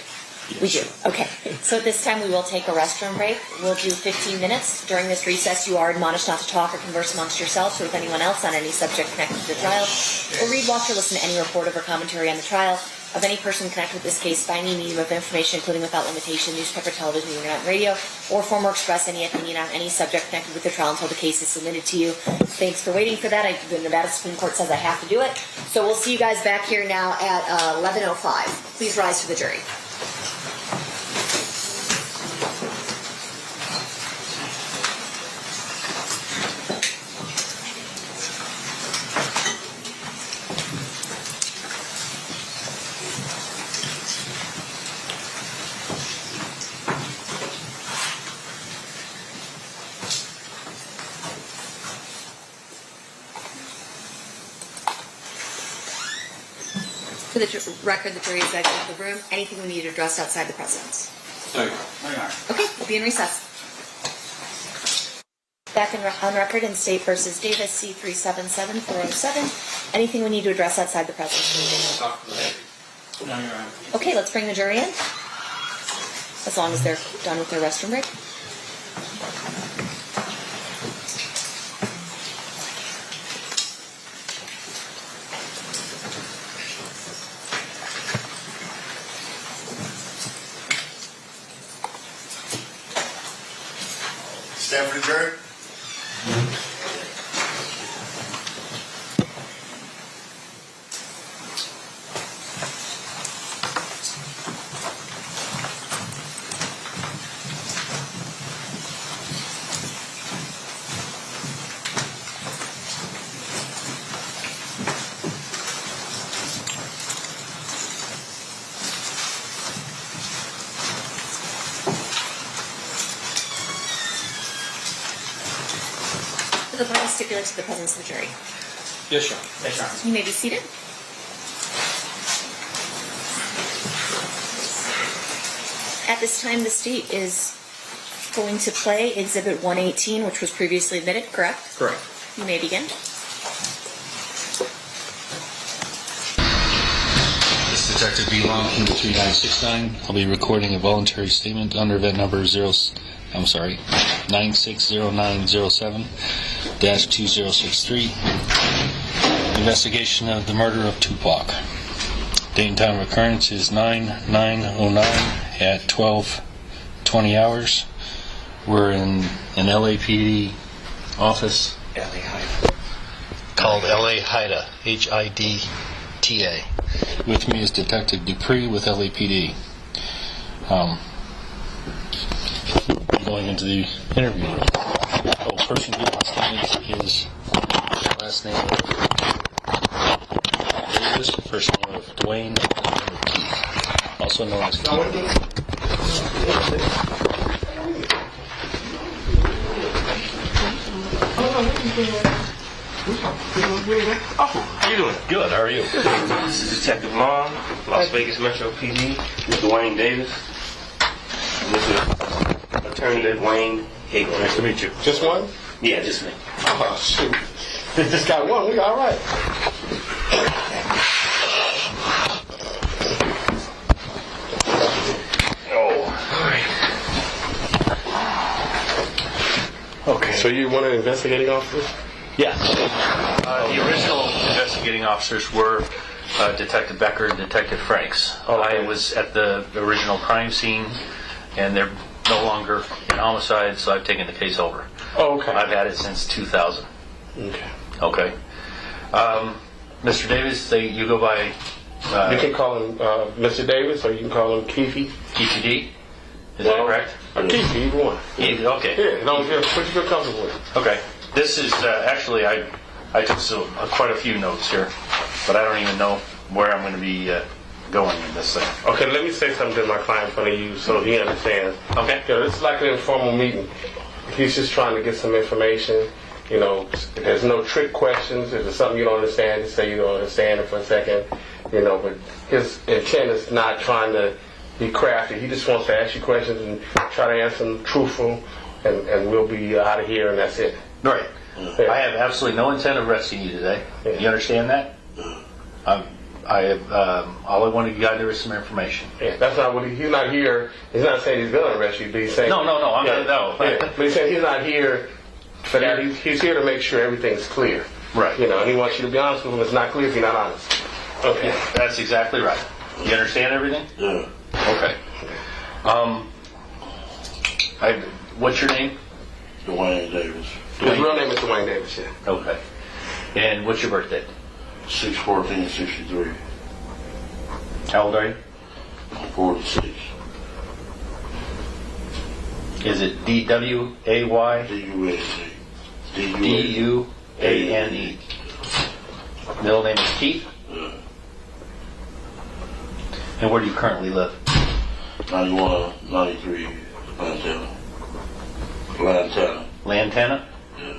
S5: We do. Okay. So at this time, we will take a restroom break. We'll do 15 minutes. During this recess, you are admonished not to talk or converse amongst yourselves or with anyone else on any subject connected to the trial, or read, watch, or listen to any report or commentary on the trial. of any person connected with this case by any medium of information, including without limitation, newspaper, television, internet, and radio, or form or express any opinion on any subject connected with the trial until the case is submitted to you. Thanks for waiting for that. The Nevada Supreme Court says I have to do it. So we'll see you guys back here now at 11:05. Please rise for the jury. For the record, the jury is exiting the room. Anything we need to address outside the presence?
S6: No.
S5: Okay, we'll be in recess. Back on record in State versus Davis, C377407. Anything we need to address outside the presence? Okay, let's bring the jury in. As long as they're done with their restroom break.
S19: Stand for the jury.
S5: The party stipulates to the presence of the jury.
S6: Yes, sir.
S5: Yes, Your Honor. You may be seated. At this time, the state is going to play Exhibit 118, which was previously admitted, correct?
S6: Correct.
S5: You may begin.
S20: This is Detective B. Long, 3969. I'll be recording a voluntary statement under event number 960907-2063. Investigation of the murder of Tupac. Date and time of occurrence is 9/9/09 at 12:20 hours. We're in an LAPD office called LA HIDTA, HIDTA. With me is Detective Dupree with LAPD. Going into the interview room. Person who wants to meet his last name Davis, first name of Duane Keefe, also known as Kading.
S4: Oh, how you doing?
S20: Good, how are you?
S4: This is Detective Long, Las Vegas Metro PD, Duane Davis. And this is Attorney Duane Keefe.
S2: Nice to meet you. Just one?
S4: Yeah, just me.
S2: Oh, shoot. Just got one. We all right. Okay, so you one of the investigating officers?
S20: Yes. The original investigating officers were Detective Becker and Detective Franks. I was at the original crime scene, and they're no longer in homicide, so I've taken the case over.
S2: Oh, okay.
S20: I've had it since 2000.
S2: Okay.
S20: Okay. Mr. Davis, you go by...
S2: you can call him Mr. Davis, or you can call him Keefe.
S20: Keefe D? Is that correct?
S2: Keefe, either one.
S20: Keefe, okay.
S2: Yeah, what you feel comfortable with.
S20: Okay. This is, actually, I took quite a few notes here, but I don't even know where I'm going to be going in this thing.
S2: Okay, let me say something to my client in front of you so he understands.
S20: Okay.
S2: You know, this is like an informal meeting. He's just trying to get some information. You know, there's no trick questions. If there's something you don't understand, just say you don't understand it for a second. You know, but his intent is not trying to be crafty. He just wants to ask you questions and try to answer them truthful, and we'll be out of here, and that's it.
S20: Right. Yeah. I have absolutely no intent of arresting you today. Yeah. You understand that? All I wanted you guys to do is some information.
S2: Yeah, that's not what he's not here. He's not saying he's going to arrest you, but he's saying...
S20: No, I'm not, no.
S2: Yeah, but he's saying he's not here for that. He's here to make sure everything's clear.
S20: Right.
S2: You know, and he wants you to be honest with him. It's not clear if you're not honest. Okay.
S20: Yeah, that's exactly right.
S1: You understand everything?
S3: Yeah.
S1: Okay. What's your name?
S3: Duane Davis.
S2: His real name is Duane Davis, yeah.
S1: Okay. And what's your birthday?
S3: 6/14/63.
S1: How old are you?
S3: I'm 46.
S1: Is it D-W-A-Y?
S3: D-U-A-N-E.
S1: D-U-A-N-E. Middle name is Keith?
S3: Yeah.
S1: And where do you currently live?
S3: 9193 Lantana.
S1: Lantana?
S3: Yeah.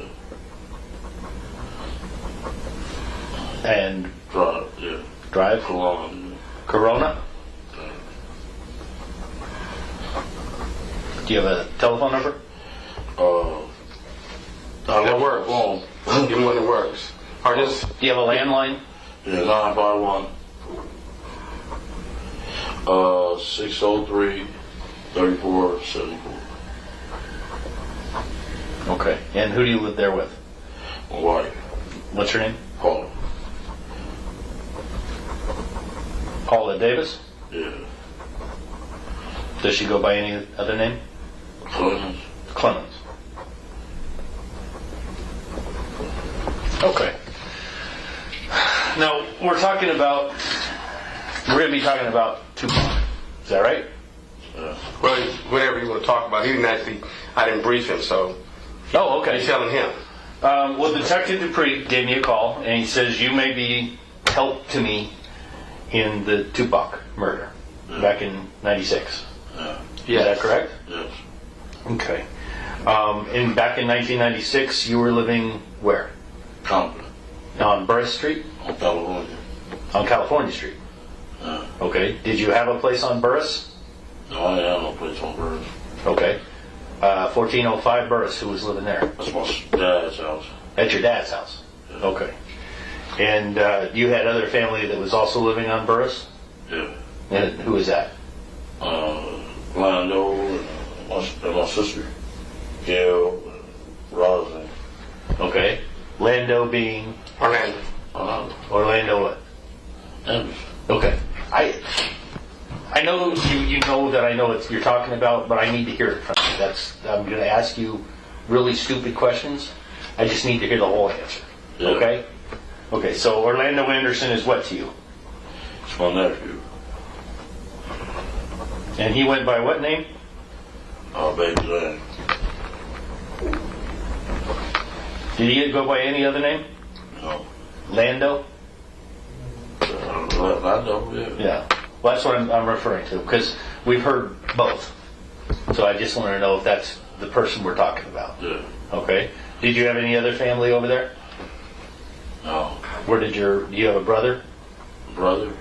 S1: And
S3: Drive, yeah.
S1: Drive?
S3: Corona.
S1: Corona? Do you have a telephone number?
S2: That works. Give me one that works. Or just.
S1: Do you have a landline?
S3: Yeah, 951. 603 3474.
S1: Okay. And who do you live there with?
S3: My wife.
S1: What's her name?
S3: Paula.
S1: Paula Davis?
S3: Yeah.
S1: Does she go by any other name?
S3: Clemens.
S1: Clemens. Okay. Now, we're going to be talking about Tupac. Is that right?
S2: Well, whatever you want to talk about. I didn't brief him, so.
S1: Oh, okay.
S2: You're telling him.
S1: Well, Detective Dupree gave me a call, and he says you may be help to me in the Tupac murder back in '96. Is that correct?
S3: Yes.
S1: Okay. And back in 1996, you were living where?
S3: Compton.
S1: On Burris Street?
S3: On California.
S1: On California Street? Okay. Did you have a place on Burris?
S3: No, I have no place on Burris.
S1: Okay. 1405 Burris, who was living there?
S3: That's my dad's house.
S1: At your dad's house?
S3: Yeah.
S1: Okay. And you had other family that was also living on Burris?
S3: Yeah.
S1: And who was that?
S3: Lando and my sister, Gail, Rosin.
S1: Okay. Lando being?
S2: Orlando.
S1: Orlando what?
S3: Anderson.
S1: Okay. I know you know that I know what you're talking about, but I need to hear it from you. I'm going to ask you really stupid questions. I just need to hear the whole answer.
S3: Yeah.
S1: Okay? Okay, so Orlando Anderson is what to you?
S3: It's my nephew.
S1: And he went by what name?
S3: Baby Land.
S1: Did he go by any other name?
S3: No.
S1: Lando?
S3: Lando, yeah.
S1: Yeah. Well, that's what I'm referring to, because we've heard both. So I just want to know if that's the person we're talking about.
S3: Yeah.
S1: Okay. Did you have any other family over there?
S3: No.
S1: Do you have a brother?
S3: Brother?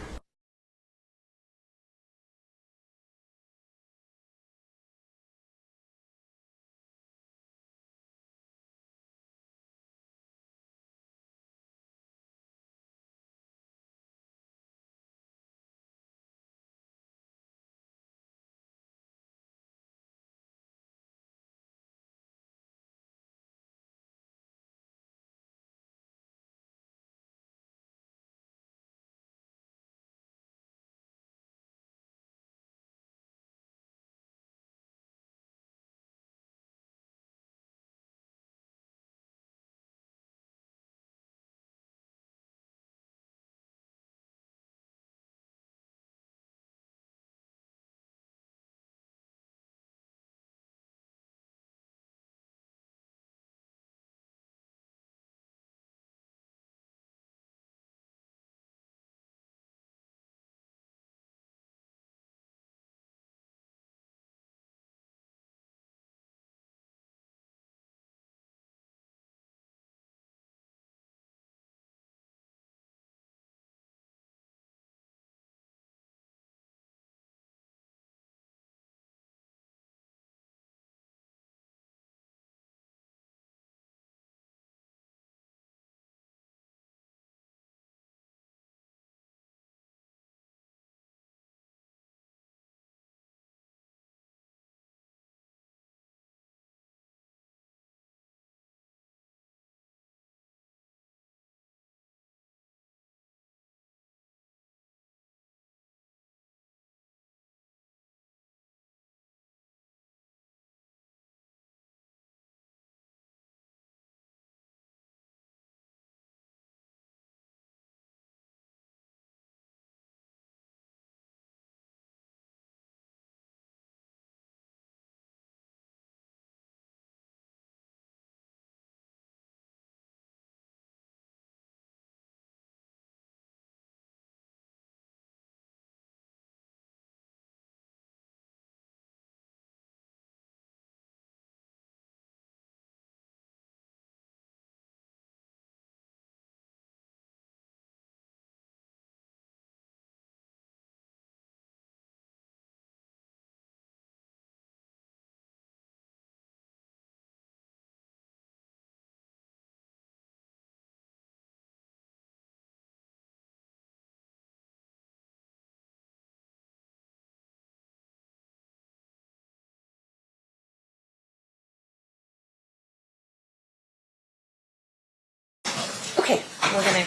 S5: we're gonna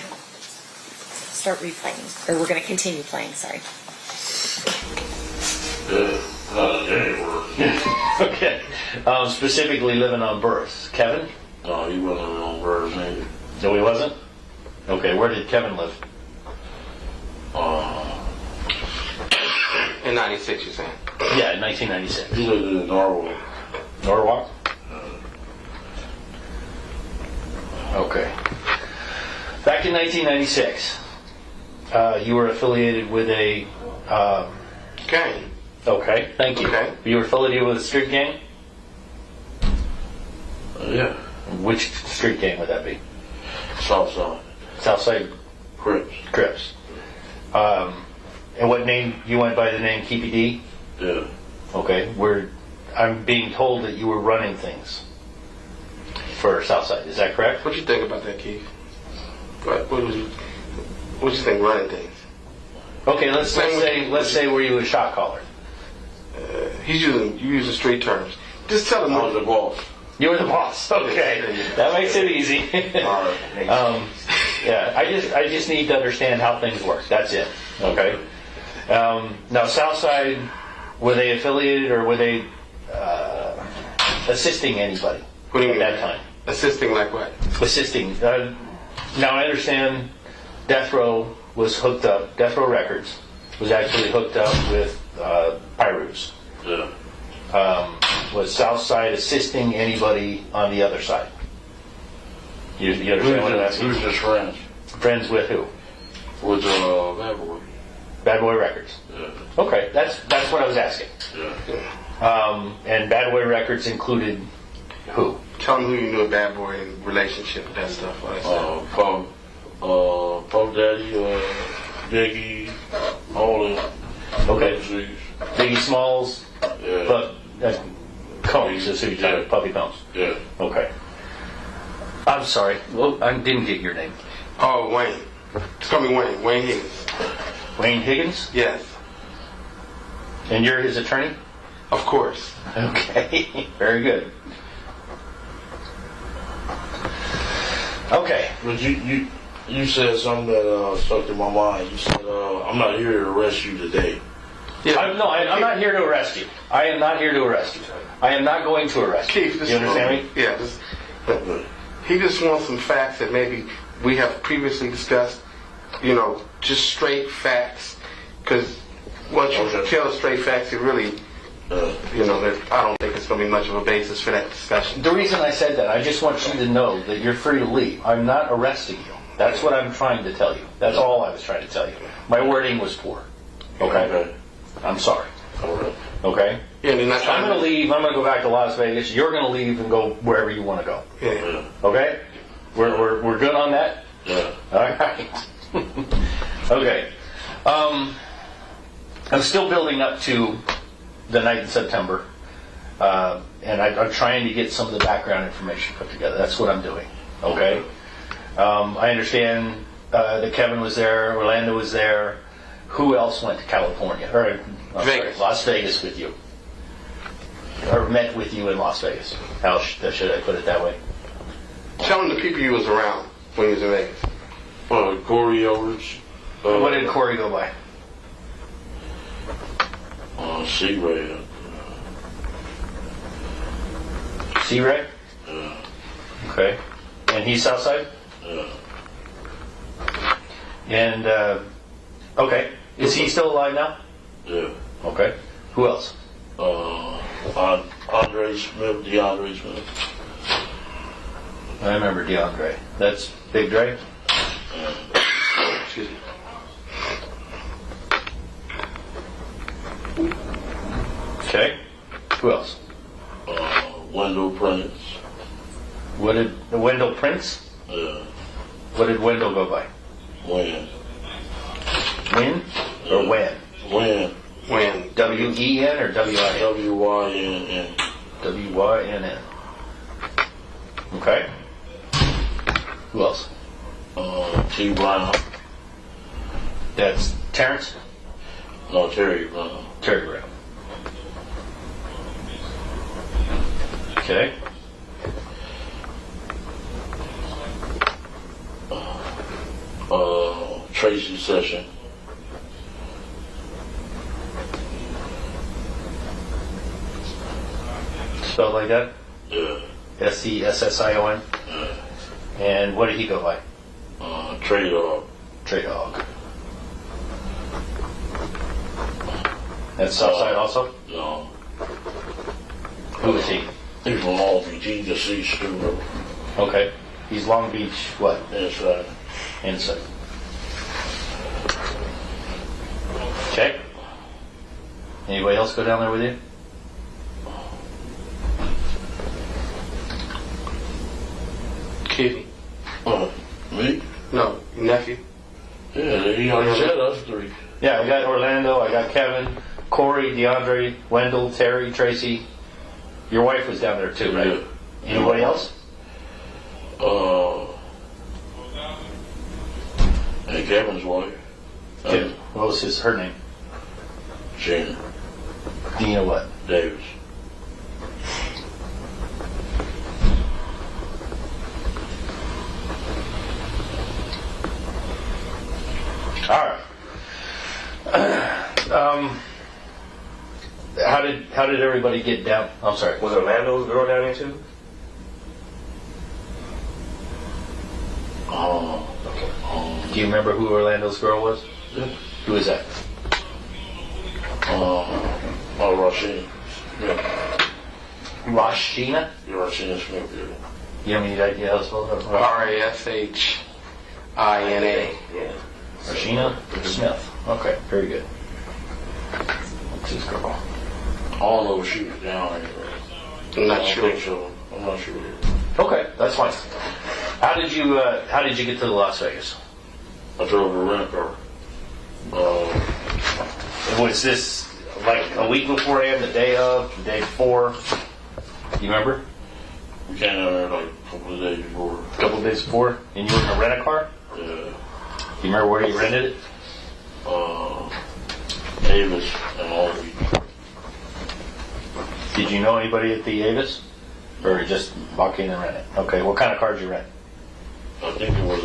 S5: start replaying, or we're gonna continue playing. Sorry.
S1: Okay. Specifically living on Burris. Kevin?
S3: No, he wasn't living on Burris, maybe.
S1: No, he wasn't? Okay, where did Kevin live?
S2: In 96, you're saying?
S1: Yeah, in 1996.
S3: He lived in Norwalk.
S1: Norwalk? Okay. Back in 1996, you were affiliated with a...
S2: gang.
S1: Okay, thank you.
S2: Okay.
S1: You were affiliated with a street gang?
S3: Yeah.
S1: Which street gang would that be?
S3: South Side.
S1: South Side
S3: Crips.
S1: Crips. And what name? You went by the name Keefe D?
S3: Yeah.
S1: Okay. I'm being told that you were running things for Southside. Is that correct?
S2: What you think about that, Keith? What you think running things?
S1: Okay, let's say were you a shot caller?
S2: You using street terms. Just tell them.
S3: I was the boss.
S1: You were the boss. Okay, that makes it easy.
S3: All right.
S1: Yeah, I just need to understand how things work. That's it. Okay. Now, Southside, were they affiliated or were they assisting anybody at that time?
S2: Assisting like what?
S1: Assisting. Now I understand Death Row was hooked up. Death Row Records was actually hooked up with Pyrus.
S3: Yeah.
S1: Was Southside assisting anybody on the other side? You understand what I'm asking?
S3: Who's just friends?
S1: Friends with who?
S3: With Bad Boy.
S1: Bad Boy Records.
S3: Yeah.
S1: Okay, that's what I was asking.
S3: Yeah.
S1: And Bad Boy Records included who?
S2: Tell them who you knew a Bad Boy in relationship with that stuff. All that stuff.
S3: Puff Daddy, Biggie, all of them.
S1: Okay. Biggie Smalls.
S3: Yeah.
S1: But Combs is who you're talking about. Puffy Combs.
S3: Yeah.
S1: Okay. I'm sorry. Well, I didn't get your name.
S2: Oh, Wayne. Just call me Wayne. Wayne Higgins.
S1: Wayne Higgins?
S2: Yes.
S1: And you're his attorney?
S2: Of course.
S1: Okay. Very good. Okay.
S3: But you said something that stuck in my mind. You said, I'm not here to arrest you today.
S2: Yeah.
S1: I'm not here to arrest you. I am not here to arrest you. I am not going to arrest you.
S2: Keith,
S1: you understand me?
S2: Yeah. He just wants some facts that maybe we have previously discussed. You know, just straight facts. Because once you tell straight facts, it really, I don't think it's going to be much of a basis for that discussion.
S1: The reason I said that, I just want you to know that you're free to leave. I'm not arresting you. That's what I'm trying to tell you. That's all I was trying to tell you. My wording was poor. Okay? I'm sorry. Okay?
S2: Yeah,
S1: I'm going to leave. I'm going to go back to Las Vegas. You're going to leave and go wherever you want to go.
S2: Yeah.
S1: Okay? We're good on that?
S3: Yeah.
S1: All right. Okay. I'm still building up to the night in September, and I'm trying to get some of the background information put together. That's what I'm doing. Okay. I understand that Kevin was there, Orlando was there. Who else went to California? Or
S2: Vegas.
S1: Las Vegas with you, or met with you in Las Vegas? How should I put it that way?
S2: Tell him the people you was around when you was in Vegas.
S3: Corey Overs.
S1: What did Corey go by?
S3: C-Ray.
S1: C-Ray?
S3: Yeah.
S1: Okay. And he's Southside?
S3: Yeah.
S1: And, okay. Is he still alive now?
S3: Yeah.
S1: Okay. Who else?
S3: DeAndre Smith.
S1: I remember DeAndre. That's Big Dre?
S2: Excuse me.
S1: Okay. Who else?
S3: Wendell Prince.
S1: What did Wendell Prince?
S3: Yeah.
S1: What did Wendell go by?
S3: Win.
S1: Win or Wen?
S3: Win.
S1: W-E-N or W-I-N?
S3: W-Y-N-N.
S1: W-Y-N-N. Okay. Who else?
S3: T. Brown.
S1: That's Terrence?
S3: No, Terry Brown.
S1: Terry Brown. Okay.
S3: Tracy Session.
S1: Spelled like that?
S3: Yeah.
S1: Session?
S3: Yeah.
S1: And what did he go by?
S3: Trey Dog.
S1: Trey Dog. That's Southside also?
S3: No.
S1: Who is he?
S3: He's from Long Beach. He's deceased too.
S1: Okay. He's Long Beach, what?
S3: Inside.
S1: Inside. Okay. Anybody else go down there with you?
S2: Kitty.
S3: Me?
S2: No, your nephew.
S3: Yeah, he already said us three.
S1: Yeah, I got Orlando, I got Kevin, Corey, DeAndre, Wendell, Terry, Tracy. Your wife was down there too, right?
S3: Yeah.
S1: Anybody else?
S3: And Kevin's wife.
S1: Kevin. What was her name?
S3: Gina.
S1: Dina what?
S3: Davis.
S1: All right. How did everybody get down? I'm sorry.
S4: Was Orlando's girl down there too?
S1: Do you remember who Orlando's girl was?
S3: Yeah.
S1: Who is that?
S3: Rashina. Yeah.
S1: Rashina?
S3: Yeah, Rashina Smith. Yeah.
S1: You have any idea how to spell that?
S2: Rashina.
S4: Yeah.
S1: Rashina Smith. Okay, very good. What's his girl?
S3: I don't know if she was down there.
S2: I'm not
S3: I don't
S2: sure.
S3: think so. I'm not sure.
S1: Okay, that's fine. How did you get to Las Vegas?
S3: I drove a rent car.
S1: Was this like a week beforehand, the day of, the day before? You remember?
S3: We came down there like a couple of days before.
S1: A couple of days before? And you were gonna rent a car?
S3: Yeah.
S1: You remember where you rented it?
S3: Davis and Long Beach.
S1: Did you know anybody at the Avis? Or you just walk in and rent it? Okay, what kind of car did you rent?
S3: I think it was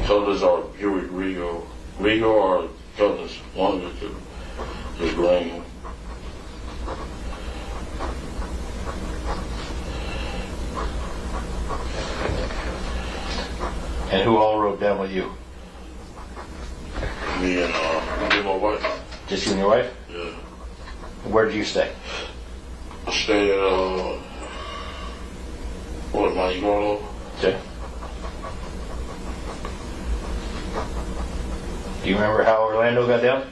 S3: Cutlass or Buick Regal. Regal or Cutlass. One of the two. It was green.
S1: And who all rode down with you?
S3: Me and my wife.
S1: Just you and your wife?
S3: Yeah.
S1: Where did you stay?
S3: I stayed at Mount Marlow.
S1: Okay. Do you remember how Orlando got down?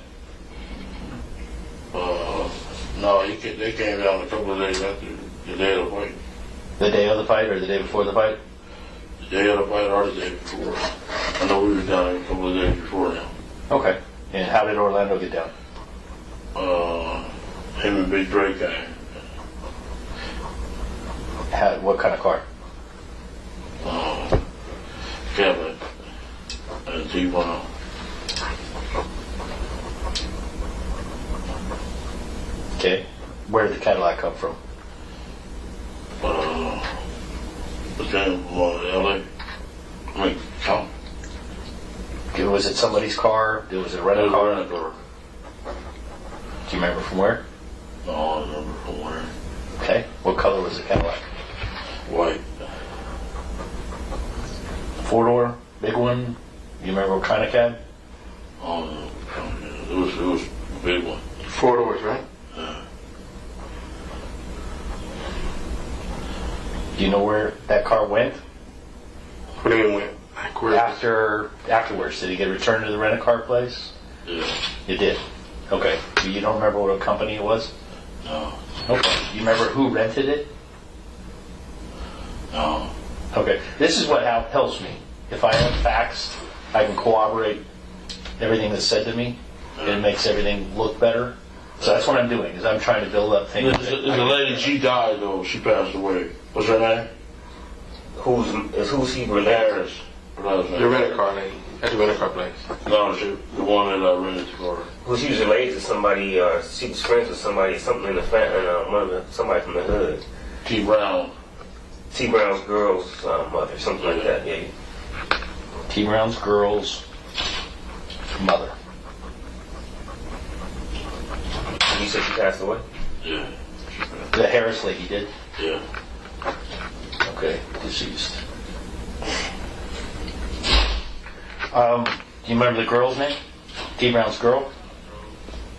S3: No, they came down a couple of days after the day of the fight.
S1: The day of the fight or the day before the fight?
S3: The day of the fight or the day before. I know we were down there a couple of days before now.
S1: Okay. And how did Orlando get down?
S3: Him and Big Dre came.
S1: What kind of car?
S3: Kevin and T-Brown.
S1: Okay. Where did the Cadillac come from?
S3: It came from LA. I mean, come.
S1: Was it somebody's car? Was it a rental car? Do you remember from where?
S3: No, I don't remember from where.
S1: Okay. What color was the Cadillac?
S3: White.
S1: 4-door? Big one? You remember what kind of cab?
S3: Oh, no. It was a big one.
S2: 4 doors, right?
S3: Yeah.
S1: Do you know where that car went?
S2: What do you mean went? Like where?
S1: Afterwards, did he get returned to the rent-a-car place?
S3: Yeah.
S1: You did? Okay. You don't remember what company it was?
S3: No.
S1: Okay. You remember who rented it?
S3: No.
S1: Okay. This is what helps me. If I have facts, I can corroborate everything that's said to me. It makes everything look better. So that's what I'm doing, is I'm trying to build up things.
S3: It's a lady, she died though. She passed away. What's her name?
S4: Who's he related?
S2: The rent-a-car lady at the rent-a-car place.
S3: No, the one that I rented for her.
S4: Who she was related to somebody, she was friends with somebody, something in the family, somebody from the hood.
S3: T. Brown.
S4: T. Brown's girl's mother, something like that, yeah.
S1: T. Brown's girl's mother?
S4: You said she passed away?
S3: Yeah.
S1: The Harris lady did?
S3: Yeah.
S1: Okay, deceased. Do you remember the girl's name? T. Brown's girl?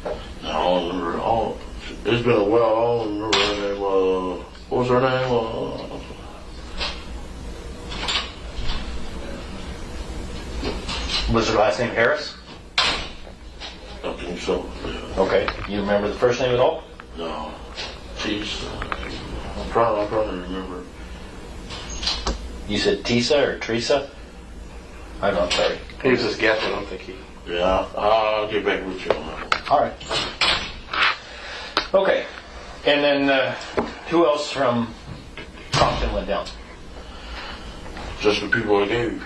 S3: I don't remember all. It's been a while. I don't remember her name. What was her name?
S1: Was her last name Harris?
S3: I think so. Yeah.
S1: Okay. You remember the first name at all?
S3: No. Jeez. I'm trying to remember.
S1: You said Tisa or Teresa? I'm not sorry.
S2: He was just guessing. I don't think he.
S3: Yeah, I'll get back with you on that.
S1: All right. Okay. And then who else from Compton went down?
S3: Just the people I gave.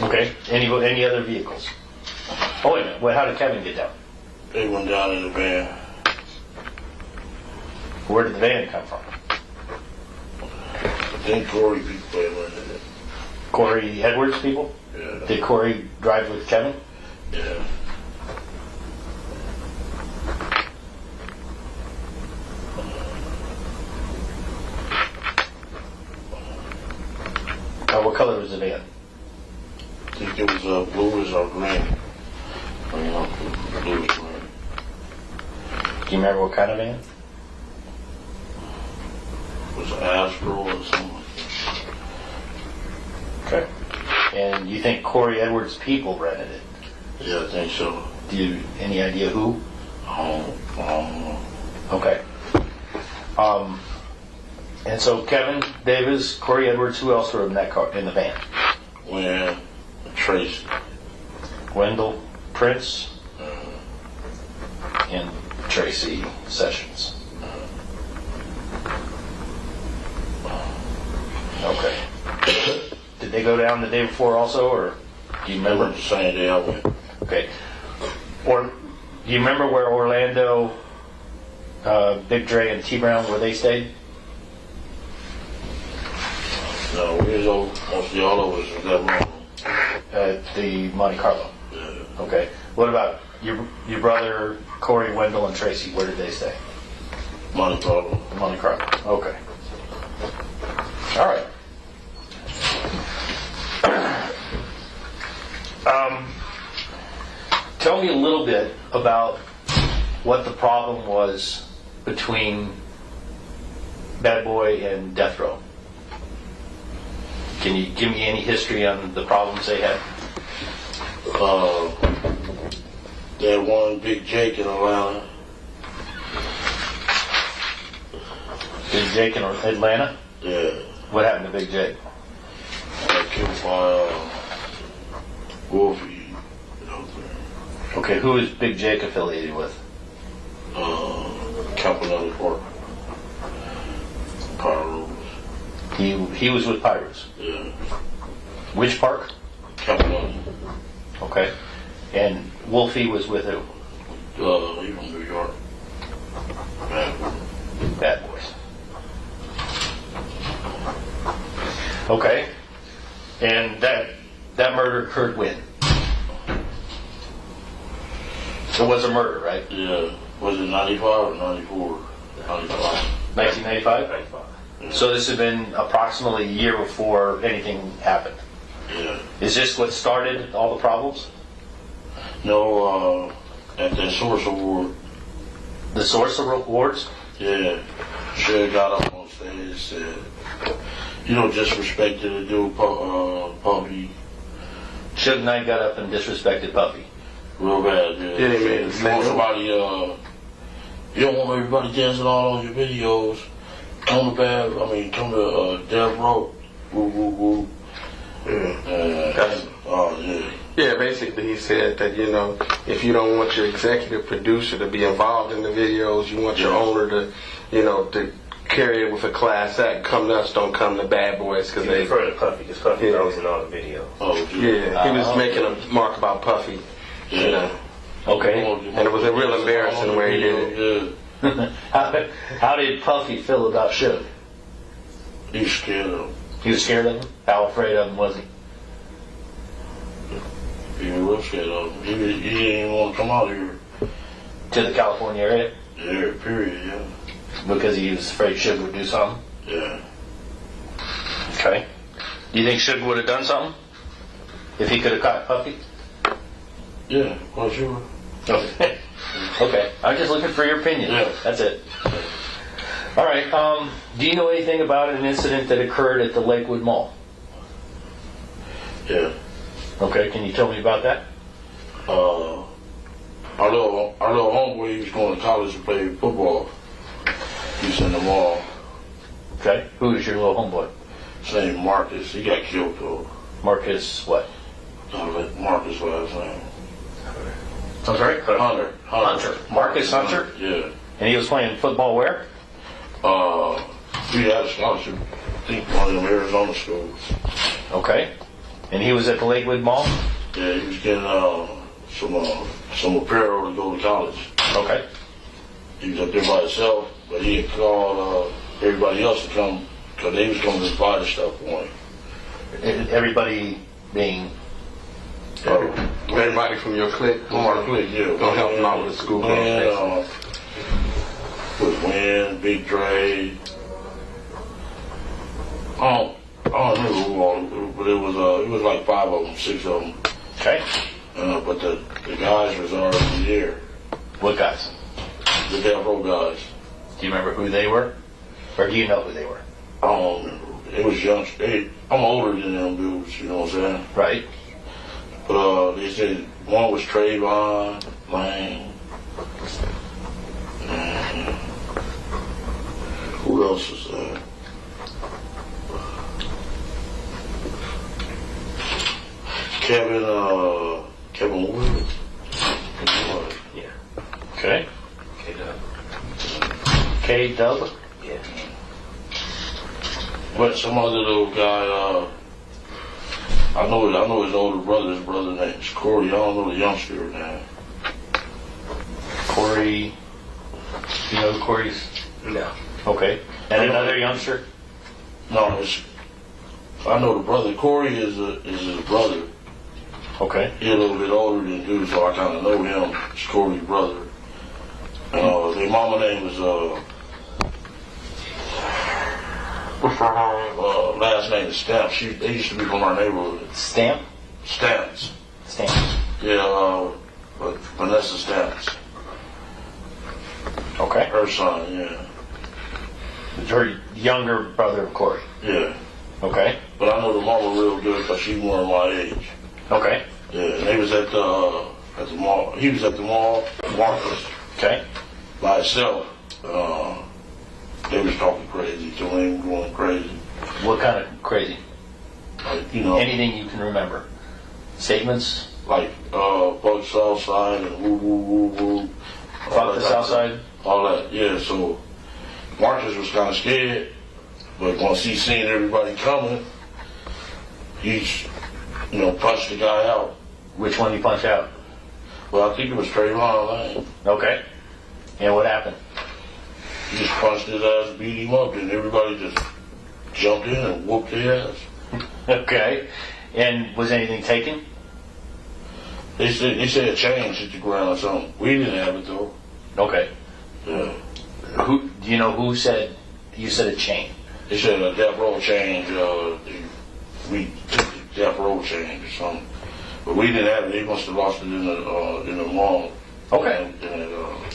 S1: Okay. Any other vehicles? Oh, wait a minute. Well, how did Kevin get down?
S3: They went down in the van.
S1: Where did the van come from?
S3: I think Corey people they went in it.
S1: Corey Edwards people?
S3: Yeah.
S1: Did Corey drive with Kevin?
S3: Yeah.
S1: What color was the van?
S3: I think it was bluish or green. Bluish green.
S1: Do you remember what kind of van?
S3: It was an Astro or something.
S1: Okay. And you think Corey Edwards people rented it?
S3: Yeah, I think so.
S1: Do you any idea who?
S3: I don't know.
S1: Okay. And so Kevin Davis, Corey Edwards, who else were in that car in the van?
S3: When Tracy,
S1: Wendell Prince, and Tracy Sessions. Okay. Did they go down the day before also, or do you remember?
S3: The same day I went.
S1: Okay. Or do you remember where Orlando, Big Dre, and T Brown where they stayed?
S3: No, we was all, mostly all of us in that room.
S1: At the Monte Carlo.
S3: Yeah.
S1: Okay. What about your brother Corey, Wendell, and Tracy? Where did they stay?
S3: Monte Carlo.
S1: Monte Carlo. Okay. All right. Tell me a little bit about what the problem was between Bad Boy and Death Row. Can you give me any history on the problems they had?
S3: They had one Big Jake in Atlanta.
S1: Big Jake in Atlanta?
S3: Yeah.
S1: What happened to Big Jake?
S3: Got killed by Wolfie.
S1: Okay, who is Big Jake affiliated with?
S3: Campanelli Park. Pyros.
S1: He was with Pyros.
S3: Yeah.
S1: Which park?
S3: Campanelli.
S1: Okay. And Wolfie was with who?
S3: He from New York.
S1: Bad Boys. Okay. And that murder occurred when? It was a murder, right?
S3: Yeah. Was it 95 or 94? 95.
S1: 1995?
S4: 95.
S3: Yeah.
S1: So this had been approximately a year before anything happened.
S3: Yeah.
S1: Is this what started all the problems?
S3: No, at the Source Award.
S1: The Source Awards?
S3: Yeah. Suge got up on stage and said, you know, disrespected the dude, Puffy.
S1: Suge Knight got up and disrespected Puffy.
S3: Real bad, yeah.
S2: Yeah, he made
S3: You want somebody, you don't want everybody dancing all on your videos. Come to Death Row. Woo, woo, woo.
S2: Yeah. Yeah, basically he said that, you know, if you don't want your executive producer to be involved in the videos, you want your owner to, you know, to carry it with a class act. Come to us, don't come to Bad Boys. Cause they
S4: refer to Puffy, because Puffy was always in all the videos.
S3: Oh,
S2: yeah, he was making a mark about Puffy.
S3: Yeah.
S2: You know.
S1: Okay.
S2: And it was a real embarrassing where he did it.
S3: Yeah.
S1: How did Puffy feel about Suge?
S3: He was scared of him.
S1: He was scared of him? How afraid of him was he?
S3: He was. was scared of him. He didn't even want to come out here.
S1: To the California area?
S3: Yeah, period, yeah.
S1: Because he was afraid Suge would do something?
S3: Yeah.
S1: Okay. Do you think Suge would have done something? If he could have caught Puffy?
S3: Yeah, quite sure.
S1: Okay. Okay. I'm just looking for your opinion.
S3: Yeah.
S1: That's it. All right. Do you know anything about an incident that occurred at the Lakewood Mall?
S3: Yeah.
S1: Okay. Can you tell me about that?
S3: Our little homeboy, he was going to college to play football. He's in the mall.
S1: Okay. Who is your little homeboy?
S3: His name Marcus. He got killed though.
S1: Marcus what?
S3: Marcus last name.
S1: I'm sorry?
S3: Hunter.
S1: Marcus Hunter?
S3: Yeah.
S1: And he was playing football where?
S3: He had a scholarship. I think one of them Arizona schools.
S1: Okay. And he was at the Lakewood Mall?
S3: Yeah, he was getting some apparel to go to college.
S1: Okay.
S3: He was up there by himself, but he had called everybody else to come because they was going to buy the stuff for him.
S1: Everybody being...
S2: Everybody from your clique?
S3: From our clique, yeah.
S2: Don't help him out with the school.
S3: With Win, Big Dre. I don't remember who all, but it was like 5 of them, 6 of them.
S1: Okay.
S3: But the guys was already there.
S1: What guys?
S3: The Death Row guys.
S1: Do you remember who they were? Or do you know who they were?
S3: I don't remember. It was young. I'm older than them dudes, you know what I'm saying?
S1: Right.
S3: But they said one was Trayvon, Lane. Who else was there? Kevin Wood.
S1: Yeah. Okay. K-Dub?
S3: Yeah. But some other little guy, I know his older brother. His brother name's Corey. I don't know the youngster name.
S1: Corey. You know who Corey's?
S3: No.
S1: Okay. And another youngster?
S3: No, I know the brother. Corey is his brother.
S1: Okay.
S3: He's a little bit older than dude, so I kind of know him. It's Corey's brother. Their mama name was what's her name? Last name is Stamp. They used to be from our neighborhood.
S1: Stamps.
S3: Yeah, Vanessa Stamps.
S1: Okay.
S3: Her son, yeah.
S1: Her younger brother of Corey.
S3: Yeah.
S1: Okay.
S3: But I know the mama real good because she's more of my age.
S1: Okay.
S3: Yeah, and they was at the mall. He was at the mall, Marcus.
S1: Okay.
S3: By himself. They was talking crazy to him, going crazy.
S1: What kind of crazy?
S3: Like, you know.
S1: Anything you can remember? Statements?
S3: Like, fuck South Side and woo woo woo woo.
S1: Fuck the South Side?
S3: All that, yeah. So Marcus was kind of scared, but once he seen everybody coming, he, punched the guy out.
S1: Which one did he punch out?
S3: Well, I think it was Trayvon Lane.
S1: Okay. And what happened?
S3: He just punched his ass, beat him up, and everybody just jumped in and whooped their ass.
S1: Okay. And was anything taken?
S3: They said a chain hit the ground or something. We didn't have it though.
S1: Okay.
S3: Yeah.
S1: Do you know who said? You said a chain.
S3: They said a death row change. We took the death row change or something, but we didn't have it. They must have lost it in the mall.
S1: Okay.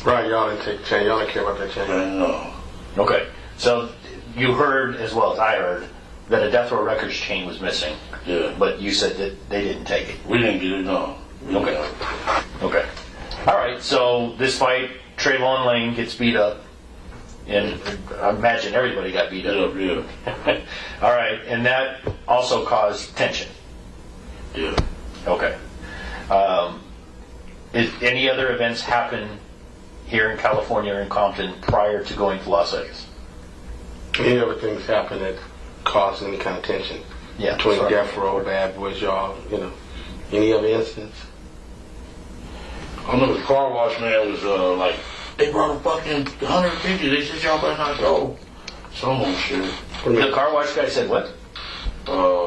S2: Right, y'all didn't take the chain. Y'all didn't care about that chain.
S3: No.
S1: Okay. So you heard, as well as I heard, that a Death Row Records chain was missing.
S3: Yeah.
S1: But you said that they didn't take it.
S3: We didn't get it, no.
S1: Okay. Okay. All right. So this fight, Trayvon Lane gets beat up, and I imagine everybody got beat up.
S3: Yeah.
S1: All right, and that also caused tension.
S3: Yeah.
S1: Okay. Did any other events happen here in California or in Compton prior to going to Las Vegas?
S2: Any other things happen that caused any kind of tension?
S1: Yeah.
S2: Between Death Row, Bad Boys, y'all, any other instance?
S3: I know the car wash man was like, they brought a fucking 150. They said y'all better not go. Some old shit.
S1: The car wash guy said what?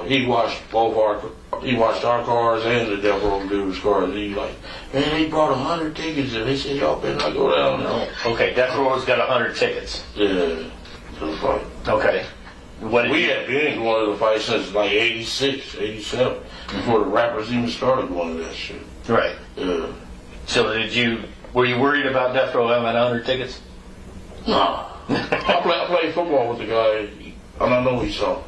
S3: He watched our cars and the Death Row dude's cars. He like, man, they brought 100 tickets and they said y'all better not go down there.
S1: Okay, Death Row's got 100 tickets.
S3: Yeah, to the fight.
S1: Okay.
S3: We had been going to the fight since like 86, 87, before the rappers even started going to that shit.
S1: Right.
S3: Yeah.
S1: So were you worried about Death Row having 100 tickets?
S3: Nah. I played football with the guy, and I know he saw.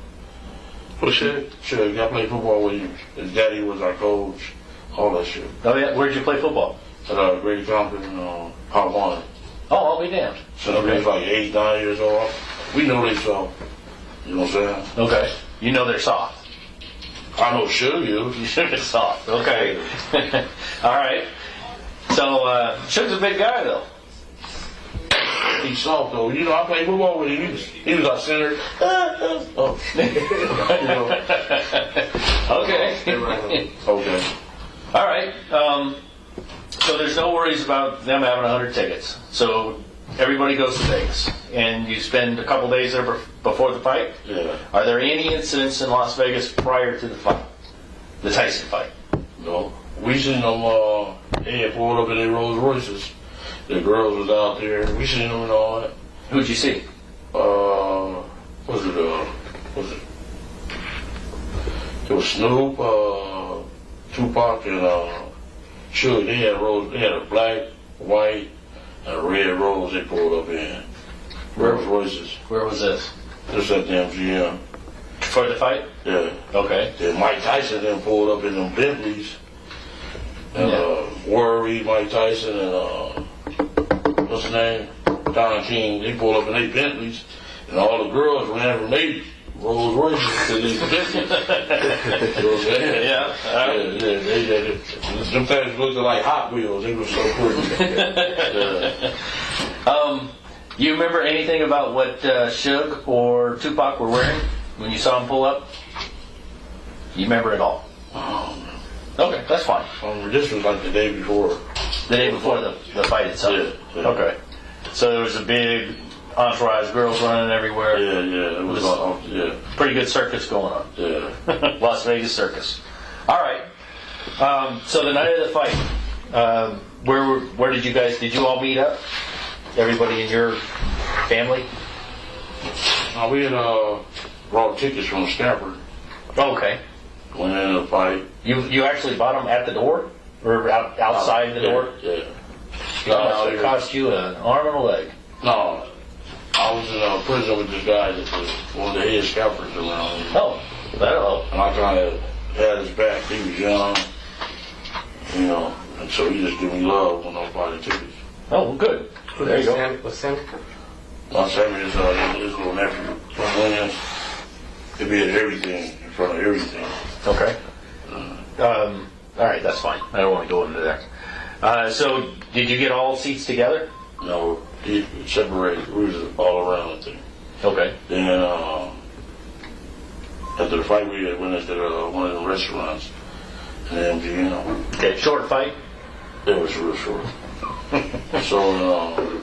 S3: Well, shit. I played football with him. His daddy was our coach, all that shit.
S1: Oh yeah, where'd you play football?
S3: At Grady Compton, Part 1.
S1: Oh, I'll be damned.
S3: So he was like 8, 9 years old. We know they saw. You know what I'm saying?
S1: Okay. You know they're soft.
S3: I know Suge is.
S1: You should be soft. Okay. All right. So Suge's a big guy though.
S3: He's soft though. You know, I played football with him. He was our center. Oh. You know.
S1: Okay.
S3: Okay.
S1: All right. So there's no worries about them having 100 tickets. So everybody goes to Vegas, and you spend a couple days there before the fight.
S3: Yeah.
S1: Are there any incidents in Las Vegas prior to the fight, the Tyson fight?
S3: No. We seen them. They had pulled up in their Rolls Royces. The girls was out there. We seen them and all that.
S1: Who'd you see?
S3: Was it? It was Snoop, Tupac, and Suge. They had a black, white, and a red Rolls they pulled up in. Rolls Royces.
S1: Where was this?
S3: Just at the MGM.
S1: For the fight?
S3: Yeah.
S1: Okay.
S3: Then Mike Tyson then pulled up in them Bentleys. And Worry, Mike Tyson, and what's his name? Don King. They pulled up in their Bentleys, and all the girls ran from their Rolls Royces to these Bentleys. You know what I'm saying?
S1: Yeah.
S3: Them things looked like Hot Wheels. They were so pretty.
S1: You remember anything about what Suge or Tupac were wearing when you saw them pull up? You remember it all? Okay, that's fine.
S3: This was like the day before.
S1: The day before the fight itself?
S3: Yeah.
S1: Okay. So there was a big entourage, girls running everywhere.
S3: Yeah. It was
S1: pretty good circus going on.
S3: Yeah.
S1: Las Vegas circus. All right. So the night of the fight, where did you all meet up? Everybody in your family?
S3: We had brought tickets from Stafford.
S1: Okay.
S3: Went in the fight.
S1: You actually bought them at the door? Or outside the door?
S3: Yeah.
S1: No, it cost you an arm and a leg.
S3: No. I was in prison with this guy that was one of the head scalpers around.
S1: Oh, that'll help.
S3: And I kind of had his back. He was young. You know, and so he just gave me love when I bought the tickets.
S1: Oh, well, good. There you go.
S19: What's Sam?
S3: My Sammy is his little nephew from Williams. He'd be at everything, in front of everything.
S1: Okay. All right, that's fine. I don't want to go into there. So, did you get all seats together?
S3: No, he separated. We was all around the thing.
S1: Okay.
S3: Then, after the fight, we went into one of the restaurants in MGM.
S1: Okay, short fight?
S3: It was real short. So,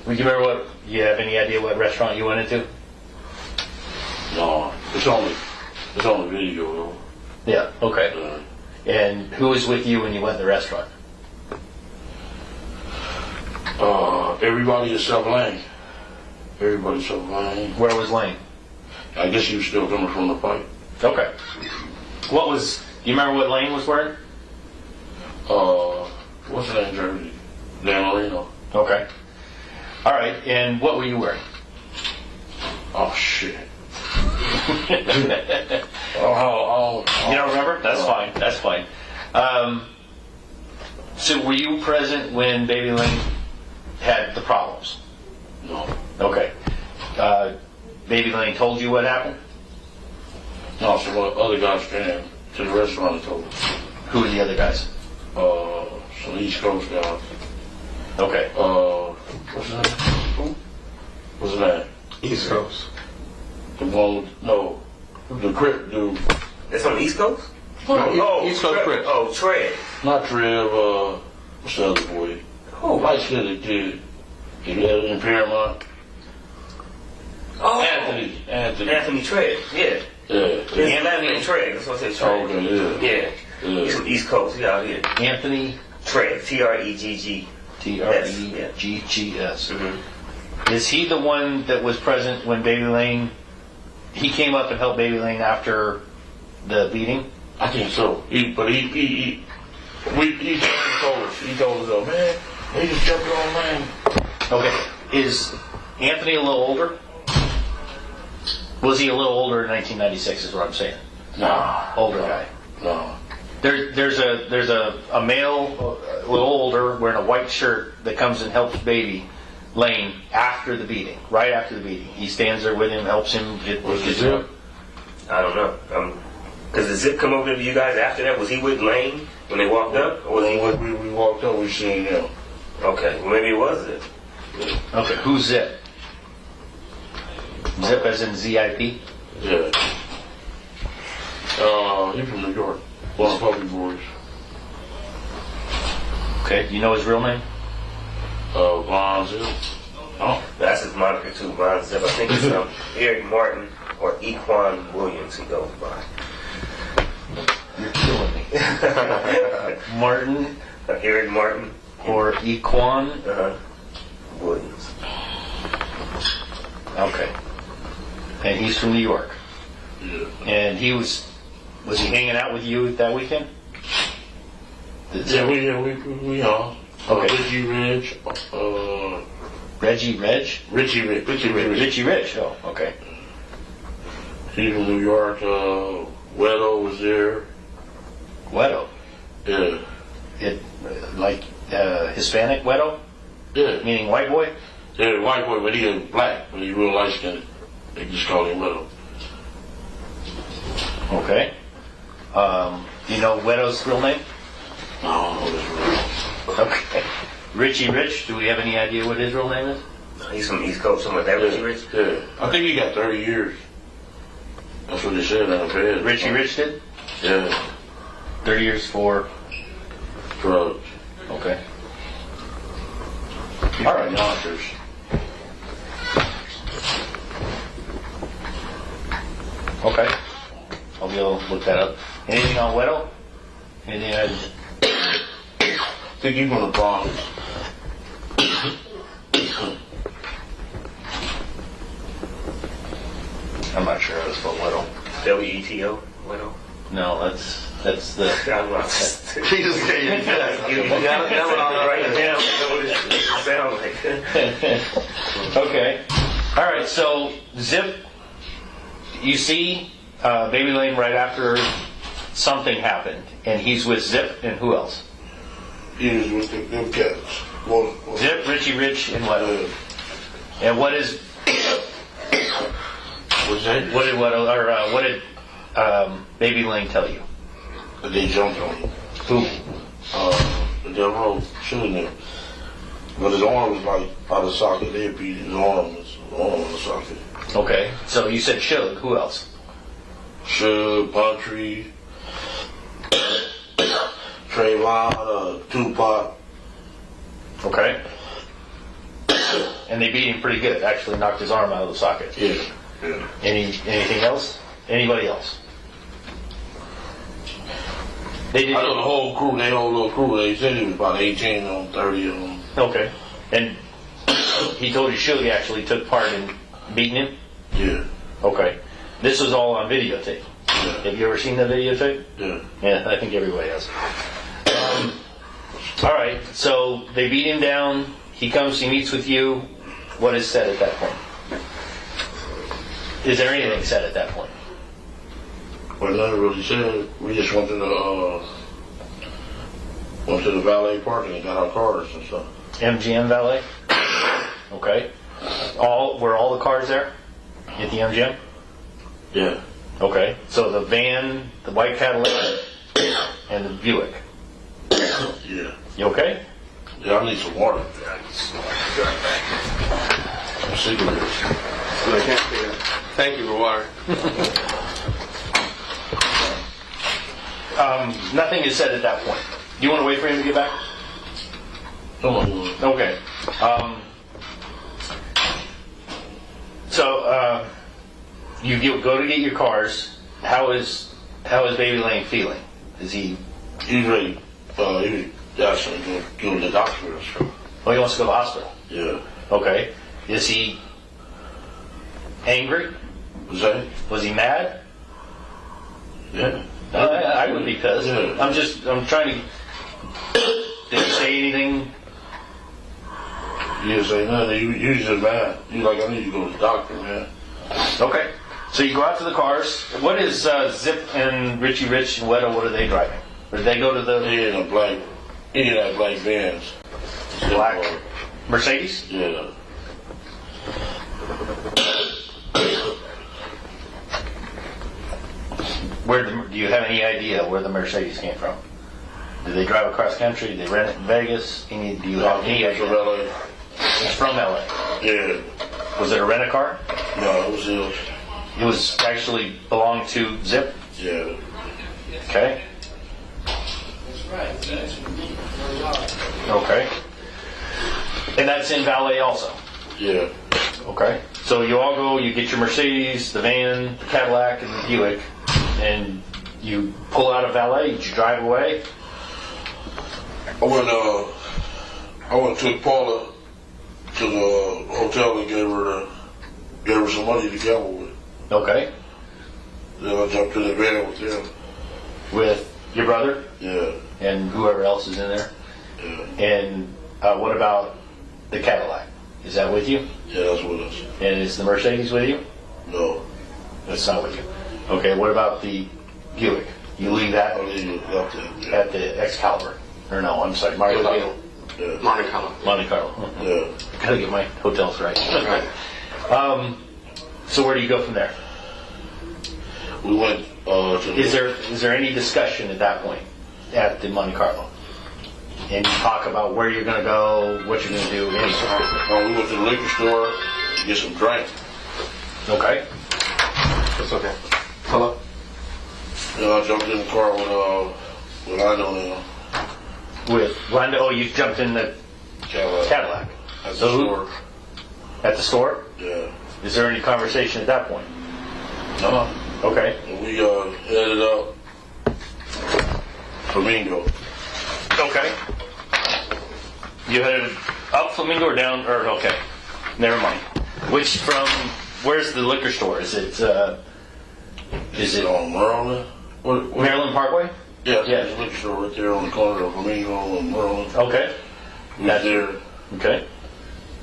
S1: would you remember you have any idea what restaurant you went into?
S3: No, it's on the video though.
S1: Yeah, okay. And who was with you when you went to the restaurant?
S3: Everybody except Lane. Everybody except Lane.
S1: Where was Lane?
S3: I guess he was still coming from the fight.
S1: Okay. Do you remember what Lane was wearing?
S3: What's the name, jersey? Dan Marino.
S1: Okay. All right, and what were you wearing?
S3: Oh, shit.
S1: You don't remember? That's fine. That's fine. So were you present when Baby Lane had the problems?
S3: No.
S1: Okay. Baby Lane told you what happened?
S3: No, some other guys came to the restaurant and told us.
S1: Who are the other guys?
S3: Some East Coast guys.
S1: Okay.
S3: What's his name? What's his name?
S19: East Coast.
S3: The one with, no, the Crip dude.
S4: That's on the East Coast?
S3: East Coast Crips.
S4: Oh, Trev.
S3: Not Trev, what's the other boy? Oh, light-skinned kid. He had in Paramount.
S4: Oh.
S3: Anthony.
S4: Anthony Trev, yeah.
S3: Yeah.
S4: Anthony Trigg. That's what I said. Trigg.
S3: Okay,
S4: Yeah. He's from East Coast. He out here.
S1: Anthony
S4: Trigg. T-R-E-G-G.
S1: T-R-E-G-G-S. Is he the one that was present when Baby Lane? He came up and helped Baby Lane after the beating.
S3: I think so. He told us. He told us, man, they just jumped on Lane.
S1: Okay. Is Anthony a little older? Was he a little older in 1996? Is what I'm saying.
S3: No.
S1: Older guy.
S3: No.
S1: There's a male, a little older, wearing a white shirt that comes and helps Baby Lane after the beating. Right after the beating, he stands there with him, helps him get.
S3: What's the zip?
S4: I don't know. Does the zip come over to you guys after that? Was he with Lane when they walked up, or was he with?
S3: We walked up, we seen him.
S4: Okay, well, maybe it was Zip.
S1: Okay, who's Zip? Zip as in Z-I-P?
S3: Yeah. He's from New York. One of Puffy boys.
S1: Okay, do you know his real name?
S3: Von Zip.
S4: Oh, that's his moniker too, Von Zip. I think it's Eric Martin or Equan Williams he goes by.
S1: You're killing me. Martin?
S4: Eric Martin.
S1: Or Equan?
S4: Williams.
S1: Okay. And he's from New York.
S3: Yeah.
S1: And he was he hanging out with you that weekend?
S3: Yeah, we are.
S1: Okay.
S3: Richie Reg.
S1: Reggie Reg?
S3: Richie Reg.
S1: Richie Reg, oh, okay.
S3: He's from New York. Wedo was there.
S1: Wedo?
S3: Yeah.
S1: Hispanic Wedo?
S3: Yeah.
S1: Meaning white boy?
S3: Yeah, white boy, but he is black. But he's real light skinned. They just call him Wedo.
S1: Okay. Do you know Wedo's real name?
S3: No, I don't know his real name.
S1: Okay. Richie Rich, do we have any idea what his real name is?
S4: He's from East Coast, something like that, Richie Rich?
S3: Yeah. I think he got 30 years. That's what they said on the bed.
S1: Richie Rich did?
S3: Yeah.
S1: 30 years for?
S3: Drugs.
S1: Okay.
S3: All right, monsters.
S1: Okay. I'll be able to look that up. Anything on Wedo? Anything
S3: I think he's from the Bronx.
S1: I'm not sure how to spell Wedo.
S4: W-E-T-O? Wedo?
S1: No, that's the...
S3: He just gave you that.
S4: You got it on right now. What it sound like.
S1: Okay. All right, so Zip, you see Baby Lane right after something happened, and he's with Zip and who else?
S3: He was with them cats.
S1: Zip, Richie Rich, and what? And what is...
S3: What's that?
S1: What did Baby Lane tell you?
S3: They jumped on him.
S1: Who?
S3: The devil shooting him. But his arm was like out of socket. They beat his arm. His arm out of socket.
S1: Okay, so you said Suge. Who else?
S3: Suge, Puffy, Trayvon, Tupac.
S1: Okay. And they beat him pretty good. Actually knocked his arm out of the socket.
S3: Yeah. Yeah.
S1: Anything else? Anybody else? They did.
S3: I know the whole crew. They whole little crew. They said it was about 18 on 30 of them.
S1: Okay. And he told you Suge actually took part in beating him?
S3: Yeah.
S1: Okay. This was all on videotape.
S3: Yeah.
S1: Have you ever seen the videotape?
S3: Yeah.
S1: Yeah, I think everybody has. All right. So they beat him down. He comes. He meets with you. What is said at that point? Is there anything said at that point?
S3: Well, nothing really said. We just went to the valet parking and got our cars and stuff.
S1: MGM valet? Okay. Were all the cars there at the MGM?
S3: Yeah.
S1: Okay. So the van, the white Cadillac, and the Buick.
S3: Yeah.
S1: You okay?
S3: Yeah, I need some water. Cigarettes.
S2: Thank you for water.
S1: Nothing is said at that point. Do you want to wait for him to get back? Okay. So you go to get your cars. how is Baby Lane feeling? Is he?
S3: He's ready. He was actually going to go to the doctor. So.
S1: Oh, he wants to go to the hospital.
S3: Yeah.
S1: Okay. Is he angry? Was he mad?
S3: Yeah.
S1: I would be pissed.
S3: Yeah.
S1: I'm trying to. Did he say anything?
S3: He didn't say nothing. He was just mad. He was like, I need to go to the doctor, man.
S1: Okay. So you go out to the cars. What is Zip and Richie Rich and Wedo? What are they driving? Or did they go to the?
S3: He in a black Benz.
S1: Black Mercedes?
S3: Yeah.
S1: Do you have any idea where the Mercedes came from? Did they drive across country? Did they rent it in Vegas? Do you have any idea?
S3: From LA.
S1: It's from LA.
S3: Yeah.
S1: Was it a rent-a-car?
S3: No, it was his.
S1: It was actually belonged to Zip?
S3: Yeah.
S1: Okay. Okay. And that's in valet also?
S3: Yeah.
S1: Okay. So you all go, you get your Mercedes, the van, the Cadillac, and the Buick, and you pull out of valet, you drive away?
S3: I went to Paula to the hotel and gave her some money to gamble with.
S1: Okay.
S3: Then I jumped in the van with them.
S1: With your brother?
S3: Yeah.
S1: And whoever else is in there?
S3: Yeah.
S1: And what about the Cadillac? Is that with you?
S3: Yeah, that's with us.
S1: And is the Mercedes with you?
S3: No.
S1: That's not with you. Okay, what about the Buick? You leave that at the Excalibur. Or no, I'm sorry, Monte Carlo.
S3: Yeah.
S2: Monte Carlo.
S1: Monte Carlo.
S3: Yeah.
S1: Gotta get my hotels right. So where do you go from there?
S3: We went to
S1: Is there any discussion at that point at the Monte Carlo? And you talk about where you're going to go, what you're going to do, anything.
S3: we went to the liquor store to get some drink.
S1: Okay.
S2: That's okay. Hello?
S3: Then I jumped in the car with Lando now.
S1: With Lando? Oh, you jumped in the Cadillac.
S3: At the store.
S1: At the store?
S3: Yeah.
S1: Is there any conversation at that point?
S3: No.
S1: Okay.
S3: And we headed up Flamingo.
S1: Okay. You headed up Flamingo or down? Or okay. Never mind. Where's the liquor store? Is it
S3: on Maryland?
S1: Maryland Parkway?
S3: Yeah, there's a liquor store right there on the corner of Flamingo and Maryland.
S1: Okay.
S3: We was there.
S1: Okay.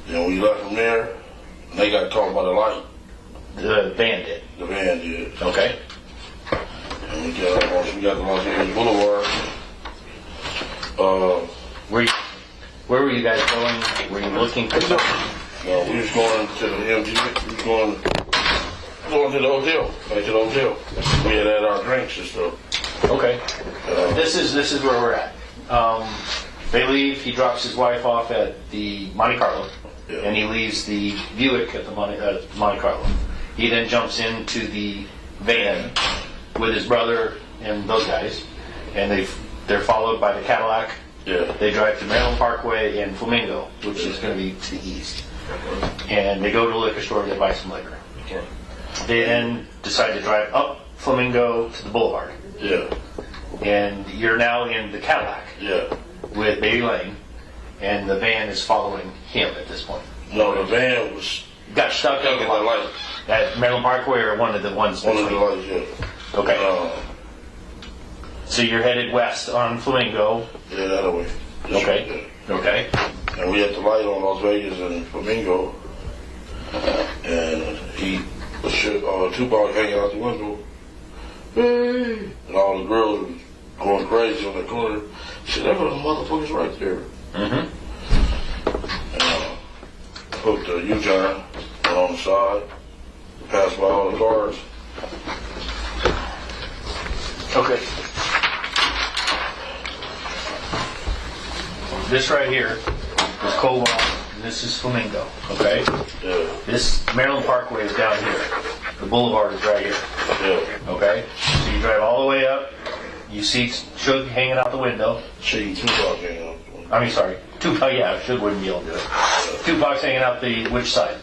S3: Then we left from there, and they got caught by the light.
S1: The van did?
S3: The van did.
S1: Okay.
S3: And we got to Los Angeles Boulevard.
S1: Where were you guys going? Were you looking for something?
S3: No, we was going to the MG. We was going to the hotel. Back to the hotel. We had our drinks and stuff.
S1: Okay. This is where we're at. They leave. He drops his wife off at the Monte Carlo, and he leaves the Buick at the Monte Carlo. He then jumps into the van with his brother and those guys, and they're followed by the Cadillac.
S3: Yeah.
S1: They drive to Maryland Parkway and Flamingo, which is going to be to the east. And they go to a liquor store and they buy some liquor.
S3: Okay.
S1: They then decide to drive up Flamingo to the boulevard.
S3: Yeah.
S1: And you're now in the Cadillac.
S3: Yeah.
S1: With Baby Lane, and the van is following him at this point.
S3: No, the van
S1: got stuck
S3: at the light.
S1: At Maryland Parkway or one of the ones
S3: One
S1: between?
S3: of the lights, yeah.
S1: Okay. So you're headed west on Flamingo.
S3: Yeah, that way.
S1: Okay. Okay.
S3: And we had the light on Las Vegas and Flamingo. And Tupac hanging out the window. Hey! And all the girls were going crazy on the corner. She said, there were the motherfuckers right there.
S1: Mm-hmm.
S3: And hooked the U-turn, went on the side, passed by all the cars.
S1: Okay. This right here is Cobalt, and this is Flamingo, okay?
S3: Yeah.
S1: This Maryland Parkway is down here. The boulevard is right here.
S3: Yeah.
S1: Okay? So you drive all the way up, you see Suge hanging out the window.
S3: See Tupac hanging out the window.
S1: I mean, sorry. Tupac, yeah, Suge wouldn't be able to do it. Tupac's hanging out which side?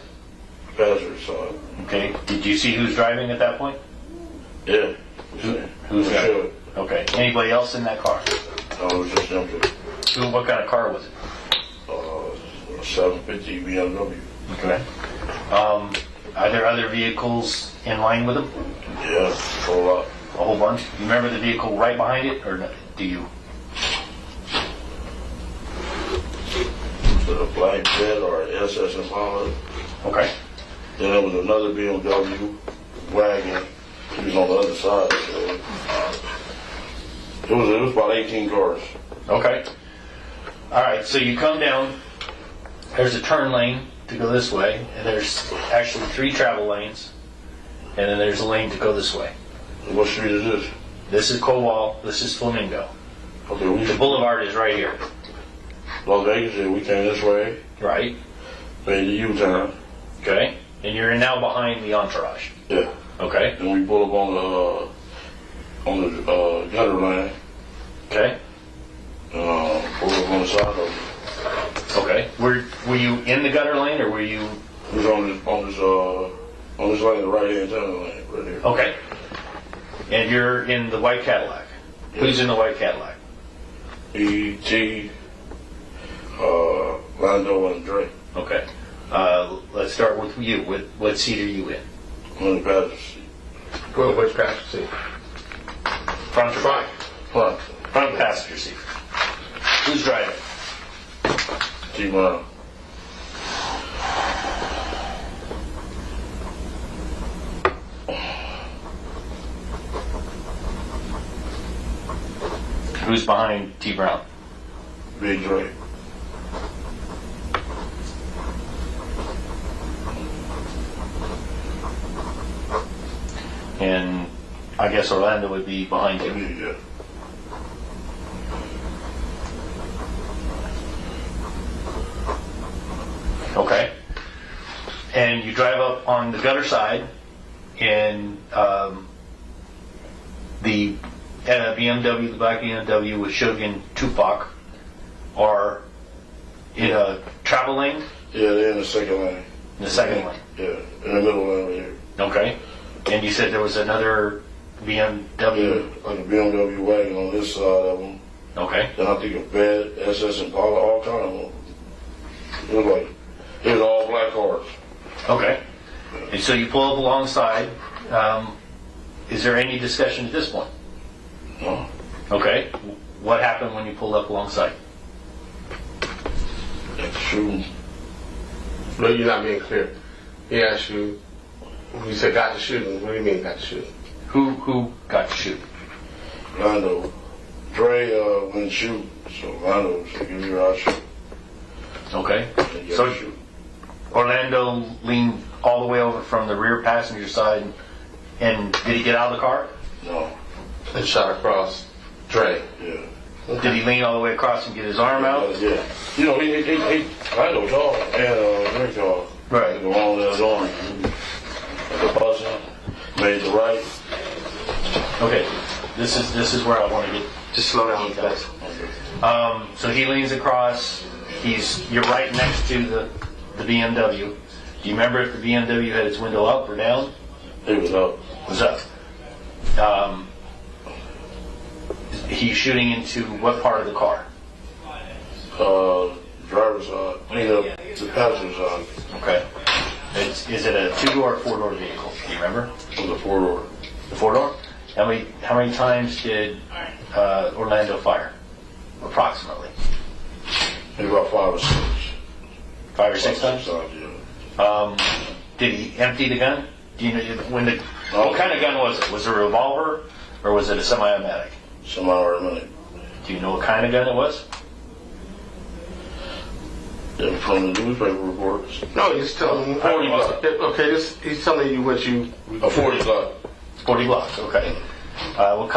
S3: Passenger side.
S1: Okay. Did you see who's driving at that point?
S3: Yeah.
S1: Who's that? Okay. Anybody else in that car?
S3: No, it was just them two.
S1: What kind of car was it?
S3: A 750 BMW.
S1: Okay. Are there other vehicles in line with them?
S3: Yeah, a whole lot.
S1: A whole bunch? You remember the vehicle right behind it, or do you?
S3: A black jet or an SS Impala.
S1: Okay.
S3: Then there was another BMW wagon. He was on the other side. So it was about 18 cars.
S1: Okay. All right. So you come down. There's a turn lane to go this way, and there's actually 3 travel lanes, and then there's a lane to go this way.
S3: What street is this?
S1: This is Kowal. This is Flamingo.
S3: Okay.
S1: The boulevard is right here.
S3: Las Vegas, yeah, we came this way.
S1: Right.
S3: Made the U-turn.
S1: Okay. And you're now behind the entourage.
S3: Yeah.
S1: Okay.
S3: And we pull up on the gutter lane.
S1: Okay.
S3: Pull up on the side of it.
S1: Okay. Were you in the gutter lane, or were you?
S3: It was on this lane, the right-hand turn lane, right here.
S1: Okay. And you're in the white Cadillac. Yeah. Who's in the white Cadillac?
S3: E.T., Lando, and Dre.
S1: Okay. Let's start with you. What seat are you in?
S3: I'm in the passenger seat.
S2: Well, which passenger seat?
S1: Front or back?
S3: Front.
S1: Front passenger seat. Who's driving?
S3: T-Brown.
S1: Who's behind T. Brown?
S3: Big Dre.
S1: And I guess Orlando would be behind you.
S3: Yeah.
S1: Okay. And you drive up on the gutter side, and the BMW, the black BMW with Suge and Tupac, are in a travel lane?
S3: Yeah, they're in the second lane.
S1: In the second lane?
S3: Yeah, in the middle lane right here.
S1: Okay. And you said there was another BMW?
S3: Yeah, like a BMW wagon on this side of them.
S1: Okay.
S3: Then I think a bed, SS Impala, all kind of them. It was all black cars.
S1: Okay. And so you pull up alongside. Is there any discussion at this point?
S3: No.
S1: Okay. What happened when you pulled up alongside?
S3: Shooting.
S2: No, you're not being clear. He asked you, you said got to shooting. What do you mean got to shooting?
S1: Who got to shoot?
S3: Lando. Dre went shoot, so Lando said, give me your shoot.
S1: Okay. So Orlando leaned all the way over from the rear passenger side, and did he get out of the car?
S3: No.
S2: And shot across Dre.
S3: Yeah.
S1: Did he lean all the way across and get his arm out?
S3: Yeah. You know, he Lando tall and Dre tall.
S1: Right.
S3: The long little arm. The buzzing, made the right.
S1: Okay. This is where I want to get.
S2: Just slow down, guys.
S1: So he leans across. You're right next to the BMW. Do you remember if the BMW had its window up or down?
S3: It was up.
S1: It was up. He's shooting into what part of the car?
S3: Driver's side. The passenger side.
S1: Okay. Is it a 2-door or 4-door vehicle? Do you remember?
S3: It was a 4-door.
S1: The 4-door? How many times did Orlando fire? Approximately.
S3: Maybe about 5 or 6.
S1: 5 or 6 times?
S3: Yeah.
S1: Did he empty the gun? Do you know what kind of gun was it? Was it a revolver or was it a semi-automatic?
S3: Semi-automatic.
S1: Do you know what kind of gun it was?
S3: Yeah, from the newspaper reports.
S2: No, he's telling me.
S3: 40 Glock.
S2: Okay, he's telling you what you.
S3: A 40 Glock.
S1: 40 Glock. Okay. What